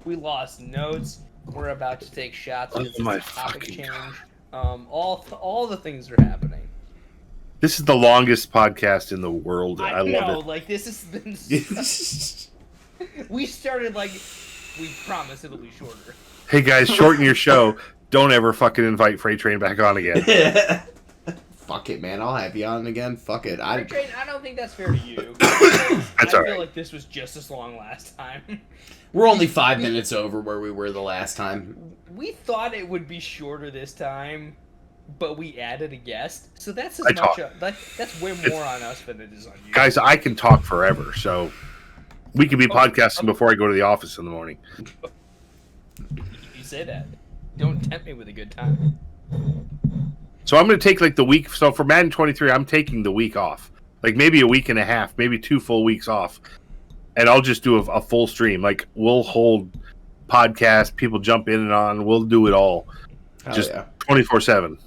We lost notes. We're about to take shots because it's my a topic fucking change. God. All the things are happening. This is the longest podcast in the world. I know, love it. like this has been. We started like we promised it'll be shorter. Hey guys, shorten your show. Don't ever fucking invite Freight Train back on again. Fuck it, man. I'll have you on again. Fuck it. I don't think that's fair to you. That's I all feel right. like this was just as long last time. We're only 5 minutes over where we were the last time. We thought it would be shorter this time, but we added a guest, so that's I as much. That's way more on us than it is on you. Guys, I can talk forever, so we could be podcasting before I go to the office in the morning. You say that. Don't tempt me with a good time. So I'm going to take like the week. So for Madden 23, I'm taking the week off. Like maybe a week and a half, maybe 2 full weeks off. And I'll just do a full stream. Like we'll hold podcasts, people jump in and on. We'll do it all. Just 24/7.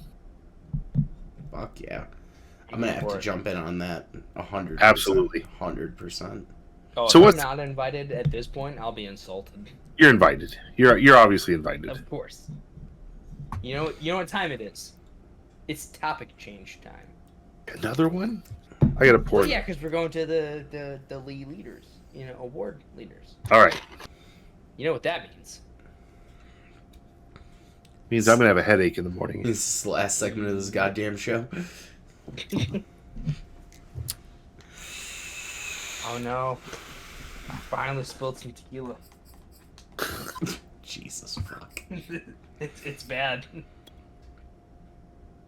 Fuck yeah. I'm going to have to jump in on that 100%. Absolutely. 100%. Oh, So if what's- I'm not invited at this point, I'll be insulted. You're invited. You're obviously invited. Of course. You know what time it is? It's topic change time. Another one? I got to pour. Well, yeah, because we're going to the league leaders. Award leaders. All right. You know what that means? Means I'm going to have a headache in the morning. This is the last segment of this goddamn show. Oh no! I finally spilled some tequila. Jesus fuck. It's bad.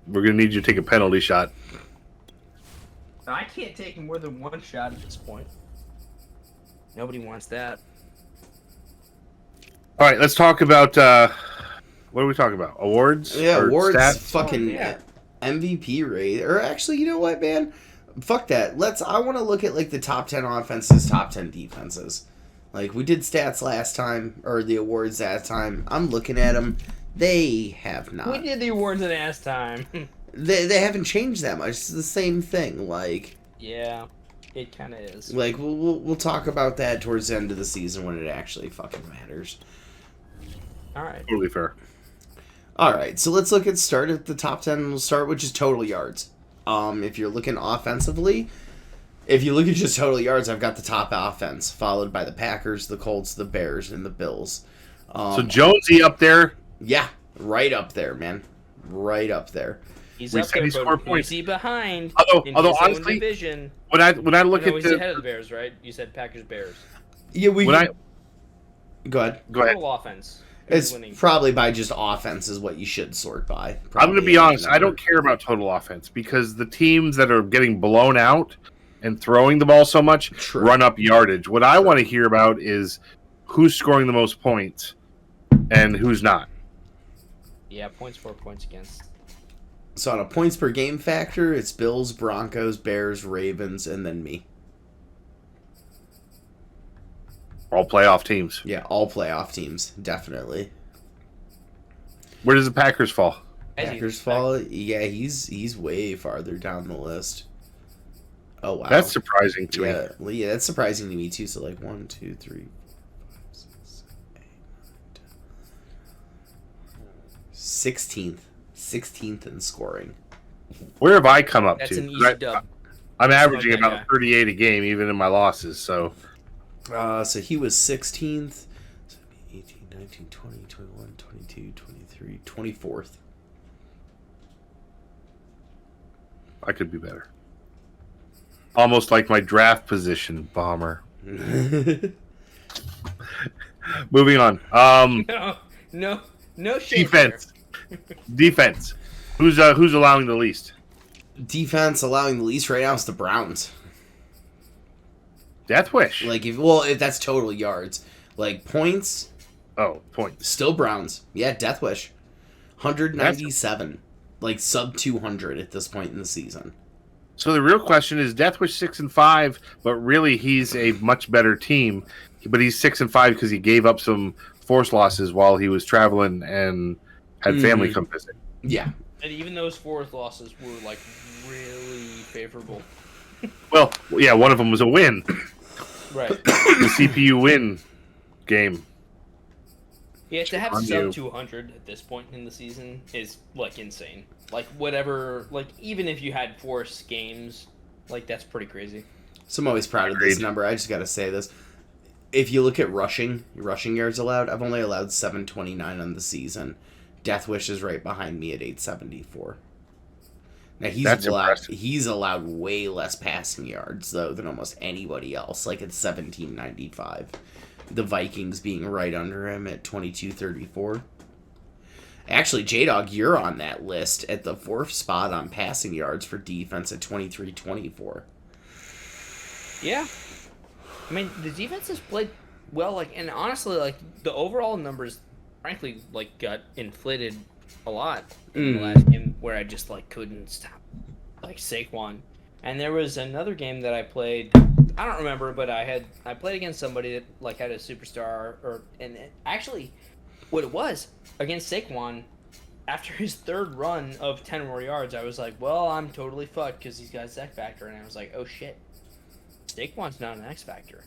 We're going to need you to take a penalty shot. I can't take more than one shot at this point. Nobody wants that. All right, let's talk about what are we talking about? Awards? Yeah, Or awards, stats? fucking yeah. MVP rate. Or actually, you know what, man? Fuck that. I want to look at like the top 10 offenses, top 10 defenses. Like we did stats last time, or the awards last time. I'm looking at them. They have not. We did the awards last time. They haven't changed that much. It's the same thing. Like Yeah, it kind of is. Like we'll talk about that towards the end of the season when it actually fucking matters. All right. Totally fair. All right, so let's start at the top 10. We'll start with just total yards. If you're looking offensively, If you look at just total yards, I've got the top offense, followed by the Packers, the Colts, the Bears, and the Bills. So Jonesy up there. Yeah, right up there, man. Right up there. He's We up said there, he but scored who's points. he behind? Although in his own honestly, division? when I look No, at he's the ahead of the Bears, right? You said Packers Bears. Yeah, we. when I Go ahead. go ahead. Total offense. Who's It's winning? probably by just offense is what you should sort by. I'm going to Probably be a honest. I number. don't care about total offense because the teams that are getting blown out and throwing the ball so much True. run up yardage. What I want to hear about is who's scoring the most points and who's not. Yeah, points for, points against. So on a points per game factor, it's Bills, Broncos, Bears, Ravens, and then me. All playoff teams. Yeah, all playoff teams, definitely. Where does the Packers fall? As you Packers expect. fall. Yeah, he's way farther down the list. Oh wow, That's surprising to me. yeah, well, yeah, that's surprising to me too. So like 1, 2, 3, 4, 5, 6, 7, 8, 9, 10. 16th in scoring. Where have I come up That's to? an easy dub. I'm averaging Like that about guy. 38 a game, even in my losses. So So he was 16th. So 18, 19, 20, 21, 22, 23, 24th. I could be better. Almost like my draft position, bomber. Moving on. No shame Defense. Defense. Who's allowing the least? Defense allowing the least right now is the Browns. Death Wish. Like if that's total yards. Like points, Oh, points. still Browns. Yeah, Death Wish. 197. Like sub 200 at this point in the season. So the real question is Death Wish 6-5, but really he's a much better team. But he's 6-5 because he gave up some force losses while he was traveling and had family come visit. Yeah. And even those fourth losses were like really favorable. Well, yeah, one of them was a win. Right. The CPU win game. Yeah, to have On sub you. 200 at this point in the season is like insane. Like whatever, like even if you had forced games, like that's pretty crazy. So I'm always proud of this Agreed. number. I just got to say this. If you look at rushing yards allowed, I've only allowed 729 on the season. Death Wish is right behind me at 874. Now That's impressive. he's allowed way less passing yards though than almost anybody else. Like it's 1795. The Vikings being right under him at 2234. Actually, J-Dog, you're on that list at the 4th spot on passing yards for defense at 2324. Yeah. I mean, the defense has played well, like, and honestly, like, the overall numbers, frankly, like, got inflated a lot in the last game where I just, like, couldn't stop, like, Saquon. And there was another game that I played, I don't remember, but I played against somebody that, like, had a superstar, actually, what it was, against Saquon, after his third run of 10 more yards, I was like, well, I'm totally fucked because he's got X Factor, and I was like, oh, shit. Saquon's not an X Factor.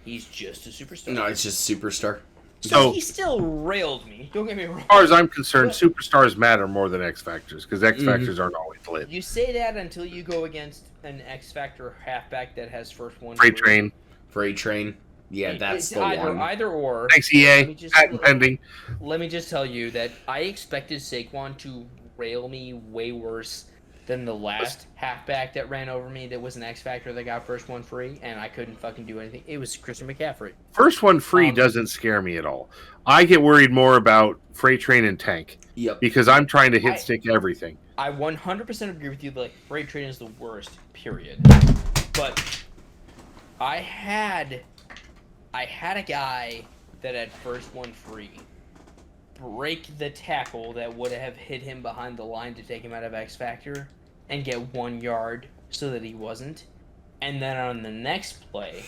He's just a superstar. No, it's just superstar. So, He still railed me. Don't get me wrong. as far as I'm concerned, superstars matter more than X Factors because X Factors aren't always lit. You say that until you go against an X Factor halfback that has first one. Freight Train. Freight Train. Yeah, that's the either, one. Either or. Thanks, Let me EA. just- Patent pending. Let me just tell you that I expected Saquon to rail me way worse than the last halfback that ran over me that was an X Factor that got first one free, and I couldn't fucking do anything. It was Christian McCaffrey. First one free doesn't scare me at all. I get worried more about Freight Train and Tank Yep. because I'm trying to hit stick everything. I 100% agree with you. Like, Freight Train is the worst, period. But I had a guy that had first one free break the tackle that would have hit him behind the line to take him out of X Factor and get 1 yard so that he wasn't. And then on the next play,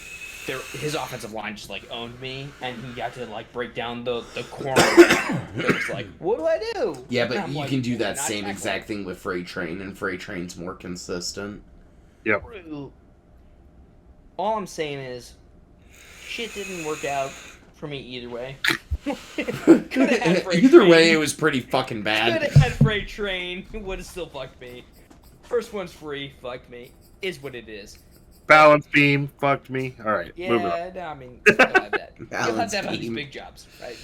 his offensive line just like owned me, and he got to like break down the corner. It was like, what do I do? Yeah, And but I'm you like, can do that not same tackle. exact thing with Freight Train, and Freight Train's more consistent. Yep. All I'm saying is, shit didn't work out for me either way. Coulda had Freight Either Train. way, it was pretty fucking Could bad. have had Freight Train. Would have still fucked me. First one's free. Fuck me. Is what it is. Balance beam fucked me. All right, moving on. Yeah, no, I mean, you'll have that. You'll have Balance that on these beam. big jobs, right?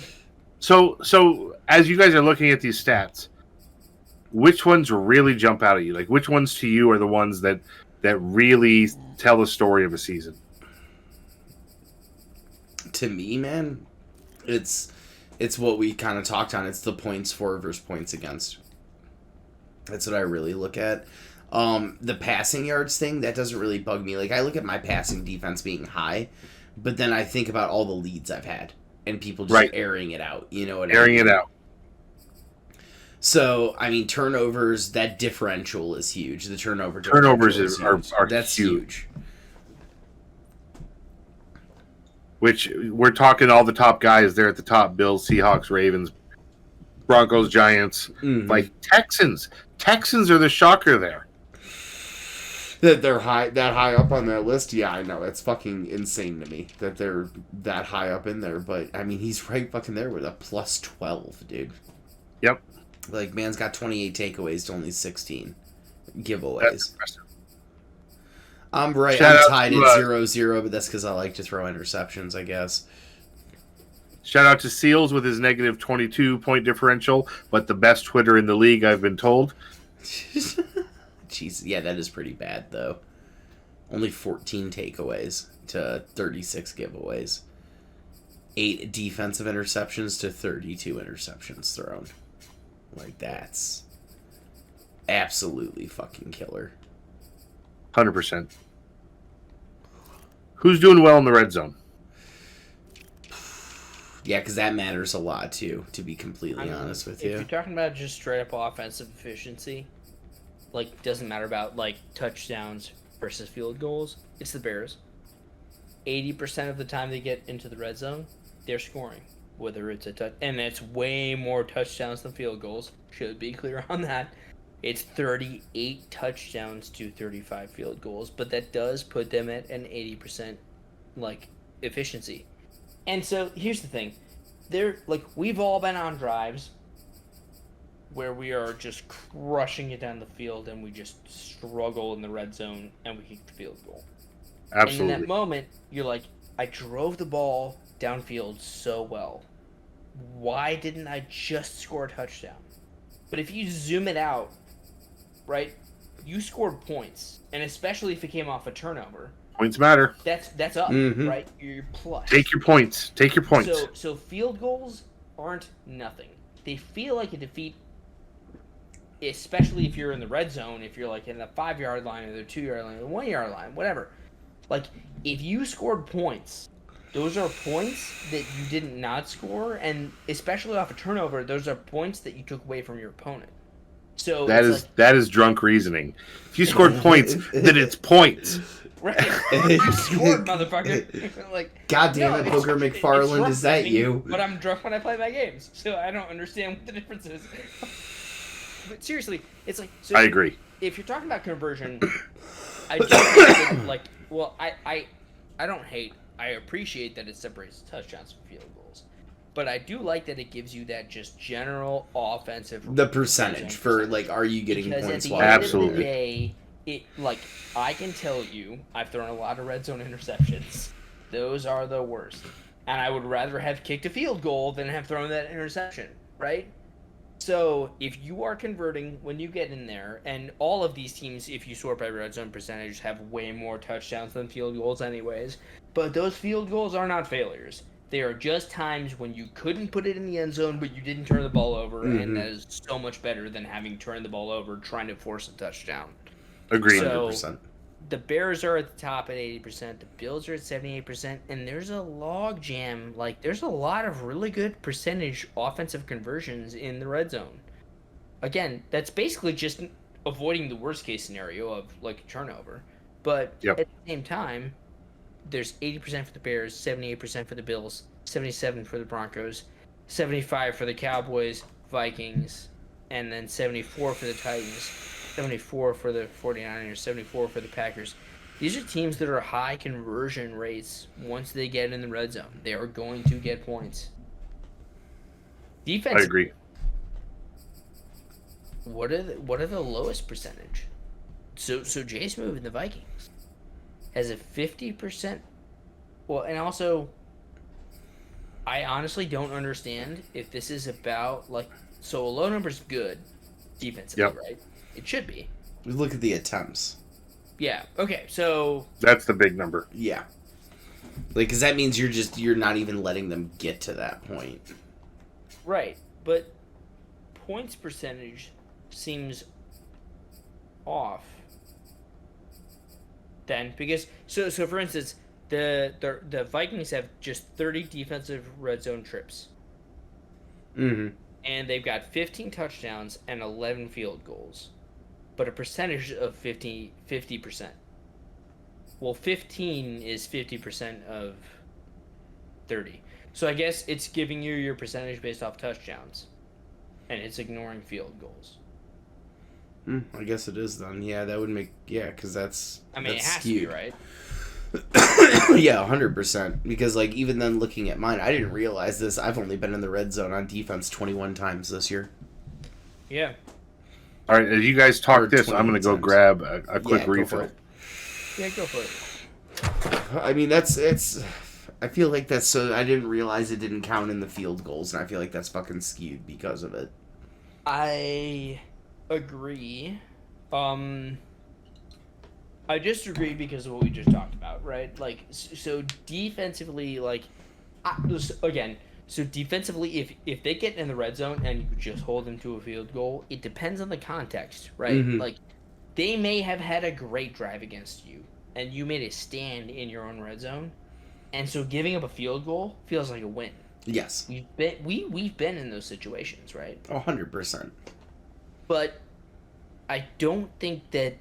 So as you guys are looking at these stats, which ones really jump out at you? Like, which ones to you are the ones that really tell the story of a season? To me, man, it's what we kind of talked on. It's the points for versus points against. That's what I really look at. The passing yards thing, that doesn't really bug me. Like, I look at my passing defense being high, but then I think about all the leads I've had and people just Right. airing it out. You know what Airing I mean? it out. So, I mean, turnovers, that differential is huge. The turnovers are that's huge. huge. Which we're talking all the top guys there at the top: Bills, Seahawks, Ravens, Broncos, Giants, Mhm. like Texans. Texans are the shocker there. That they're that high up on that list. Yeah, I know. It's fucking insane to me that they're that high up in there. But I mean, he's right fucking there with a plus 12, dude. Yep. Like, man's got 28 takeaways to only 16 That's giveaways. impressive. I'm right. Shout I'm out tied to, at 0-0, but that's because I like to throw interceptions, I guess. Shout out to Seals with his negative 22 point differential, but the best Twitter in the league, I've been told. Jeez, yeah, that is pretty bad, though. Only 14 takeaways to 36 giveaways. 8 defensive interceptions to 32 interceptions thrown. Like, that's absolutely fucking killer. 100%. Who's doing well in the red zone? Yeah, because that matters a lot, too, to be completely I mean, honest with if you. you're talking about just straight up offensive efficiency, like, doesn't matter about, like, touchdowns versus field goals, it's the Bears. 80% of the time they get into the red zone, they're scoring. Whether it's a touch, and it's way more touchdowns than field goals. Should be clear on that. It's 38 touchdowns to 35 field goals, but that does put them at an 80% like efficiency. And so here's the thing. We've all been on drives where we are just crushing it down the field and we just struggle in the red zone and we kick the field goal. And in Absolutely. that moment, you're like, I drove the ball downfield so well. Why didn't I just score a touchdown? But if you zoom it out, right, you scored points, and especially if it came off a turnover, Points matter. that's up, Mhm. right? You're plus. Take your points. Take your points. So field goals aren't nothing. They feel like a defeat, especially if you're in the red zone, if you're like in the 5-yard line or the 2-yard line or the 1-yard line, whatever. Like, if you scored points, those are points that you did not score, and especially off a turnover, those are points that you took away from your opponent. So that is drunk reasoning. If you scored points, then it's points. right. You scored, motherfucker. Like, God damn no, it, it's- Poker it's McFarland, drunk is that driving, you? But I'm drunk when I play my games, so I don't understand what the difference is. But seriously, it's like, so I agree. if you're talking about conversion, I do think that, like, well, I don't hate. I appreciate that it separates touchdowns from field goals, but I do like that it gives you that just general offensive. The percentage for, like, are you getting because points at the while end Absolutely. of the day, it, like, I can tell you, I've thrown a lot of red zone interceptions. Those are the worst, and I would rather have kicked a field goal than have thrown that interception, right? So if you are converting when you get in there, and all of these teams, if you sort by red zone percentage, have way more touchdowns than field goals anyways, but those field goals are not failures. They are just times when you couldn't put it in the end zone, but you didn't turn the ball over, and that is so much better than having turned the ball over trying to force a touchdown. Agreed. So- 100%? The Bears are at the top at 80%, the Bills are at 78%, and there's a log jam. Like, there's a lot of really good percentage offensive conversions in the red zone. Again, that's basically just avoiding the worst case scenario of, like, a turnover. But Yep. at the same time, there's 80% for the Bears, 78% for the Bills, 77% for the Broncos, 75% for the Cowboys, Vikings, and then 74% for the Titans. 74 for the 49ers, 74 for the Packers. These are teams that are high conversion rates once they get in the red zone. They are going to get points. I Defense. agree. What are the lowest percentage? So Jay's moving the Vikings. has a 50%. Well, and also, I honestly don't understand if this is about, like, so a low number is good defensively, Yep. right? It should be. We look at the attempts. Yeah. Okay. So That's the big number. Yeah. Like, because that means you're not even letting them get to that point. right, but points percentage seems off. Then because so for instance, the Vikings have just 30 defensive red zone trips, Mm-hmm. and they've got 15 touchdowns and 11 field goals, but a percentage of 50%. Well, 15 is 50% of 30. So I guess it's giving you your percentage based off touchdowns, and it's ignoring field goals. I guess it is then. Yeah, that would make because that's. I mean, that's it has skewed. to be, right? Yeah, 100%. Because like even then, looking at mine, I didn't realize this. I've only been in the red zone on defense 21 times this year. Yeah. All right, as you guys talk Or this, I'm going to go 20 grab a quick Yeah, go for refill. it. Yeah, go for it. I mean, it's. I feel like that's so. I didn't realize it didn't count in the field goals, and I feel like that's fucking skewed because of it. I agree. I just agree because of what we just talked about, right? Like, so defensively, like, again, so defensively, if they get in the red zone and you just hold them to a field goal, it depends on the context, right? Mhm. Like, they may have had a great drive against you, and you made a stand in your own red zone, and so giving up a field goal feels like a win. Yes. We've been in those situations, right? 100%. But I don't think that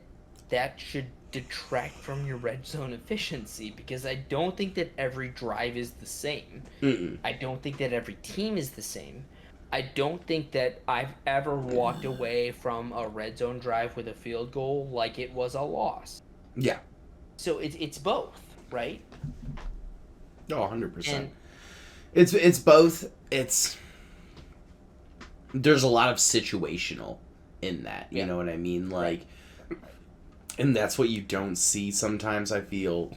should detract from your red zone efficiency, because I don't think that every drive is the same. Mm-mm. I don't think that every team is the same. I don't think that I've ever walked away from a red zone drive with a field goal like it was a loss. Yeah. So it's both, right? Oh, 100%. And It's both. There's a lot of situational in that. You Yeah. know what I mean? Like, and that's what you don't see sometimes, I feel,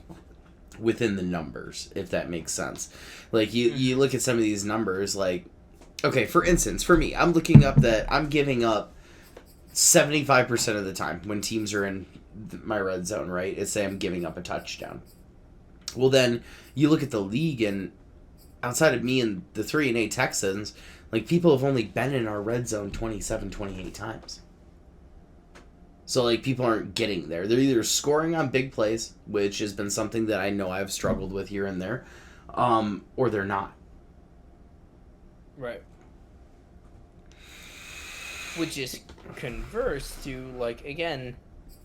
within the numbers, if that makes sense. Like, you look at some of these numbers, like, okay, for instance, for me, I'm looking up that I'm giving up 75% of the time when teams are in my red zone, right? It's say I'm giving up a touchdown. Well, then you look at the league, and outside of me and the 3-8 Texans, like, people have only been in our red zone 27, 28 times. So, like, people aren't getting there. They're either scoring on big plays, which has been something that I know I've struggled with here and there, or they're not. right. Which is converse to, like, again,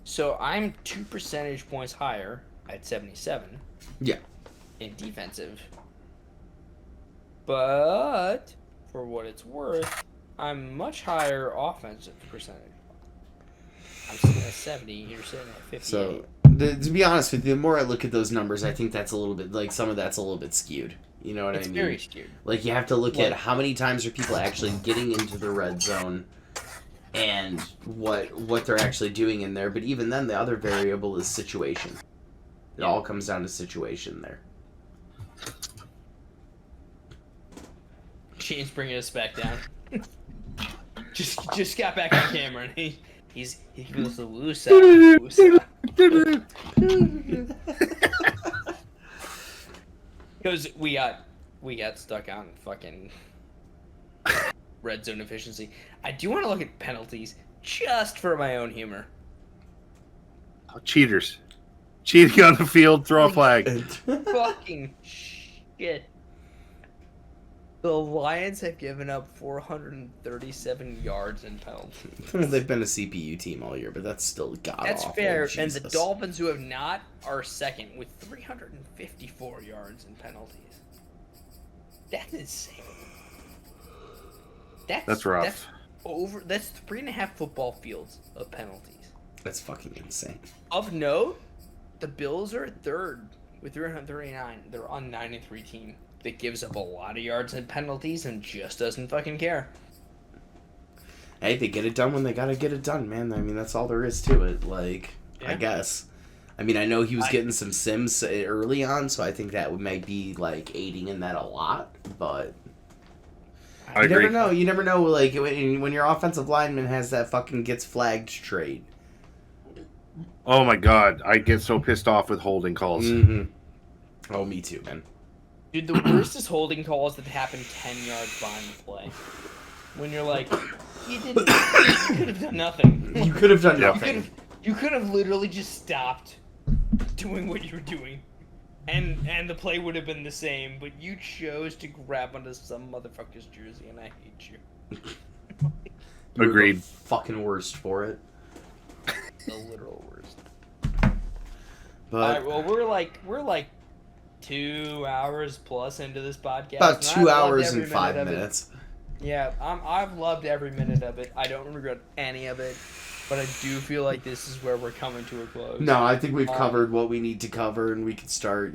so I'm 2 percentage points higher at 77. Yeah. In defensive. But, for what it's worth, I'm much higher offensive percentage. I'm sitting at 70, you're sitting at 58. So, to be honest with you, the more I look at those numbers, I think that's a little bit, like, some of that's a little bit skewed. You know what it's I mean? very skewed. Like, you have to look Like- at how many times are people actually getting into the red zone and what they're actually doing in there. But even then, the other variable is situation. It all comes down to situation there. Shane's bringing us back down. just got back on camera, and he goes to woosah. Because we got stuck on fucking red zone efficiency. I do want to look at penalties just for my own humor. Oh, cheaters. Cheating on the field, throw a flag. Fucking shit. The Lions have given up 437 yards in penalties. They've been a CPU team all year, but that's still god That's awful. fair. Jesus. And the Dolphins, who have not, are second with 354 yards in penalties. That's insane. That's rough. That's 3.5 football fields of penalties. That's fucking insane. Of note, the Bills are third with 339. They're on 9-3 team that gives up a lot of yards and penalties and just doesn't fucking care. Hey, they get it done when they gotta get it done, man. I mean, that's all there is to it. Like, I Yeah. guess. I mean, I know he was getting some sims early on, so I think that might be like aiding in that a lot. But I you agree. never know. You never know. Like when your offensive lineman has that fucking gets flagged trait. Oh my god, I get so pissed off with holding calls. Mm-hmm. Oh, me too, man. Dude, the worst is holding calls that happen 10 yards behind the play. When you're like, you could have done nothing. You could have done Yeah. nothing. You could have literally just stopped doing what you were doing, and the play would have been the same. But you chose to grab onto some motherfucker's jersey, and I hate you. You were Agreed. the fucking worst for it. The literal worst. But All right, well, we're like 2 hours plus into this podcast. about and 2 I've loved hours every and 5 minute of it. minutes. Yeah, I've loved every minute of it. I don't regret any of it, but I do feel like this is where we're coming to a close. No, I think we've covered what we need to cover, and we can start.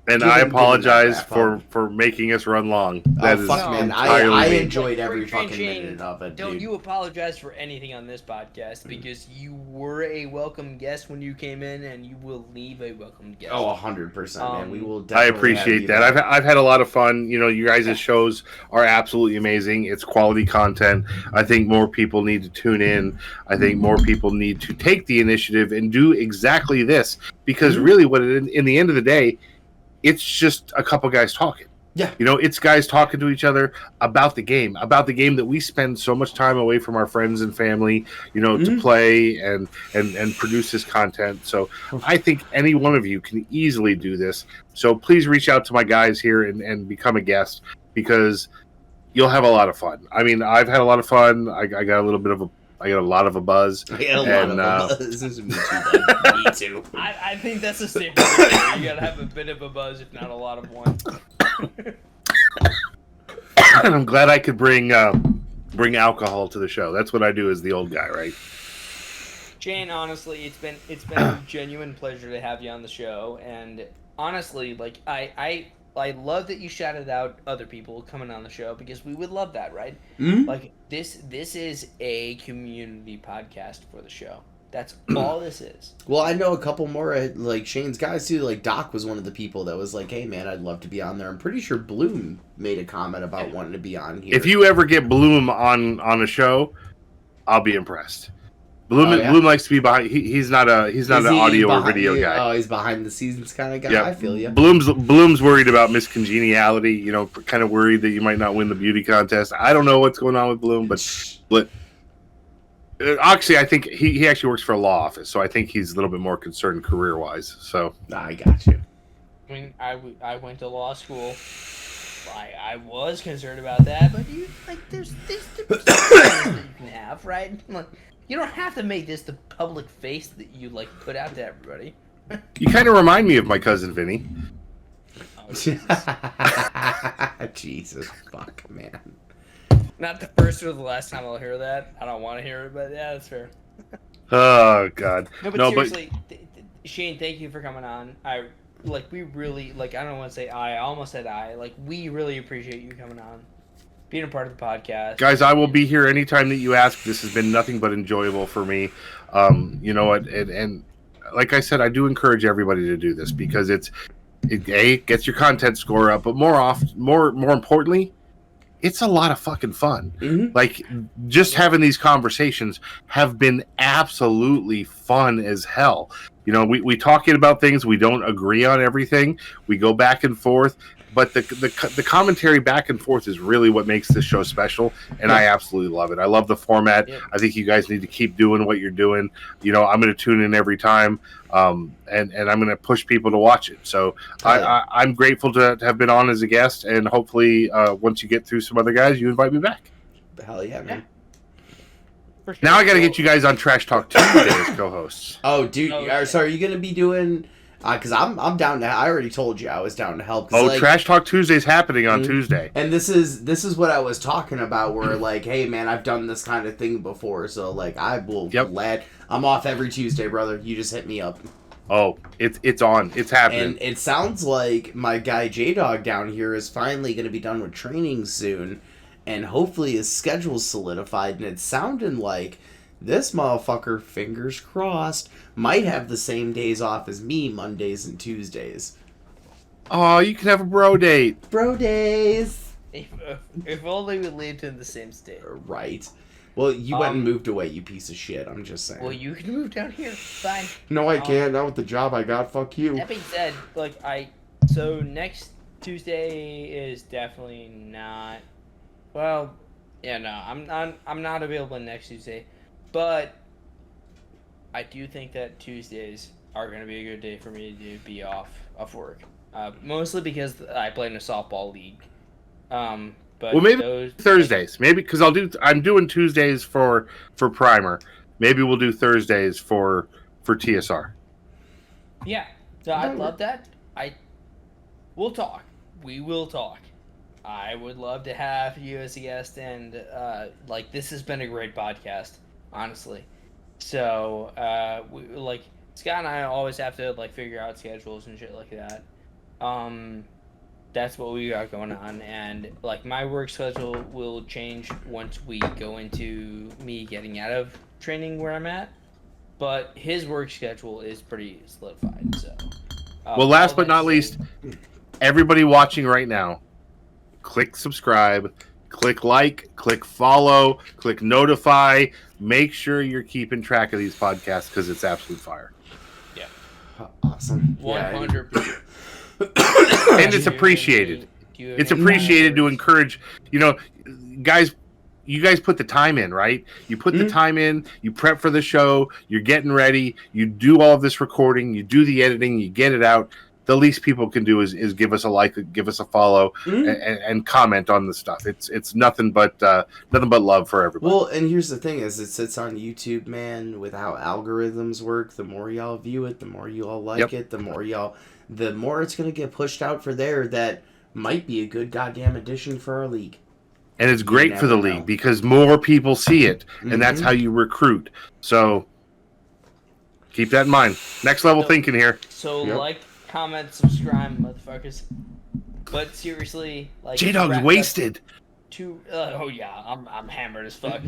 And Given- I given that apologize wrap for making us run long. That Oh is fuck, man! entirely I me. enjoyed every Shane, fucking Shane, minute of it, Don't dude. you apologize for anything on this podcast because you were a welcome guest when you came in, and you will leave a welcome guest. Oh, 100%, man. We will. I Definitely have appreciate you that. back. I've had a lot of fun. You guys' shows are absolutely amazing. It's quality content. I think more people need to tune in. I think more people need to take the initiative and do exactly this because really, what in the end of the day, it's just a couple guys talking. Yeah. It's guys talking to each other about the game that we spend so much time away from our friends and family, to play and produce this content. So I think any one of you can easily do this. So please reach out to my guys here and become a guest because you'll have a lot of fun. I mean, I've had a lot of fun. I got a lot of a buzz. I got a lot And, of buzz. Me too, bud. Me too. I think that's a statement. You gotta have a bit of a buzz, if not a lot of one. I'm glad I could bring alcohol to the show. That's what I do as the old guy, right? Jane, honestly, it's been a genuine pleasure to have you on the show, and honestly, like I love that you shouted out other people coming on the show because we would love that, right? Mhm. Like this is a community podcast for the show. That's all this is. Well, I know a couple more like Shane's guys too. Like Doc was one of the people that was like, "Hey, man, I'd love to be on there." I'm pretty sure Bloom made a comment about wanting to be on here. If you ever get Bloom on a show, I'll be impressed. Bloom Oh, yeah? Bloom likes to be behind. He's not an Is audio or behind- video guy. Oh, he's behind the scenes kind of guy. Yeah, I feel you. Bloom's worried about miscongeniality. Kind of worried that you might not win the beauty contest. I don't know what's going on with Bloom, but actually, I think he actually works for a law office, so I think he's a little bit more concerned career wise. So I got you. I mean, I went to law school. I was concerned about that, but there's different that you can have, right? Like, you don't have to make this the public face that you put out to everybody. you kind of remind me of my cousin Vinny. Oh, Jesus. Jesus fuck, man. Not the first or the last time I'll hear that. I don't want to hear it, but yeah, that's fair. Oh God, No, but seriously, Shane, thank you for coming on. We really I don't want to say I almost said we really appreciate you coming on, being a part of the podcast. guys, I will be here anytime that you ask. This has been nothing but enjoyable for me. You know what, and like I said, I do encourage everybody to do this because it gets your content score up, but more importantly, it's a lot of fucking fun. Mm-hmm. Like, just having these conversations have been absolutely fun as hell. We talking about things, we don't agree on everything. We go back and forth, but the commentary back and forth is really what makes this show special, and I absolutely love it. I love the format. Yeah. I think you guys need to keep doing what you're doing. I'm going to tune in every time, and I'm going to push people to watch it. So I'm grateful to have been on as a guest, and hopefully once you get through some other guys, you invite me back. Hell yeah, man. For sure. Now I got to get you guys on Trash Talk Tuesday as co-hosts. Oh, dude, Okay. so are you gonna be doing? Because I'm down to. I already told you I was down to help. 'Cause, Oh, Trash Talk Tuesday is happening on Mhm. Tuesday. And this is what I was talking about. Where hey man, I've done this kind of thing before, so I will. Yep. I'm off every Tuesday, brother. You just hit me up. Oh, it's on. It's happening. And it sounds like my guy J Dog down here is finally going to be done with training soon, and hopefully his schedule's solidified. And it's sounding like This motherfucker, fingers crossed, might have the same days off as me, Mondays and Tuesdays. Oh, you can have a bro date. Bro days! If only we lived in the same state. Right. Well, you went and moved away, you piece of shit. I'm just saying. Well, you can move down here. Fine. No, I can't. Not with the job I got. Fuck you. That being said, so next Tuesday is definitely not. Well, yeah, no, I'm not available next Tuesday, but I do think that Tuesdays are going to be a good day for me to be off of work. Mostly because I play in a softball league. But Well, maybe Thursdays. Maybe because I'm doing Tuesdays for Primer. Maybe we'll do Thursdays for TSR. Yeah, so I'd love that. We'll talk. We will talk. I would love to have you as a guest, and this has been a great podcast, honestly. So Scott and I always have to figure out schedules and shit like that. That's what we got going on, and my work schedule will change once we go into me getting out of training where I'm at, but his work schedule is pretty solidified. So well, last but not least, everybody watching right now, click subscribe, click like, click follow, click notify. Make sure you're keeping track of these podcasts because it's absolute fire. Yeah, awesome. 100%. And it's appreciated. It's appreciated to encourage, guys. You guys put the time in, right? You put the time in, you prep for the show, you're getting ready, you do all of this recording, you do the editing, you get it out. The least people can do is give us a like, give us a follow, and comment on the stuff. It's nothing but love for everybody. Well, and here's the thing: is it sits on YouTube, man. With how algorithms work, the more y'all view it, the more you all like it, the more it's gonna get pushed out for there. That might be a good goddamn addition for our league. And it's great for the league because more people see it, and that's how you recruit. So keep that in mind. Next level thinking here. So comment, subscribe, motherfuckers. But seriously, J-Dog's wasted. I'm hammered as fuck.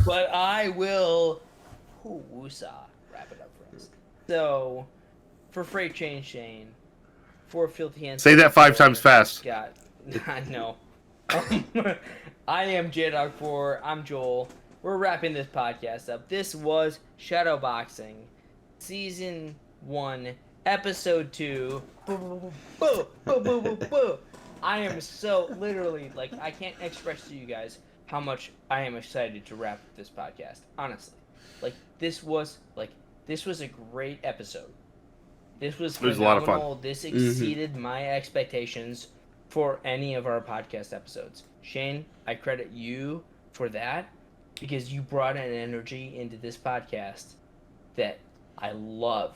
but I will woosah, wrap it up for us. So for Freight Train Shane, for Filthy Hands. Say that 5 times fast. God, I know. I am J-Dog4. I'm Joel. We're wrapping this podcast up. This was Shadowboxing, Season 1, Episode 2. I am so literally I can't express to you guys how much I am excited to wrap this podcast. Honestly, this was a great episode. This was phenomenal. A lot of fun. This exceeded my expectations for any of our podcast episodes. Shane, I credit you for that because you brought an energy into this podcast that I love.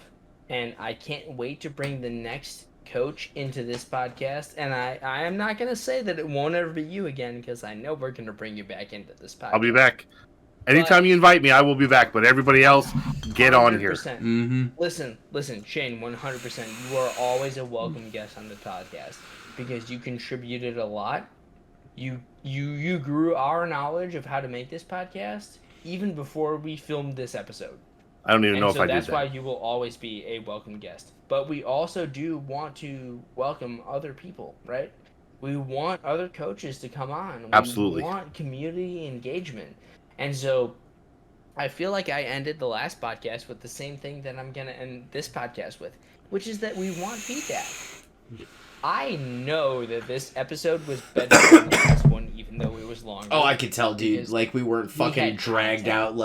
And I can't wait to bring the next coach into this podcast. And I am not going to say that it won't ever be you again because I know we're going to bring you back into this podcast. I'll be back. Anytime you invite me, I will be back. But everybody else, get 100%. On here. Listen, Shane, 100%. You are always a welcome guest on the podcast because you contributed a lot. You grew our knowledge of how to make this podcast even before we filmed this episode. I don't even know if I did that. That's why you will always be a welcome guest. But we also do want to welcome other people, right? We want other coaches to come on. Absolutely. We want community engagement. And so I feel like I ended the last podcast with the same thing that I'm going to end this podcast with, which is that we want feedback. I know that this episode was better than the last one, even though it was longer. Oh, I could tell, dude. We weren't fucking dragged out.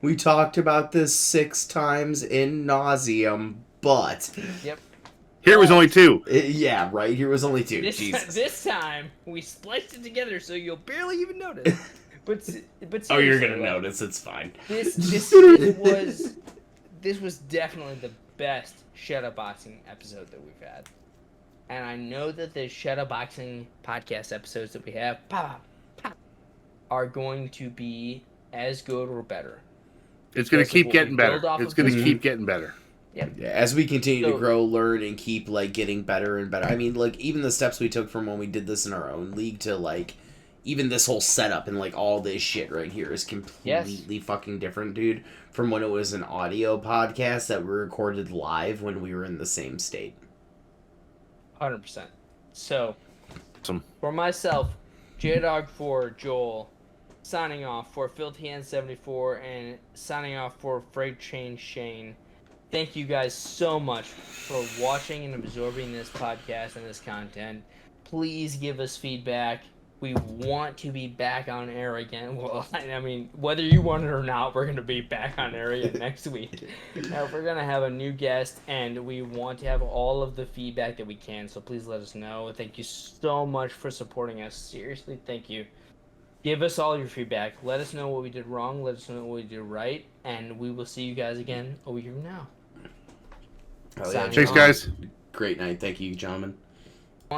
We talked about this 6 times in nauseum, but... Yep. Here was only 2. Yeah, right. Here was only 2. Jesus. This time, we spliced it together so you'll barely even notice. But you're gonna notice. It's fine. This was definitely the best Shadowboxing episode that we've had. And I know that the Shadowboxing podcast episodes that we have are going to be as good or better. It's going to keep getting better. It's going to keep getting better. Yep. Yeah, as we continue to grow, learn, and keep getting better and better. I mean, even the steps we took from when we did this in our own league to even this whole setup and like all this shit right here is completely fucking different, dude, from when it was an audio podcast that we recorded live when we were in the same state. 100%. So, Awesome. for myself, J-Dog for Joel, signing off for Filthy Hand 74, and signing off for Freight Chain Shane. Thank you guys so much for watching and absorbing this podcast and this content. Please give us feedback. We want to be back on air again. Well, I mean, whether you want it or not, we're going to be back on air again next week. We're going to have a new guest, and we want to have all of the feedback that we can, so please let us know. Thank you so much for supporting us. Seriously, thank you. Give us all your feedback. Let us know what we did wrong. Let us know what we did right, and we will see you guys again a week from now. Oh, yeah. Thanks, guys. Great night. Thank you, gentlemen.